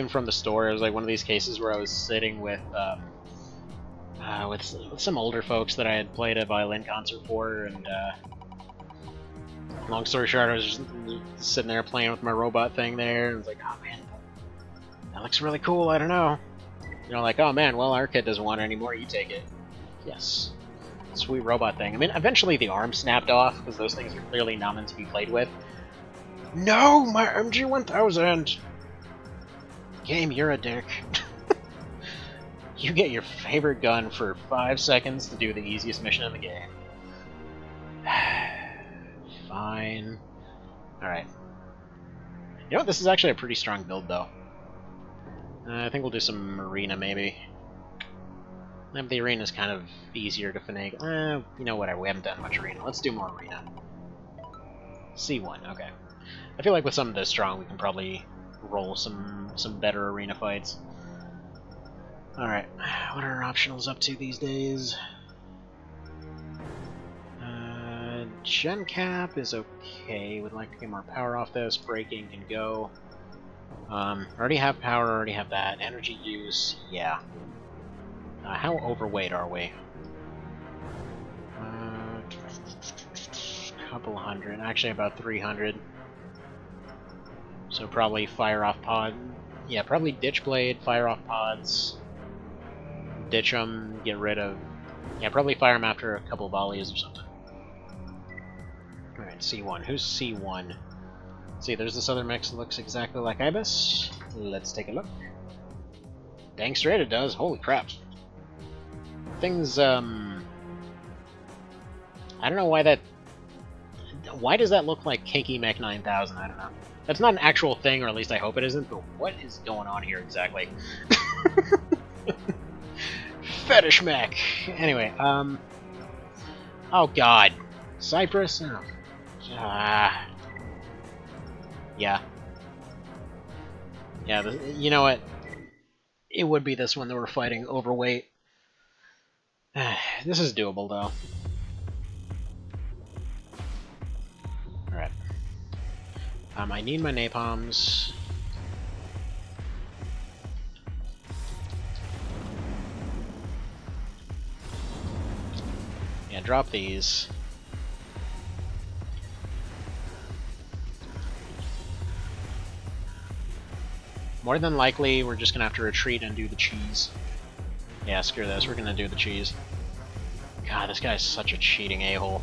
from the store. It was like one of these cases where I was sitting with some older folks that I had played a violin concert for, and long story short, I was just sitting there playing with my robot thing there, and I was like, oh man, that looks really cool. I don't know. You know, like, oh man, well, our kid doesn't want it anymore, you take it. Yes. Sweet robot thing. I mean, eventually the arm snapped off, because those things are clearly not meant to be played with. No, my MG-1000! Game, you're a dick. You get your favorite gun for 5 seconds to do the easiest mission in the game. Fine. Alright. You know what, this is actually a pretty strong build, though. I think we'll do some arena, maybe. The arena's kind of easier to finagle. You know what, we haven't done much arena. Let's do more arena. C1, okay. I feel like with something this strong, we can probably roll some better arena fights. Alright, what are our optionals up to these days? Gen cap is okay. Would like to get more power off this. Braking can go. Already have power, already have that. Energy use, yeah. How overweight are we? Couple hundred. Actually, about 300. So probably fire off pod. Yeah, probably ditch blade, fire off pods. Ditch them, get rid of... Yeah, probably fire them after a couple volleys or something. Alright, C1. Who's C1? See, there's this other mech that looks exactly like Ibis. Let's take a look. Dang straight it does. Holy crap. Things, I don't know why that... Why does that look like Kinky Mech 9000? I don't know. That's not an actual thing, or at least I hope it isn't, but what is going on here exactly? Fetish mech! Anyway, oh god. Cyprus? Oh. Yeah. Yeah, you know what? It would be this one that we're fighting overweight. This is doable, though. Alright. I need my napalms. Yeah, drop these. More than likely, we're just gonna have to retreat and do the cheese. Yeah, screw this, we're gonna do the cheese. God, this guy's such a cheating a-hole.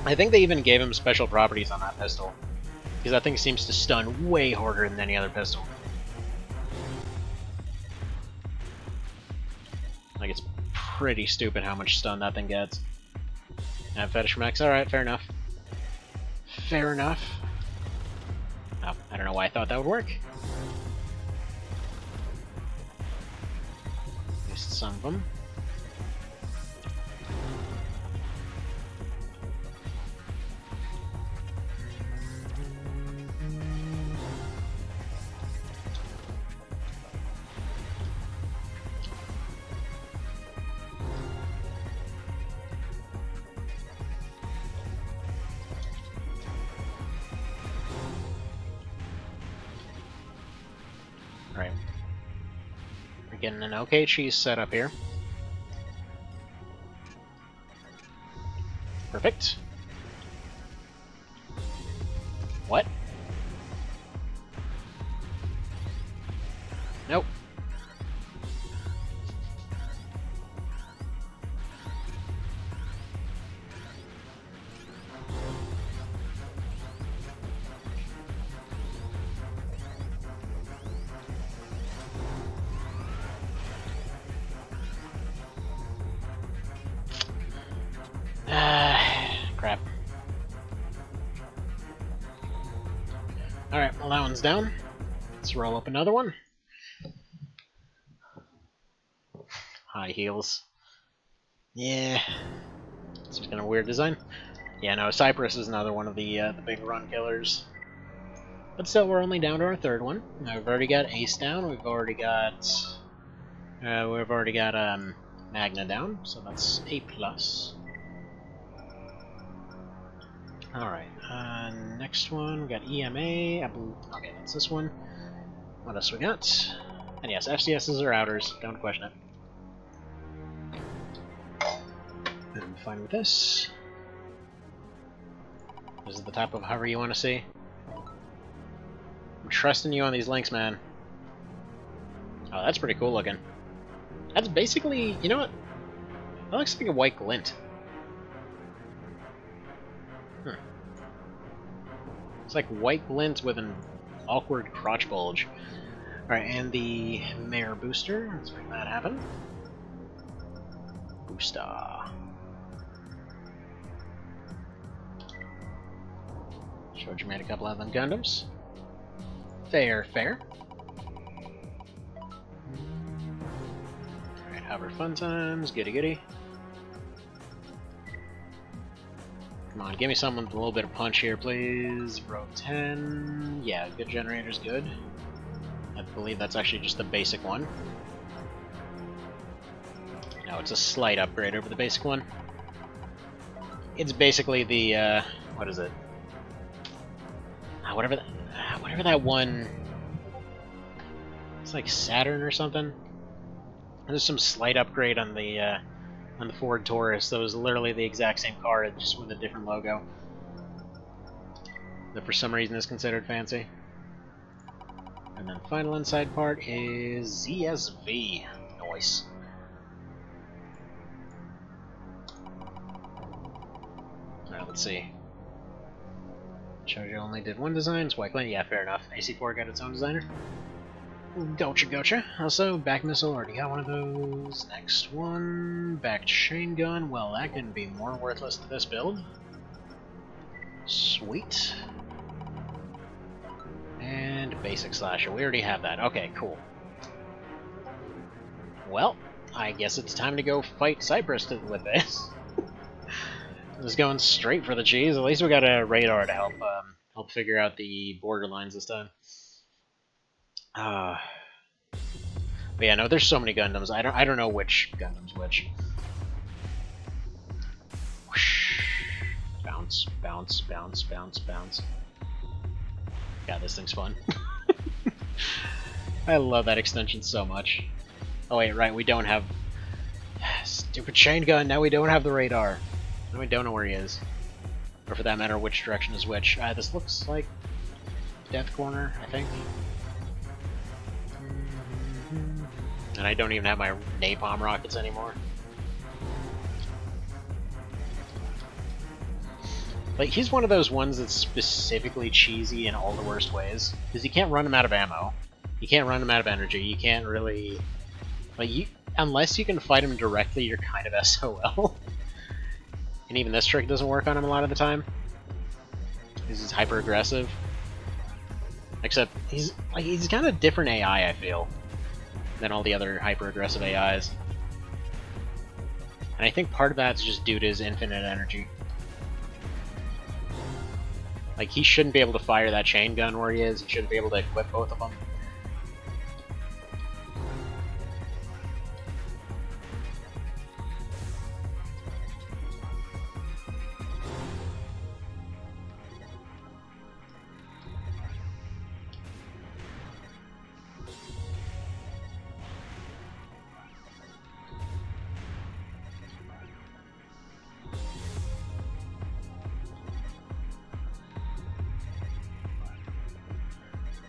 I think they even gave him special properties on that pistol, because that thing seems to stun way harder than any other pistol. Like, it's pretty stupid how much stun that thing gets. Fetish mechs, alright, fair enough. Fair enough. Oh, I don't know why I thought that would work. Missed some of them. Right. We're getting an okay cheese setup here. Perfect. Nope. Crap. Alright, well that one's down. Let's roll up another one. High heels. Yeah. It's kind of a weird design. Yeah, no, Cyprus is another one of the big run killers. But still, we're only down to our third one. Now, we've already got Ace down. We've already got Magna down. So that's A+. Alright, next one, we got EMA, okay, that's this one. What else we got? And yes, FCSs are outers, don't question it. I'm fine with this. This is the type of hover you want to see. I'm trusting you on these links, man. Oh, that's pretty cool looking. That's basically, you know what? That looks like a white glint. It's like white glint with an awkward crotch bulge. Alright, and the Mayor booster. Let's make that happen. Booster. Showed you made a couple of them Gundams. Fair, fair. Alright, hover fun times. Goody goody. Come on, give me someone with a little bit of punch here, please. Row 10. Yeah, good generator's good. I believe that's actually just the basic one. No, it's a slight upgrade over the basic one. It's basically the, what is it? Whatever that one... It's like Saturn or something? There's some slight upgrade on the Ford Taurus that was literally the exact same car, just with a different logo. That for some reason is considered fancy. And then final inside part is ZSV. Nice. Alright, let's see. Shoujo only did one design, Swickling, yeah, fair enough. AC4 got its own designer. Gotcha, gotcha. Also, back missile, already got one of those. Next one, back chain gun. Well, that can be more worthless to this build. Sweet. And basic slasher. We already have that. Okay, cool. Well, I guess it's time to go fight Cyprus with this. Just going straight for the cheese. At least we got a radar to help help figure out the borderlines this time. But yeah, no, there's so many Gundams. I don't know which Gundam's which. Whoosh. Bounce, bounce, bounce, bounce, bounce. God, this thing's fun. I love that extension so much. Oh wait, right, we don't have stupid chain gun. Now we don't have the radar. Now we don't know where he is, or for that matter, which direction is which. This looks like Death Corner, I think. And I don't even have my napalm rockets anymore. Like, he's one of those ones that's specifically cheesy in all the worst ways. Because you can't run him out of ammo. You can't run him out of energy. You can't really... Like, unless you can fight him directly, you're kind of SOL. And even this trick doesn't work on him a lot of the time. He's hyper aggressive. Except, he's kind of different AI, I feel, than all the other hyper aggressive AIs. And I think part of that's just due to his infinite energy. Like, he shouldn't be able to fire that chain gun where he is. He shouldn't be able to equip both of them.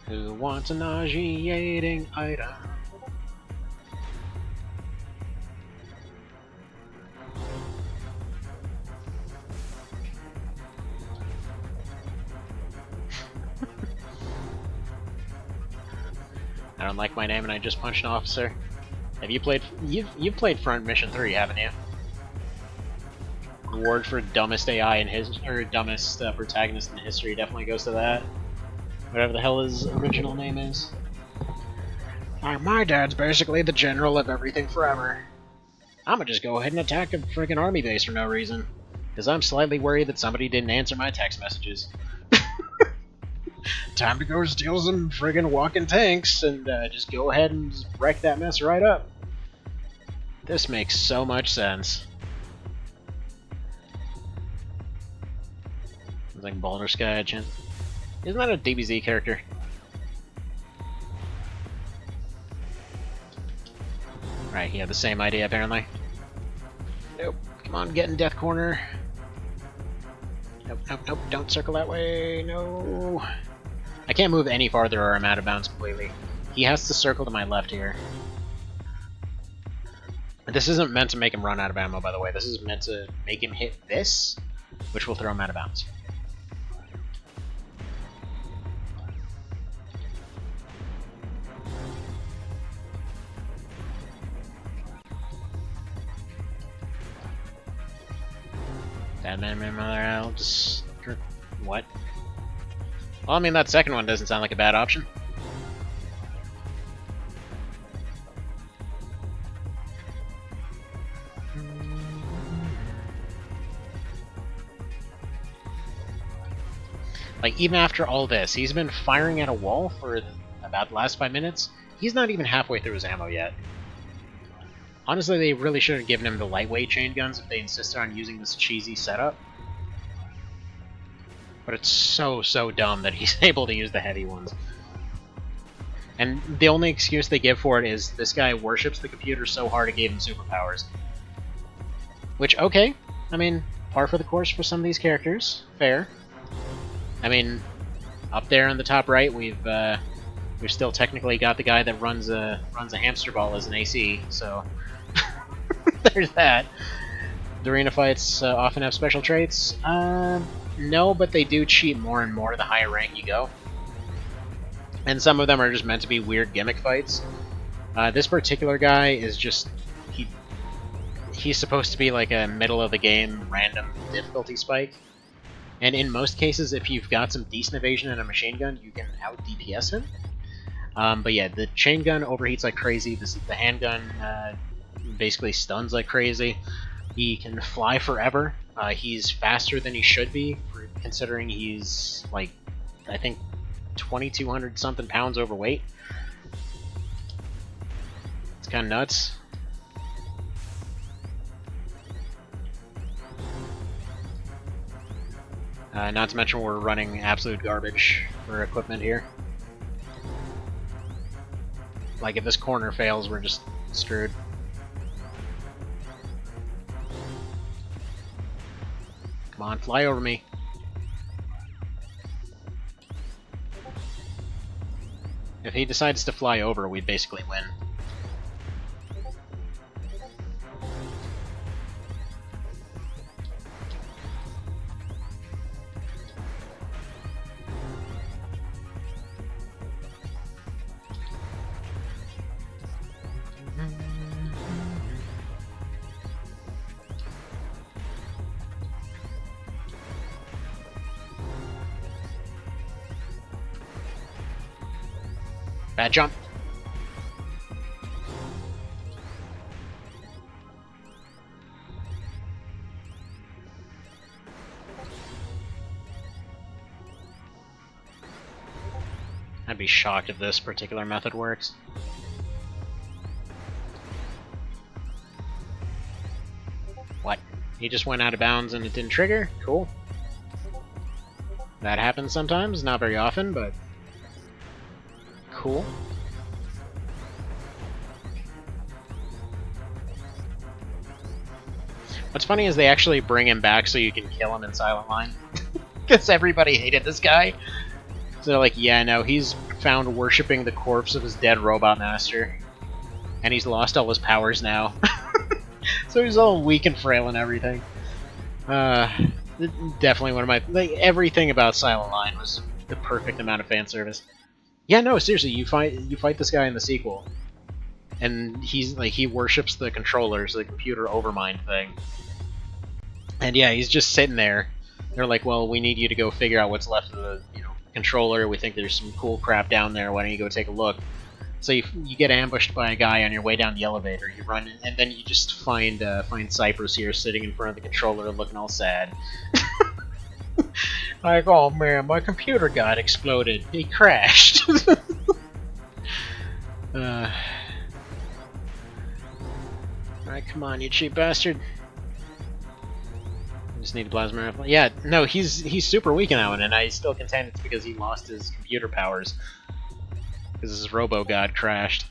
Who wants a nauseating item? don't like my name and I just punched an officer. Have you played... You've played Front Mission 3, haven't you? Award for dumbest AI in his... or dumbest protagonist in history definitely goes to that. Whatever the hell his original name is. My dad's basically the general of everything forever. I'ma just go ahead and attack a freaking army base for no reason. Because I'm slightly worried that somebody didn't answer my text messages. Time to go steal some friggin' walking tanks and just go ahead and just wreck that mess right up. This makes so much sense. It's like Baldur's Sky Agent. Isn't that a DBZ character? Right, he had the same idea apparently. Nope. Come on, get in Death Corner. Nope, nope, nope. Don't circle that way. No. I can't move any farther or I'm out of bounds completely. He has to circle to my left here. This isn't meant to make him run out of ammo, by the way. This is meant to make him hit this, which will throw him out of bounds. That man, my mother, I'll just... What? Well, I mean, that second one doesn't sound like a bad option. Like, even after all this, he's been firing at a wall for about the last 5 minutes. He's not even halfway through his ammo yet. Honestly, they really should have given him the lightweight chain guns if they insisted on using this cheesy setup. But it's so dumb that he's able to use the heavy ones. And the only excuse they give for it is this guy worships the computer so hard it gave him superpowers. Which, okay, I mean, par for the course for some of these characters. Fair. I mean, up there on the top right, we've still technically got the guy that runs a hamster ball as an AC, so there's that. The arena fights often have special traits. No, but they do cheat more and more the higher rank you go. And some of them are just meant to be weird gimmick fights. This particular guy is just... He's supposed to be like a middle-of-the-game random difficulty spike. And in most cases, if you've got some decent evasion and a machine gun, you can out-DPS him. But yeah, the chain gun overheats like crazy. The handgun basically stuns like crazy. He can fly forever. He's faster than he should be, considering he's, like, I think 2,200 something pounds overweight. It's kind of nuts. Not to mention we're running absolute garbage for equipment here. Like, if this corner fails, we're just screwed. Come on, fly over me. If he decides to fly over, we basically win. Bad jump. I'd be shocked if this particular method works. What? He just went out of bounds and it didn't trigger? Cool. That happens sometimes, not very often, but cool. What's funny is they actually bring him back so you can kill him in Silent Line. Because everybody hated this guy. So they're like, yeah, no, he's found worshipping the corpse of his dead robot master. And he's lost all his powers now. So he's all weak and frail and everything. Definitely one of my... Like, everything about Silent Line was the perfect amount of fan service. Yeah, no, seriously, you fight this guy in the sequel, and he's like he worships the controllers, the computer overmind thing. And yeah, he's just sitting there. They're like, well, we need you to go figure out what's left of the controller. We think there's some cool crap down there. Why don't you go take a look? So you get ambushed by a guy on your way down the elevator. You run, and then you just find Cyprus here sitting in front of the controller, looking all sad. Like, oh man, my computer got exploded. He crashed. Alright, come on, you cheap bastard. I just need a plasma rifle. Yeah, no, he's super weak in that one, and I still contend it's because he lost his computer powers. Because his robo-god crashed.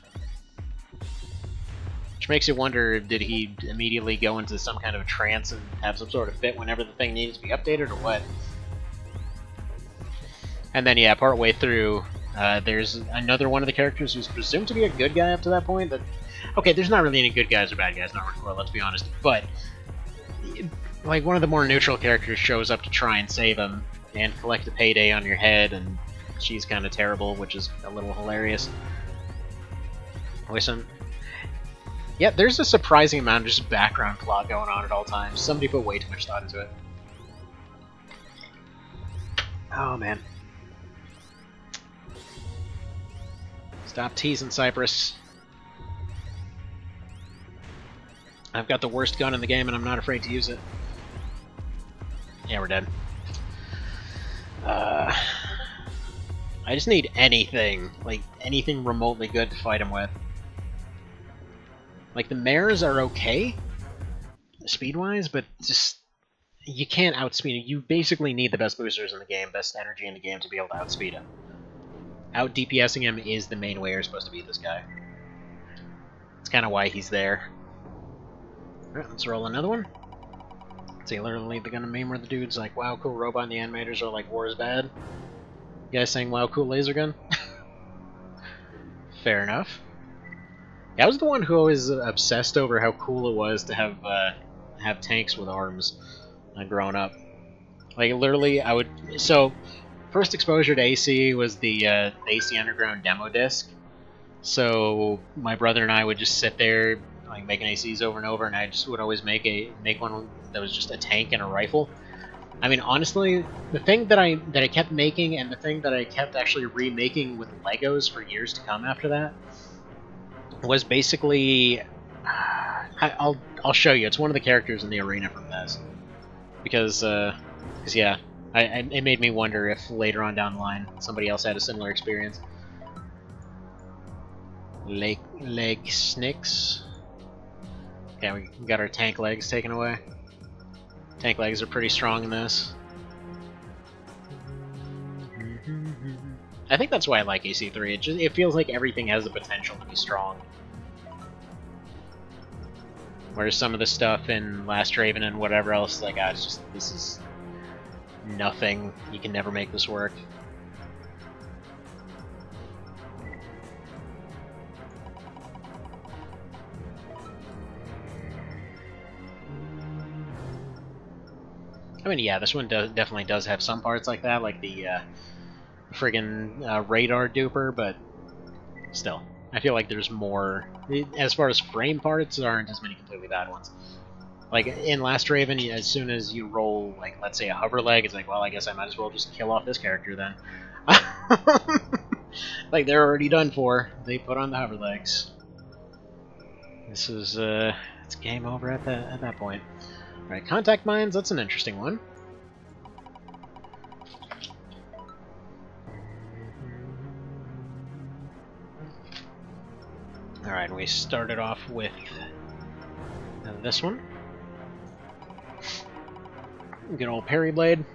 Which makes you wonder, did he immediately go into some kind of trance and have some sort of fit whenever the thing needs to be updated, or what? And then, yeah, partway through, there's another one of the characters who's presumed to be a good guy up to that point. Okay, there's not really any good guys or bad guys, not hardcore, let's be honest. But, like, one of the more neutral characters shows up to try and save him and collect a payday on your head, and she's kind of terrible, which is a little hilarious. Listen. Yeah, there's a surprising amount of just background plot going on at all times. Somebody put way too much thought into it. Oh, man. Stop teasing, Cyprus. I've got the worst gun in the game, and I'm not afraid to use it. Yeah, we're dead. I just need anything, like, anything remotely good to fight him with. Like, the mares are okay, speed-wise, but just, you can't outspeed it. You basically need the best boosters in the game, best energy in the game to be able to outspeed him. Out-DPSing him is the main way you're supposed to beat this guy. It's kind of why he's there. Alright, let's roll another one. See, literally, they're gonna meme where the dude's like, wow, cool robot, and the animators are like, war is bad. You guys saying, wow, cool laser gun? Fair enough. Yeah, I was the one who always obsessed over how cool it was to have tanks with arms growing up. Like, literally, I would... So, first exposure to AC was the AC Underground demo disc. So, my brother and I would just sit there, like, making ACs over and over, and I just would always make one that was just a tank and a rifle. I mean, honestly, the thing that I kept making, and the thing that I kept actually remaking with Legos for years to come after that, was basically... I'll show you. It's one of the characters in the arena from this. Because yeah, it made me wonder if later on down the line somebody else had a similar experience. Leg snicks. Okay, we got our tank legs taken away. Tank legs are pretty strong in this. I think that's why I like AC3. It feels like everything has the potential to be strong. Whereas some of the stuff in Last Raven and whatever else, like, this is nothing. You can never make this work. I mean, yeah, this one definitely does have some parts like that, like the friggin' radar duper, but still. I feel like there's more... As far as frame parts, there aren't as many completely bad ones. Like, in Last Raven, as soon as you roll, like, let's say a hover leg, it's like, well, I guess I might as well just kill off this character then. Like, they're already done for. They put on the hover legs. This is, it's game over at that point. Alright, contact mines, that's an interesting one. Alright, we started off with this one. Good old parry blade.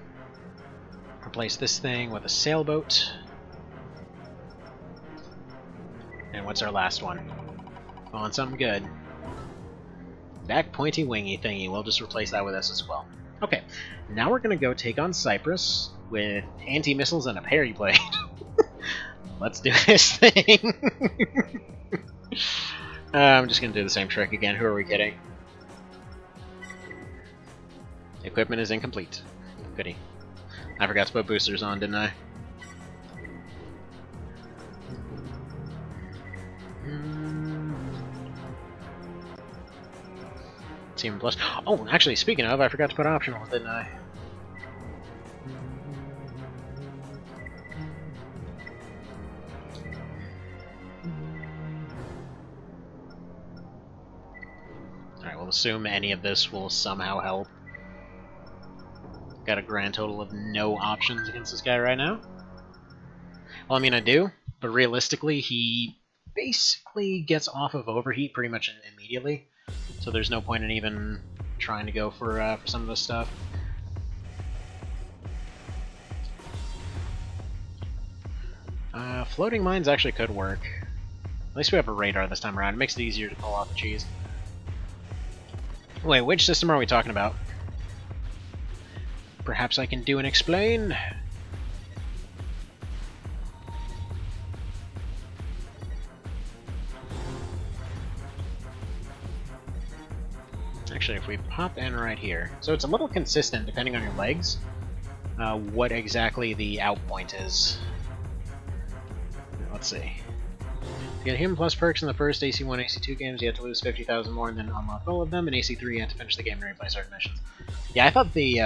Replace this thing with a sailboat. And what's our last one? On something good. Back pointy wingy thingy, we'll just replace that with this as well. Okay, now we're gonna go take on Cyprus with anti-missiles and a parry blade. Let's do this thing! I'm just gonna do the same trick again, who are we kidding? Equipment is incomplete. Goody. I forgot to put boosters on, didn't I? Team Plus. Oh, actually, speaking of, I forgot to put optional, didn't I? Alright, we'll assume any of this will somehow help. Got a grand total of no options against this guy right now. Well, I mean, I do, but realistically, he basically gets off of overheat pretty much immediately, so there's no point in even trying to go for some of this stuff. Floating mines actually could work. At least we have a radar this time around. It makes it easier to pull off the cheese. Wait, which system are we talking about? Perhaps I can do and explain? Actually, if we pop in right here... So it's a little consistent, depending on your legs, what exactly the out point is. Let's see. To get Human Plus perks in the first AC1, AC2 games, you have to lose 50,000 more and then unlock all of them. In AC3, you have to finish the game and replay certain missions. Yeah, I thought the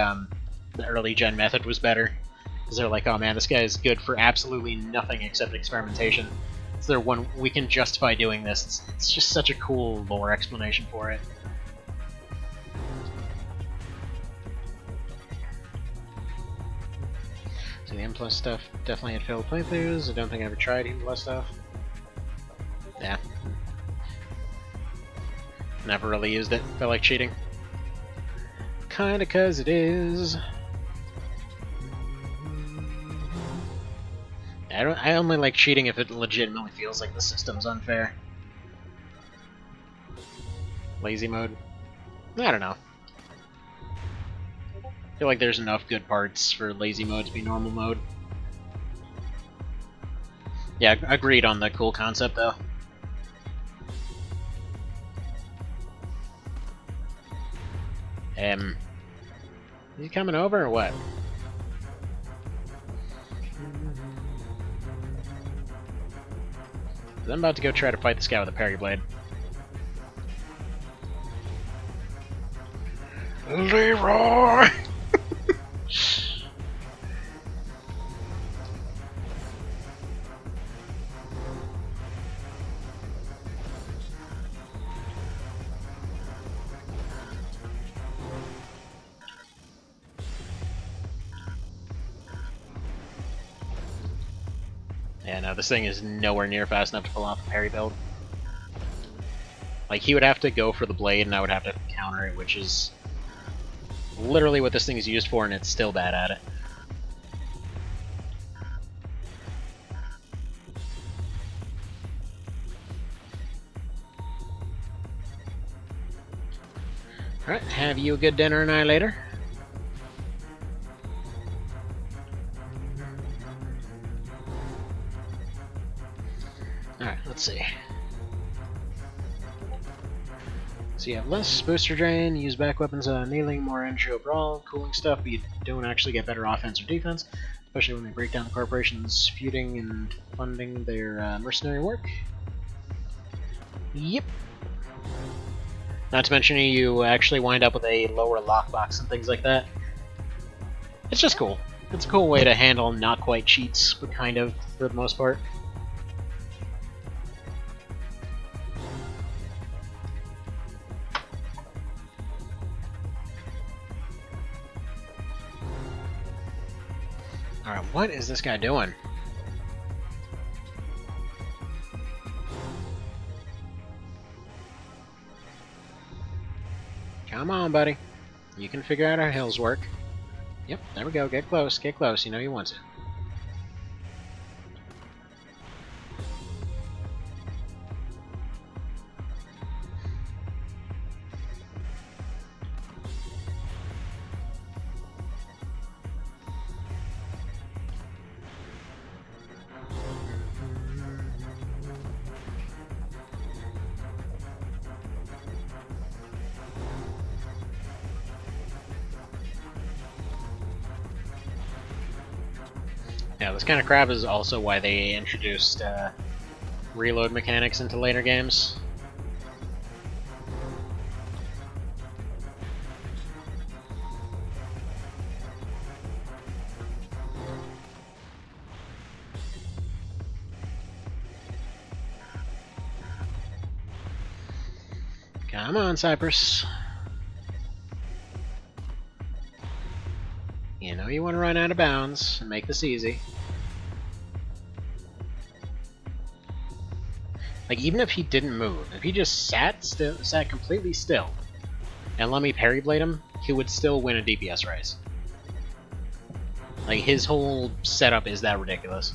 early gen method was better. Because they're like, oh man, this guy is good for absolutely nothing except experimentation. So they're one, we can justify doing this. It's just such a cool lore explanation for it. So the M Plus stuff definitely had failed playthroughs. I don't think I ever tried M Plus stuff. Yeah. Never really used it. Felt like cheating. Kinda cause it is. I only like cheating if it legitimately feels like the system's unfair. Lazy mode? I don't know. I feel like there's enough good parts for lazy mode to be normal mode. Yeah, agreed on the cool concept though. Is he coming over or what? I'm about to go try to fight this guy with a parry blade. Leroy! Yeah, no, this thing is nowhere near fast enough to pull off a parry build. Like, he would have to go for the blade, and I would have to counter it, which is literally what this thing is used for, and it's still bad at it. Alright, have you a good dinner, Annihilator? Alright, let's see. So you have less booster drain, use back weapons on kneeling, more energy overall, cooling stuff, but you don't actually get better offense or defense, especially when they break down the corporations feuding and funding their mercenary work. Yep. Not to mention you actually wind up with a lower lockbox and things like that. It's just cool. It's a cool way to handle not quite cheats, but kind of, for the most part. Alright, what is this guy doing? Come on, buddy. You can figure out how hills work. Yep, there we go. Get close, get close. You know you want to. Yeah, this kind of crap is also why they introduced reload mechanics into later games. Come on, Cyprus. You know you want to run out of bounds and make this easy. Like, even if he didn't move, if he just sat completely still, and let me parry blade him, he would still win a DPS race. Like, his whole setup is that ridiculous.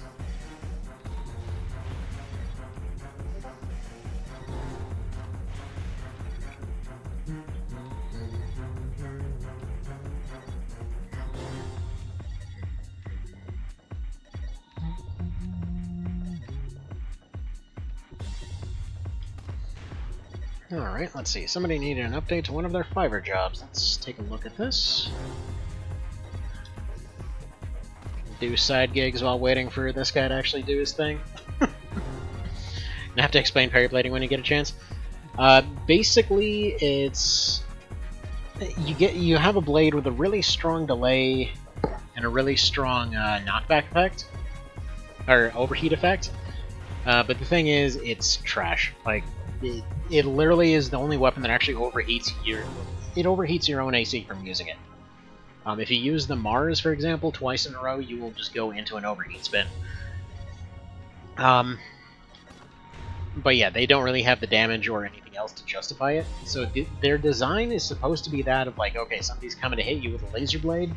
Alright, let's see. Somebody needed an update to one of their Fiverr jobs. Let's take a look at this. Do side gigs while waiting for this guy to actually do his thing. And I have to explain parry blading when you get a chance. Basically, it's... You have a blade with a really strong delay and a really strong knockback effect. Or overheat effect. But the thing is, it's trash. Like, it literally is the only weapon that actually overheats your... It overheats your own AC from using it. If you use the Mars, for example, twice in a row, you will just go into an overheat spin. But yeah, they don't really have the damage or anything else to justify it. So their design is supposed to be that of like, okay, somebody's coming to hit you with a laser blade,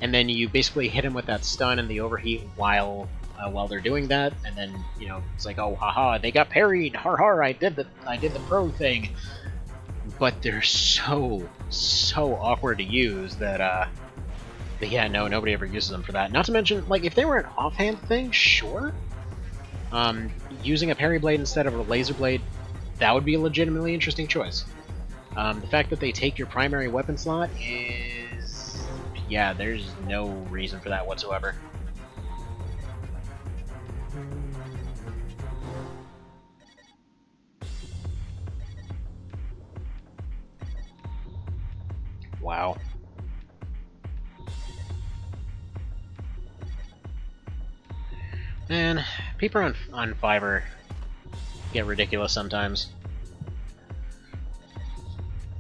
and then you basically hit them with that stun and the overheat while they're doing that, and then, you know, it's like, oh, haha, they got parried, har har, I did the pro thing. But they're so awkward to use that, yeah, no, nobody ever uses them for that. Not to mention, like, if they were an offhand thing, sure. Using a parry blade instead of a laser blade, that would be a legitimately interesting choice. The fact that they take your primary weapon slot is... yeah, there's no reason for that whatsoever. Wow. Man, people on Fiverr get ridiculous sometimes.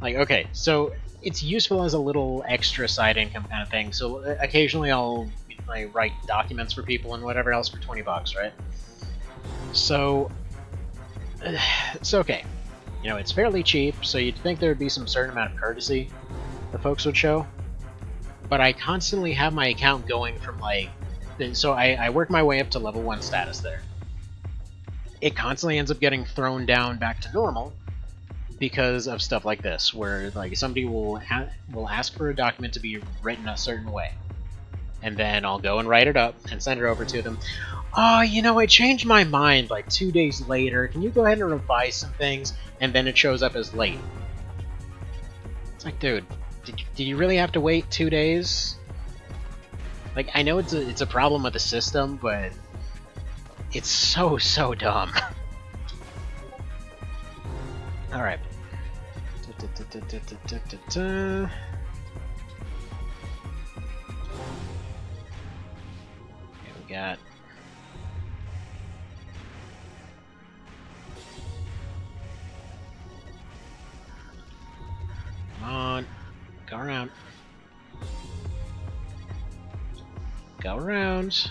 Like, okay, so it's useful as a little extra side income kind of thing. So occasionally I'll write documents for people and whatever else for 20 bucks, right? So it's okay. You know, it's fairly cheap, so you'd think there would be some certain amount of courtesy the folks would show. But I constantly have my account going from, like... So I work my way up to level 1 status there. It constantly ends up getting thrown down back to normal because of stuff like this, where like somebody will ask for a document to be written a certain way. And then I'll go and write it up and send it over to them. Oh, you know, I changed my mind like 2 days later. Can you go ahead and revise some things? And then it shows up as late. It's like, dude, did you really have to wait 2 days? Like, I know it's a problem with the system, but it's so dumb. Alright. Okay, we got... Come on. Go around. Go around.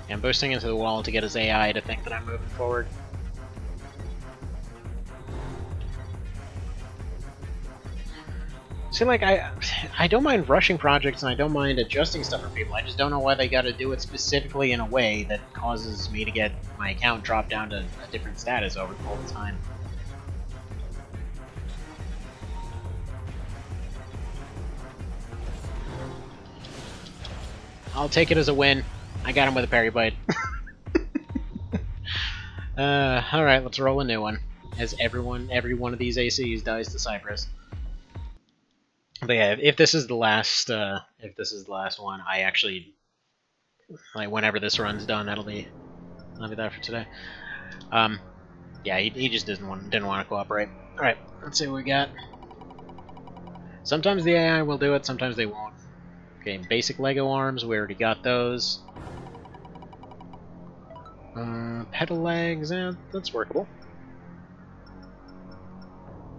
I'm boosting into the wall to get his AI to think that I'm moving forward. See, like, I don't mind rushing projects and I don't mind adjusting stuff for people. I just don't know why they gotta do it specifically in a way that causes me to get my account dropped down to a different status all the time. I'll take it as a win. I got him with a parry blade. Alright, let's roll a new one. As every one of these ACs dies to Cyprus. But yeah, if this is the last one, I actually, like, whenever this run's done, that'll be that for today. Yeah, he just didn't want to cooperate. All right, let's see what we got. Sometimes the AI will do it, sometimes they won't. Okay, basic Lego arms, we already got those. Petal legs, that's workable.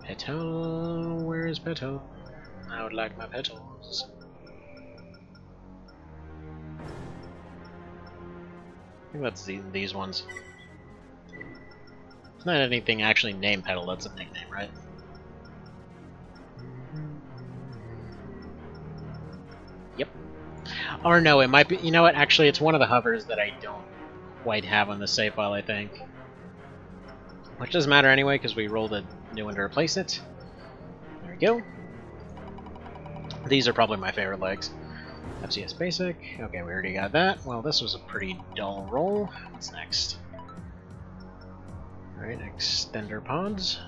Petal, where is Petal? I would like my petals. I think that's these ones. It's not anything actually named Petal, that's a nickname, right? Yep. Or no, it might be, you know what, actually it's one of the hovers that I don't quite have on the save file, I think. Which doesn't matter anyway, because we rolled a new one to replace it. There we go. These are probably my favorite legs. FCS Basic. Okay, we already got that. Well, this was a pretty dull roll. What's next? Alright, extender pods.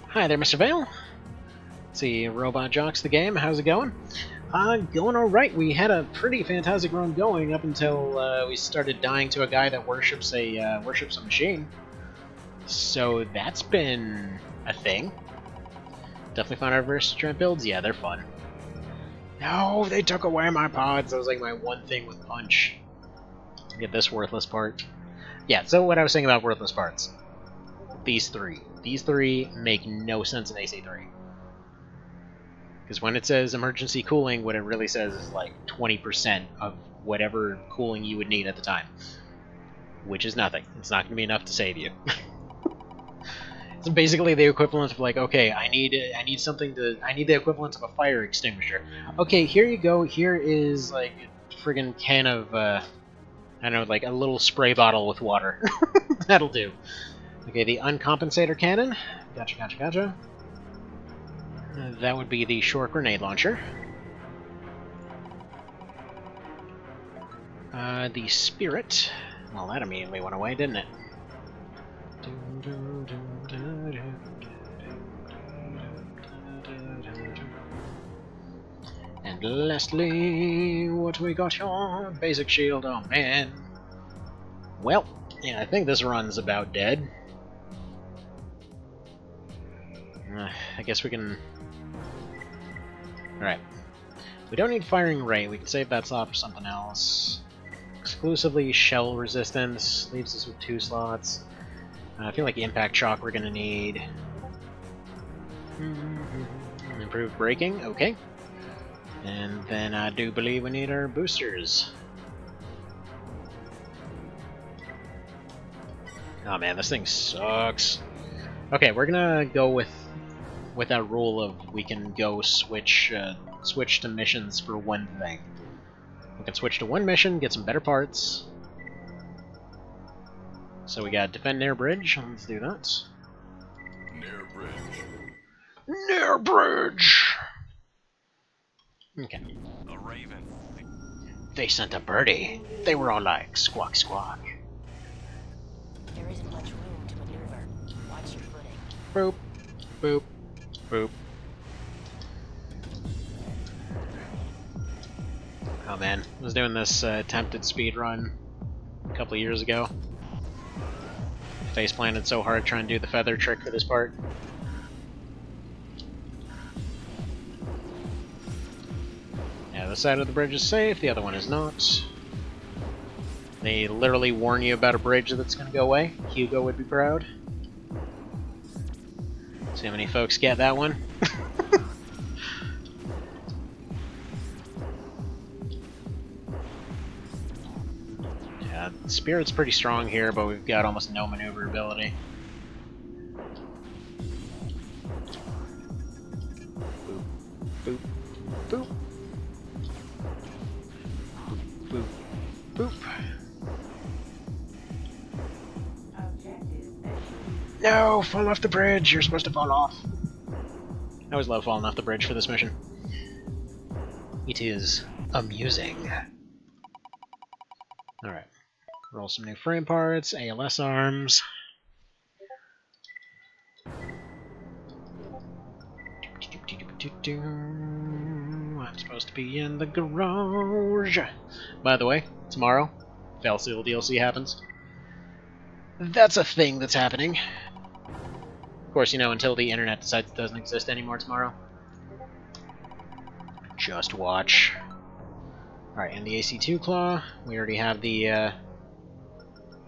Hi there, Mr. Vale. Let's see, Robot Jocks the game. How's it going? Going alright. We had a pretty fantastic run going up until we started dying to a guy that worships a machine. So that's been a thing. Definitely found our reverse strength builds. Yeah, they're fun. No, they took away my pods. That was like my one thing with Punch. Get this worthless part. Yeah, so what I was saying about worthless parts. These three. These three make no sense in AC3. Because when it says emergency cooling, what it really says is like 20% of whatever cooling you would need at the time. Which is nothing. It's not going to be enough to save you. It's basically the equivalent of like, okay, I need the equivalent of a fire extinguisher. Okay, here you go. Here is like a friggin' can of, I don't know, like a little spray bottle with water. That'll do. Okay, the uncompensator cannon. Gotcha, gotcha, gotcha. That would be the short grenade launcher. The spirit. Well, that immediately went away, didn't it? And lastly, what we got here? Basic shield, oh man. Well, yeah, I think this run's about dead. I guess we can... Alright. We don't need firing rate, we can save that slot for something else. Exclusively shell resistance, leaves us with 2 slots. I feel like impact shock we're gonna need. Improved braking, okay. And then I do believe we need our boosters. Oh man, this thing sucks. Okay, we're gonna go with that rule of we can go switch to missions for one thing. We can switch to one mission, get some better parts. So we got defend near bridge. Let's do that. Near bridge. Near bridge. Okay. A raven. They sent a birdie. They were all like squawk squawk. There isn't much room to maneuver. Watch your footing. Boop, boop, boop. Oh man, I was doing this attempted speed run a couple of years ago. Face planted so hard trying to do the feather trick for this part. Yeah, this side of the bridge is safe, the other one is not. They literally warn you about a bridge that's gonna go away. Hugo would be proud. See how many folks get that one? Yeah, Spirit's pretty strong here, but we've got almost no maneuverability. Boop, boop, boop. Boop, boop, boop. No, fall off the bridge. You're supposed to fall off. I always love falling off the bridge for this mission. It is amusing. Alright. Roll some new frame parts, ALS arms. I'm supposed supposed to be in the garage. By the way, tomorrow, Fail Seal DLC happens. That's a thing that's happening. Of course, you know, until the internet decides it doesn't exist anymore tomorrow. Just watch. Alright, and the AC2 claw. We already have the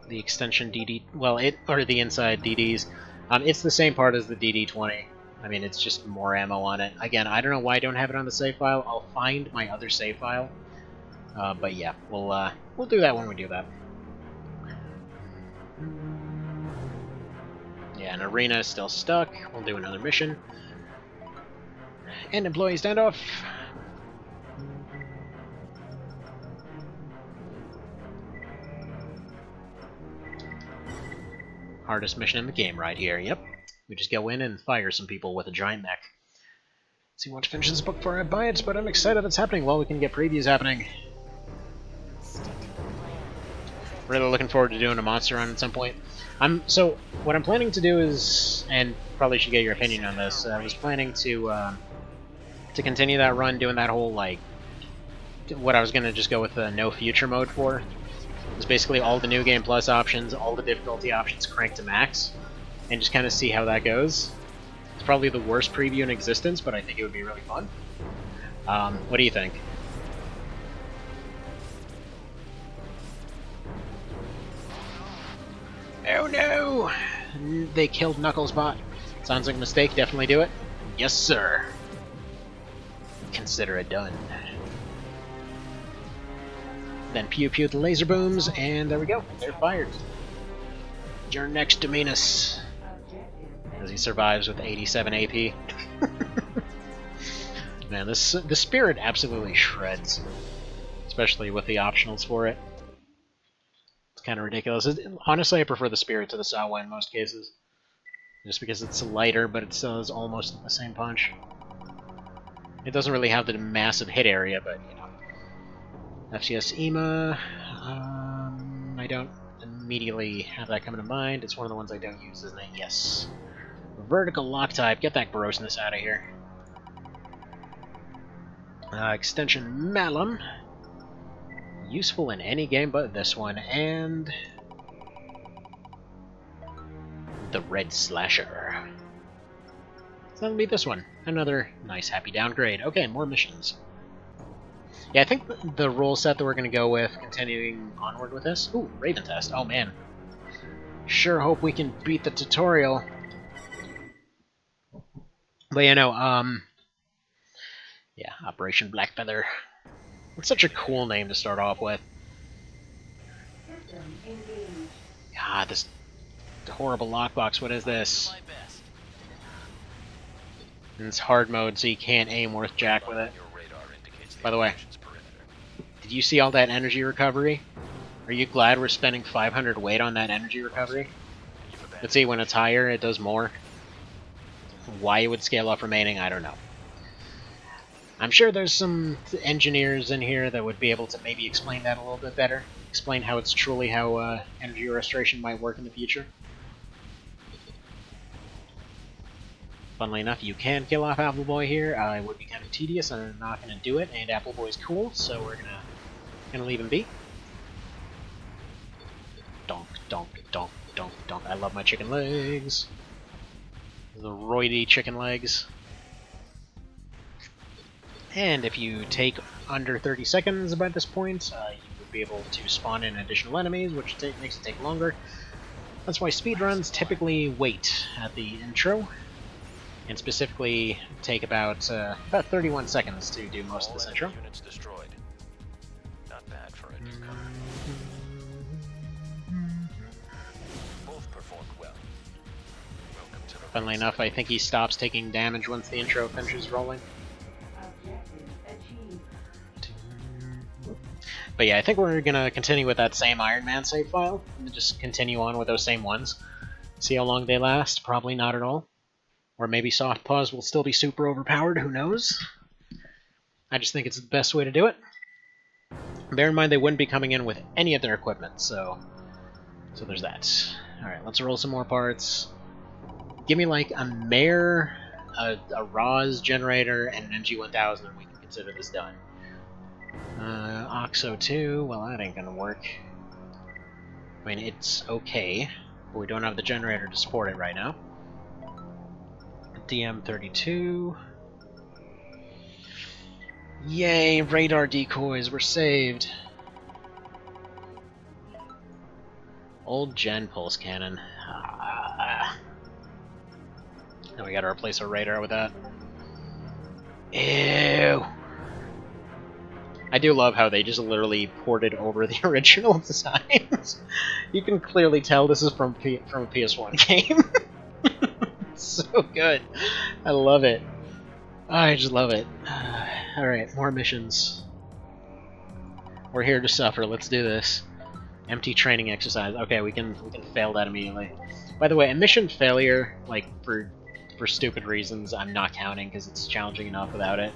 extension DD... Well, the inside DDs. It's the same part as the DD20. I mean, it's just more ammo on it. Again, I don't know why I don't have it on the save file. I'll find my other save file. But yeah, we'll do that when we do that. Yeah, an arena is still stuck. We'll do another mission. And employee standoff. Hardest mission in the game right here, yep. We just go in and fire some people with a giant mech. See, I want to finish this book before I buy it, but I'm excited it's happening. Well, we can get previews happening. Really looking forward to doing a monster run at some point. So, what I'm planning to do is, and probably should get your opinion on this, I was planning to continue that run, doing that whole, like, what I was going to just go with the no future mode for. It's basically all the New Game Plus options, all the difficulty options cranked to max, and just kind of see how that goes. It's probably the worst preview in existence, but I think it would be really fun. What do you think? Oh no! They killed Knucklesbot. Sounds like a mistake, definitely do it. Yes, sir. Consider it done. Then pew pew the laser booms, and there we go. They're fired. You're next, Dominus. As he survives with 87 AP. Man, the spirit absolutely shreds. Especially with the optionals for it. It's kind of ridiculous. Honestly, I prefer the spirit to the Sawa in most cases. Just because it's lighter, but it still has almost the same punch. It doesn't really have the massive hit area, but, you know. FCS EMA, I don't immediately have that coming to mind. It's one of the ones I don't use, isn't it? Yes. Vertical lock type, get that grossness out of here. Extension Malum, useful in any game but this one, and the Red Slasher. So that'll be this one. Another nice happy downgrade. Okay, more missions. Yeah, I think the rule set that we're going to go with, continuing onward with this... Ooh, Raven Test. Oh, man. Sure hope we can beat the tutorial. But, you know, yeah, Operation Blackfeather. It's such a cool name to start off with. God, this horrible lockbox, what is this? And it's hard mode, so you can't aim worth jack with it. By the way, did you see all that energy recovery? Are you glad we're spending 500 weight on that energy recovery? Let's see, when it's higher, it does more. Why it would scale up remaining, I don't know. I'm sure there's some engineers in here that would be able to maybe explain that a little bit better. Explain how it's truly how energy restoration might work in the future. Funnily enough, you can kill off Appleboy here. It would be kind of tedious, and I'm not going to do it, and Appleboy's cool, so we're gonna leave him be. Donk, donk, donk, donk, donk. I love my chicken legs. The roidy chicken legs. And if you take under 30 seconds about this point, you would be able to spawn in additional enemies, which makes it take longer. That's why speedruns typically wait at the intro, and specifically take about 31 seconds to do most of this intro. Units destroyed. Not bad for a newcomer. Both performed well. Welcome to the Funnily enough, I think he stops taking damage once the intro finishes rolling. But yeah, I think we're gonna continue with that same Iron Man save file, and just continue on with those same ones. See how long they last? Probably not at all. Or maybe soft pause will still be super overpowered, who knows? I just think it's the best way to do it. Bear in mind they wouldn't be coming in with any of their equipment, so there's that. Alright, let's roll some more parts. Give me like a mare, a Roz generator, and an MG1000, and we can consider this done. Oxo 2, well that ain't gonna work. I mean, it's okay, but we don't have the generator to support it right now. DM32. Yay, radar decoys, we're saved. Old gen pulse cannon. Now we gotta replace our radar with that. Ew. I do love how they just literally ported over the original designs. You can clearly tell this is from a PS1 game. It's so good. I love it. I just love it. Alright, more missions. We're here to suffer, let's do this. Empty training exercise. Okay, we can fail that immediately. By the way, a mission failure, like, for stupid reasons, I'm not counting because it's challenging enough without it.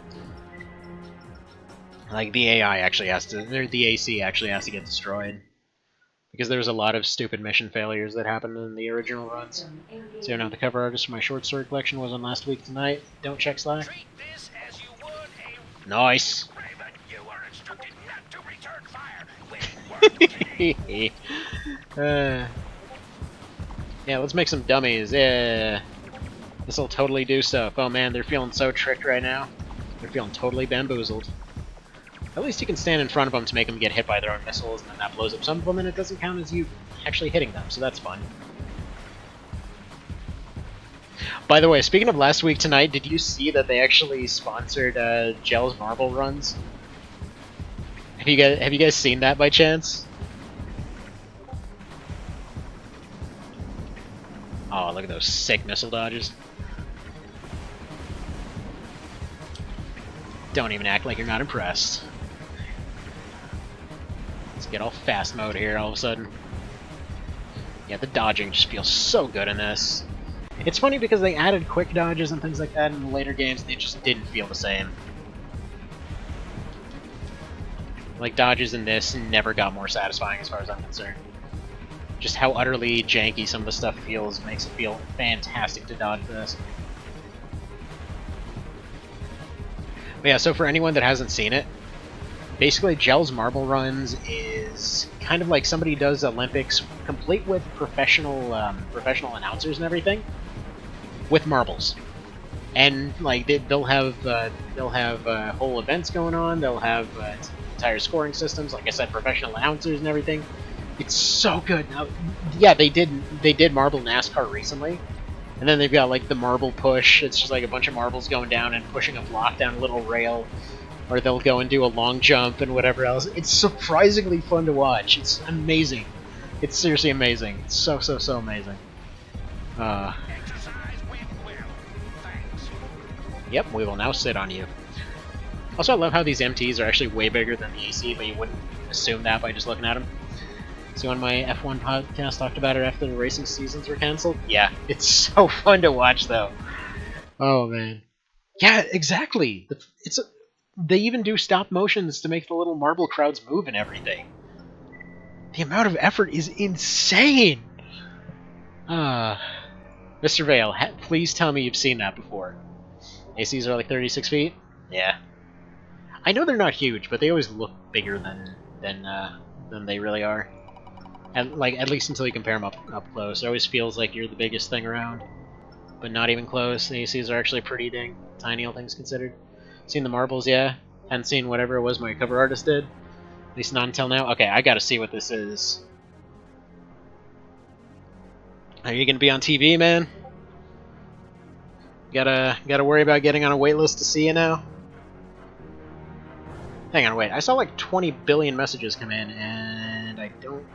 Like, the AI actually has to, or the AC actually has to get destroyed. Because there's a lot of stupid mission failures that happened in the original runs. So now the cover artist for my short story collection was on last week tonight. Don't check Slack. Treat this as you would a Nice! Raven, you are instructed not to return fire when yeah, let's make some dummies. Yeah, this'll totally do stuff. Oh man, they're feeling so tricked right now. They're feeling totally bamboozled. At least you can stand in front of them to make them get hit by their own missiles, and then that blows up some of them, and it doesn't count as you actually hitting them, so that's fun. By the way, speaking of last week tonight, did you see that they actually sponsored Gel's Marble runs? Have you guys seen that by chance? Oh, look at those sick missile dodges. Don't even act like you're not impressed. Let's get all fast mode here all of a sudden. Yeah, the dodging just feels so good in this. It's funny because they added quick dodges and things like that in the later games, they just didn't feel the same. Like, dodges in this never got more satisfying as far as I'm concerned. Just how utterly janky some of the stuff feels makes it feel fantastic to dodge this. But yeah, so for anyone that hasn't seen it, basically Gel's Marble runs is kind of like somebody does Olympics, complete with professional announcers and everything, with marbles. And like they'll have whole events going on. They'll have entire scoring systems. Like I said, professional announcers and everything. It's so good. Now, yeah, they did Marble NASCAR recently, and then they've got like the marble push. It's just like a bunch of marbles going down and pushing a block down a little rail, or they'll go and do a long jump and whatever else. It's surprisingly fun to watch. It's amazing. It's seriously amazing. It's so amazing. exercise went well. Thanks. Yep, we will now sit on you. Also, I love how these MTs are actually way bigger than the AC, but you wouldn't assume that by just looking at them. So on my F1 podcast talked about it after the racing seasons were cancelled. Yeah, it's so fun to watch though. Oh man. Yeah, exactly. They even do stop motions to make the little marble crowds move and everything. The amount of effort is insane. Mr. Vale, please tell me you've seen that before. ACs are like 36 feet? Yeah. I know they're not huge, but they always look bigger than they really are. And like at least until you compare them up close, it always feels like you're the biggest thing around, but not even close. The ACs are actually pretty dang tiny, all things considered. Seen the marbles, yeah. Hadn't seen whatever it was my cover artist did, at least not until now. Okay, I gotta see what this is. Are you gonna be on TV, man? Gotta worry about getting on a wait list to see you now? Hang on, wait. I saw like 20 billion messages come in, and I don't...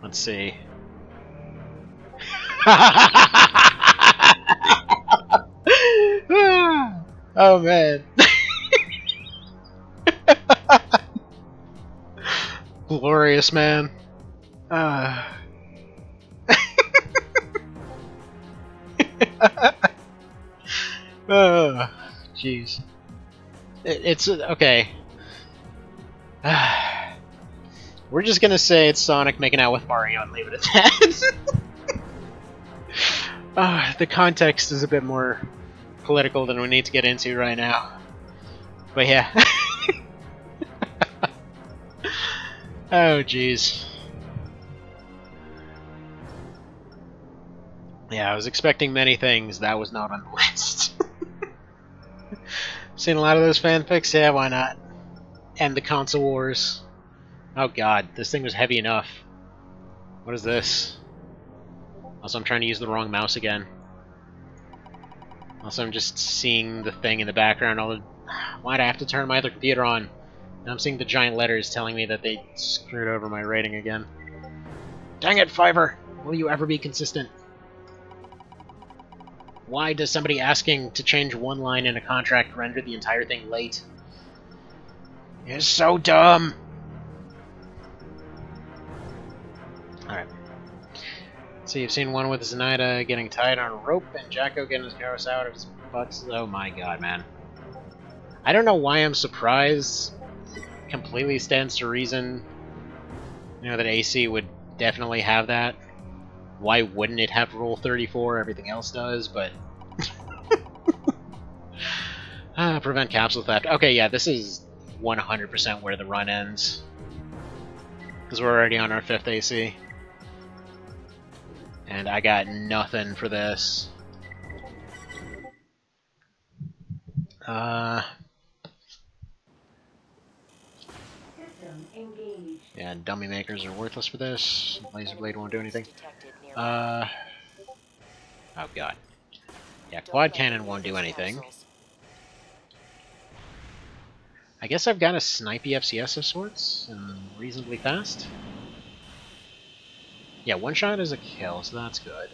Let's see. Oh, man. Glorious, man. Oh, jeez. It's okay. We're just gonna say it's Sonic making out with Mario and leave it at that. The context is a bit more political than we need to get into right now. But yeah. Oh, jeez. Yeah, I was expecting many things. That was not on the list. Seen a lot of those fanfics? Yeah, why not? And the console wars. Oh god, this thing was heavy enough. What is this? Also, I'm trying to use the wrong mouse again. Also, I'm just seeing the thing in the background. Why'd I have to turn my other computer on? Now I'm seeing the giant letters telling me that they screwed over my rating again. Dang it, Fiverr! Will you ever be consistent? Why does somebody asking to change one line in a contract render the entire thing late? It's so dumb! Alright. So you've seen one with Zenaida getting tied on a rope and Jacko getting his Karos out of his butts. Oh my god, man. I don't know why I'm surprised. It completely stands to reason, you know, that AC would definitely have that. Why wouldn't it have Rule 34? Everything else does, but... prevent capsule theft. Okay, yeah, this is 100% where the run ends. Because we're already on our 5th AC. And I got nothing for this. Yeah, dummy makers are worthless for this. Laser blade won't do anything. Oh god. Yeah, quad cannon won't do anything. I guess I've got a snipey FCS of sorts, and reasonably fast. Yeah, one shot is a kill, so that's good.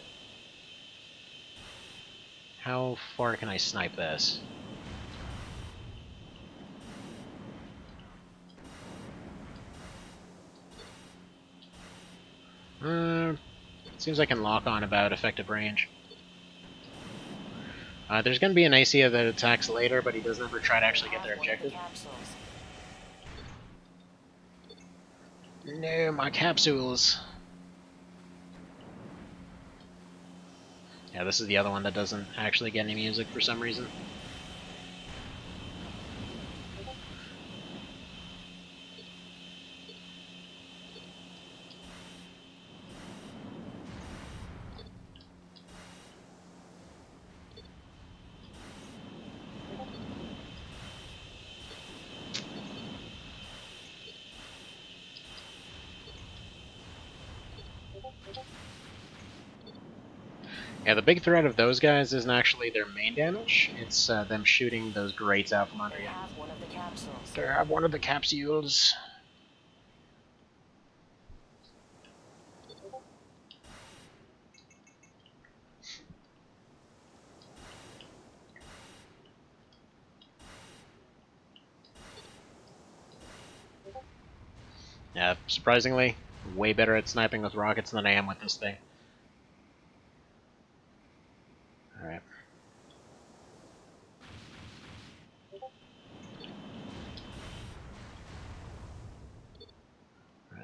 How far can I snipe this? Seems I can lock on about effective range. There's going to be an ICO that attacks later, but he doesn't ever try to actually get their objective. No, my capsules. Yeah, this is the other one that doesn't actually get any music for some reason. Yeah, the big threat of those guys isn't actually their main damage, it's them shooting those grates out from under you. They have one of the capsules. Yeah, surprisingly, way better at sniping with rockets than I am with this thing. Alright.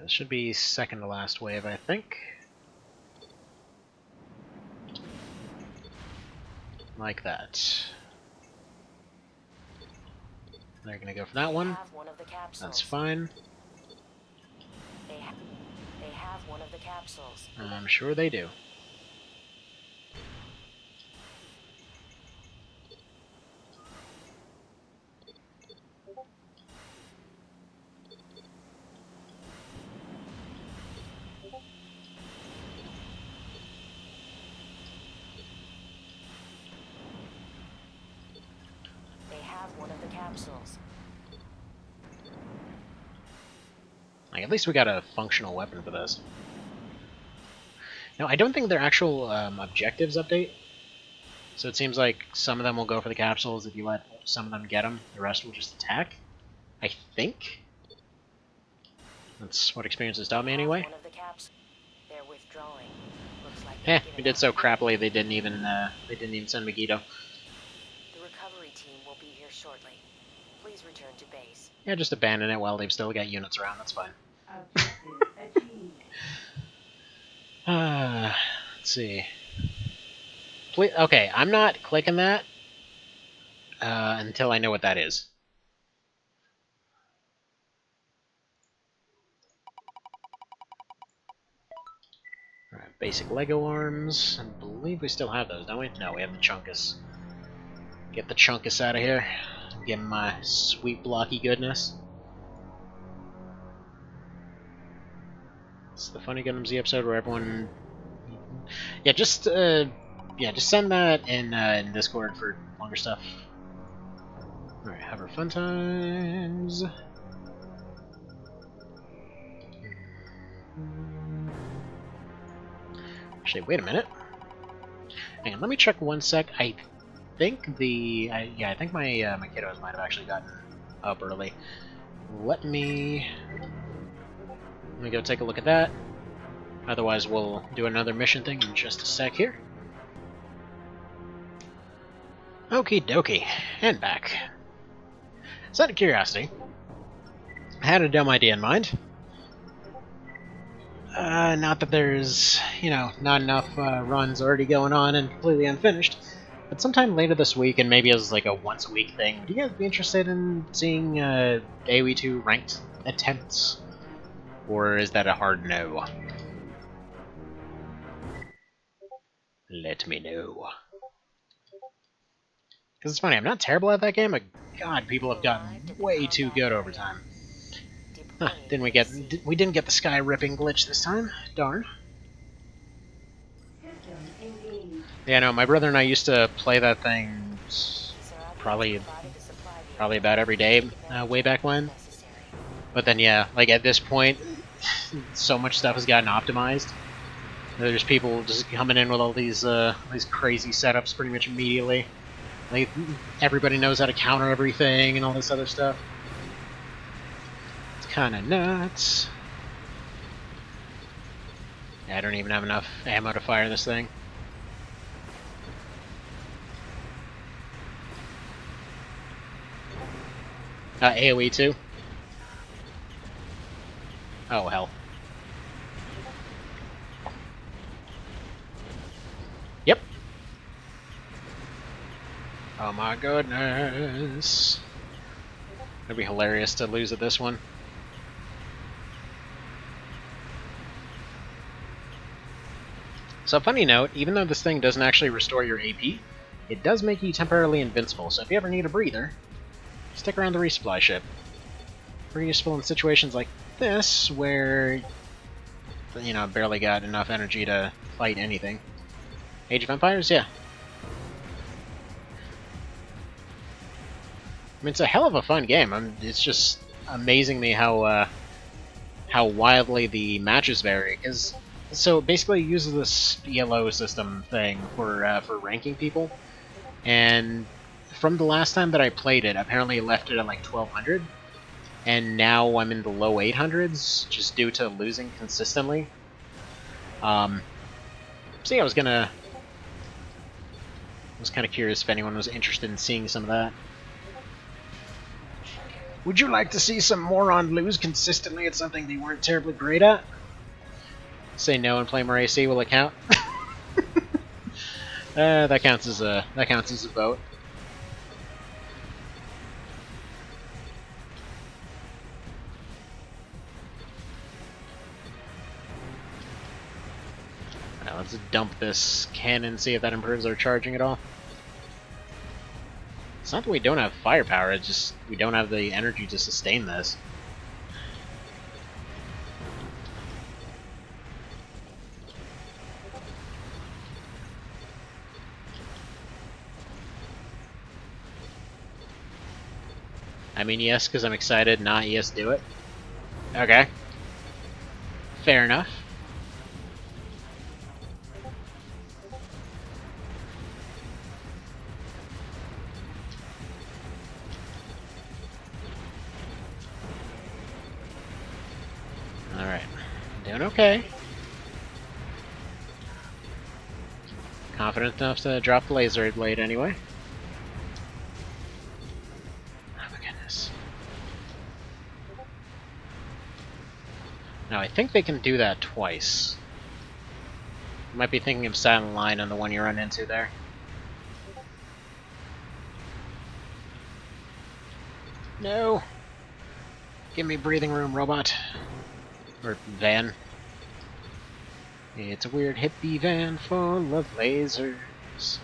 This should be second to last wave, I think. Like that. They're gonna go for that one. That's fine. They have one of the capsules. I'm sure they do. They have one of the capsules. Like, at least we got a functional weapon for this. No, I don't think they're actual objectives update. So it seems like some of them will go for the capsules if you let some of them get them. The rest will just attack. I think. That's what experience has taught me anyway. One of the caps. They're withdrawing. Looks like We did so crappily they didn't even send Megiddo. The recovery team will be here shortly. Please return to base. Yeah, just abandon it while they've still got units around. That's fine. Let's see. Okay, I'm not clicking that until I know what that is. Alright, basic Lego arms. I believe we still have those, don't we? No, we have the Chunkus. Get the Chunkus out of here. Give him my sweet blocky goodness. It's the Funny Gundams the episode where everyone... Yeah, just send that in Discord for longer stuff. Alright, have our fun times. Actually, wait a minute. Hang on, let me check one sec. I think I think my my kiddos might have actually gotten up early. Let me go take a look at that. Otherwise, we'll do another mission thing in just a sec here. Okie dokie, and back. So out of curiosity, I had a dumb idea in mind. Not that there's, not enough runs already going on and completely unfinished, but sometime later this week, and maybe as like a once-a-week thing, would you guys be interested in seeing AoE 2 ranked attempts? Or is that a hard no? Let me know. Because it's funny, I'm not terrible at that game, but god, people have gotten way too good over time. Huh, we didn't get the sky ripping glitch this time. Darn. Yeah, no, my brother and I used to play that thing probably about every day way back when. But then yeah, like at this point, so much stuff has gotten optimized. There's people just coming in with all these crazy setups pretty much immediately. Like everybody knows how to counter everything and all this other stuff. Kind of nuts. Yeah, I don't even have enough ammo to fire this thing. AoE 2? Oh, hell. Yep. Oh my goodness. It'd be hilarious to lose at this one. So, funny note, even though this thing doesn't actually restore your AP, it does make you temporarily invincible, so if you ever need a breather, stick around the resupply ship. Pretty useful in situations like this, where, barely got enough energy to fight anything. Age of Empires? Yeah. I mean, it's a hell of a fun game. It's just amazing me how wildly the matches vary, because... So basically, it uses this yellow system thing for ranking people, and from the last time that I played it, apparently it left it at like 1200, and now I'm in the low 800s just due to losing consistently. So yeah, I was kind of curious if anyone was interested in seeing some of that. Would you like to see some moron lose consistently at something they weren't terribly great at? Say no and play more AC, will it count? That counts as a vote. Now let's dump this cannon, see if that improves our charging at all. It's not that we don't have firepower, it's just we don't have the energy to sustain this. I mean, yes, because I'm excited, not yes, do it. Okay. Fair enough. Alright. Doing okay. Confident enough to drop the laser blade anyway. Now, I think they can do that twice. You might be thinking of Silent Line on the one you run into there. No! Give me breathing room, robot. Or van. It's a weird hippie van full of lasers. It's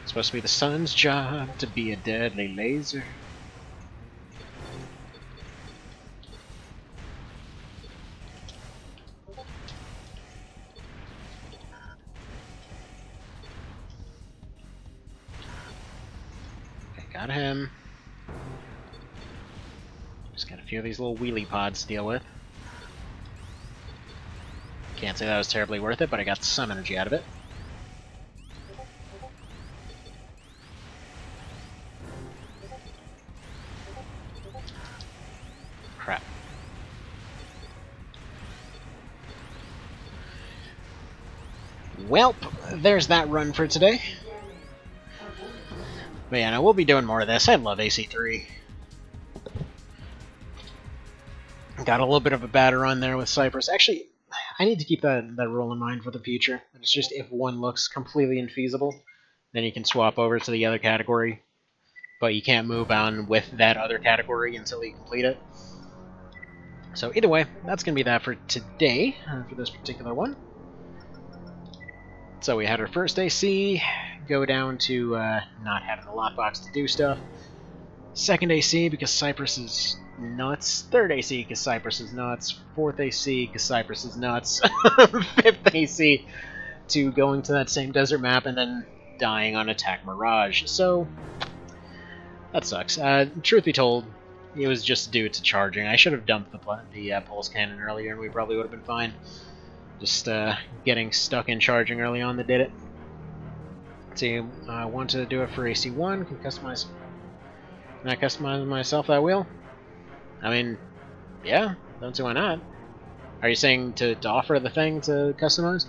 supposed to be the sun's job to be a deadly laser. Okay, got him. Just got a few of these little wheelie pods to deal with. Can't say that was terribly worth it, but I got some energy out of it. Crap. Welp, there's that run for today. But yeah, no, we'll be doing more of this. I love AC3. Got a little bit of a bad run there with Cyprus. Actually, I need to keep that rule in mind for the future. It's just if one looks completely infeasible, then you can swap over to the other category. But you can't move on with that other category until you complete it. So either way, that's going to be that for today, for this particular one. So we had our first AC, go down to not having the lockbox to do stuff. Second AC because Cyprus is nuts. Third AC because Cyprus is nuts. Fourth AC because Cyprus is nuts. Fifth AC to going to that same desert map and then dying on Attack Mirage. So that sucks. Truth be told, it was just due to charging. I should have dumped the pulse cannon earlier and we probably would have been fine. Just getting stuck in charging early on that did it. Let's see, I want to do it for AC1. Can customize. Can I customize myself that wheel? I mean, yeah, don't see why not. Are you saying to offer the thing to customize?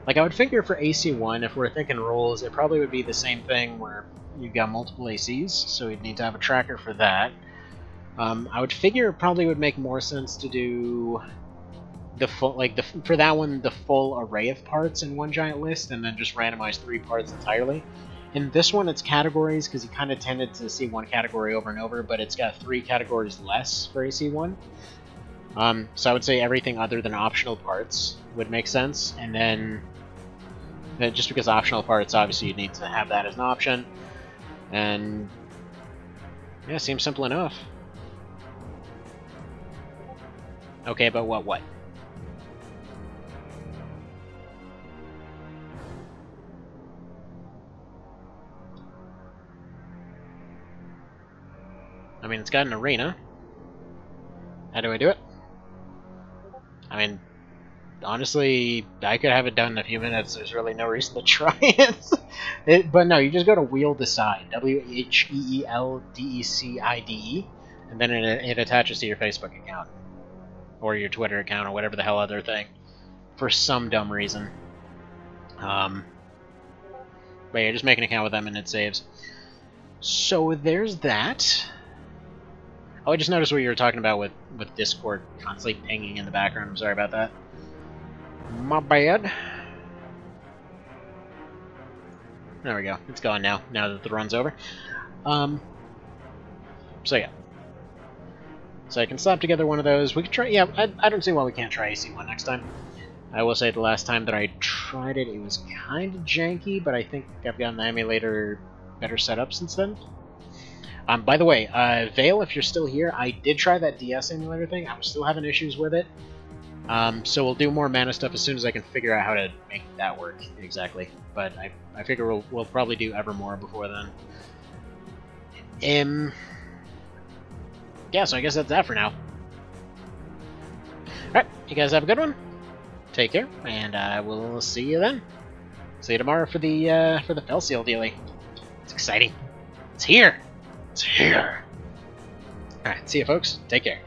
Like, I would figure for AC1, if we're thinking rolls, it probably would be the same thing where you've got multiple ACs, so you'd need to have a tracker for that. I would figure it probably would make more sense to do the full, for that one, the full array of parts in one giant list, and then just randomize 3 parts entirely. In this one, it's categories, because you kind of tended to see one category over and over, but it's got 3 categories less for AC1. So I would say everything other than optional parts would make sense, and then just because optional parts, obviously you need to have that as an option, and yeah, seems simple enough. Okay, but what? I mean, it's got an arena. How do I do it? I mean, honestly, I could have it done in a few minutes. There's really no reason to try it. But no, you just go to Wheel Decide, WHEELDECIDE, and then it attaches to your Facebook account. Or your Twitter account, or whatever the hell other thing. For some dumb reason. But yeah, just make an account with them and it saves. So there's that. Oh, I just noticed what you were talking about with Discord constantly pinging in the background. I'm sorry about that. My bad. There we go. It's gone now that the run's over. So yeah. So I can slap together one of those. We could try... Yeah, I don't see why we can't try AC1 next time. I will say the last time that I tried it, it was kind of janky, but I think I've gotten the emulator better set up since then. By the way, Vale, if you're still here, I did try that DS emulator thing. I'm still having issues with it. So we'll do more mana stuff as soon as I can figure out how to make that work exactly. But I figure we'll probably do Evermore before then. Yeah, so I guess that's that for now. Alright, you guys have a good one. Take care, and I will see you then. See you tomorrow for the Fell Seal dealie. It's exciting. It's here! It's here! Alright, see you folks. Take care.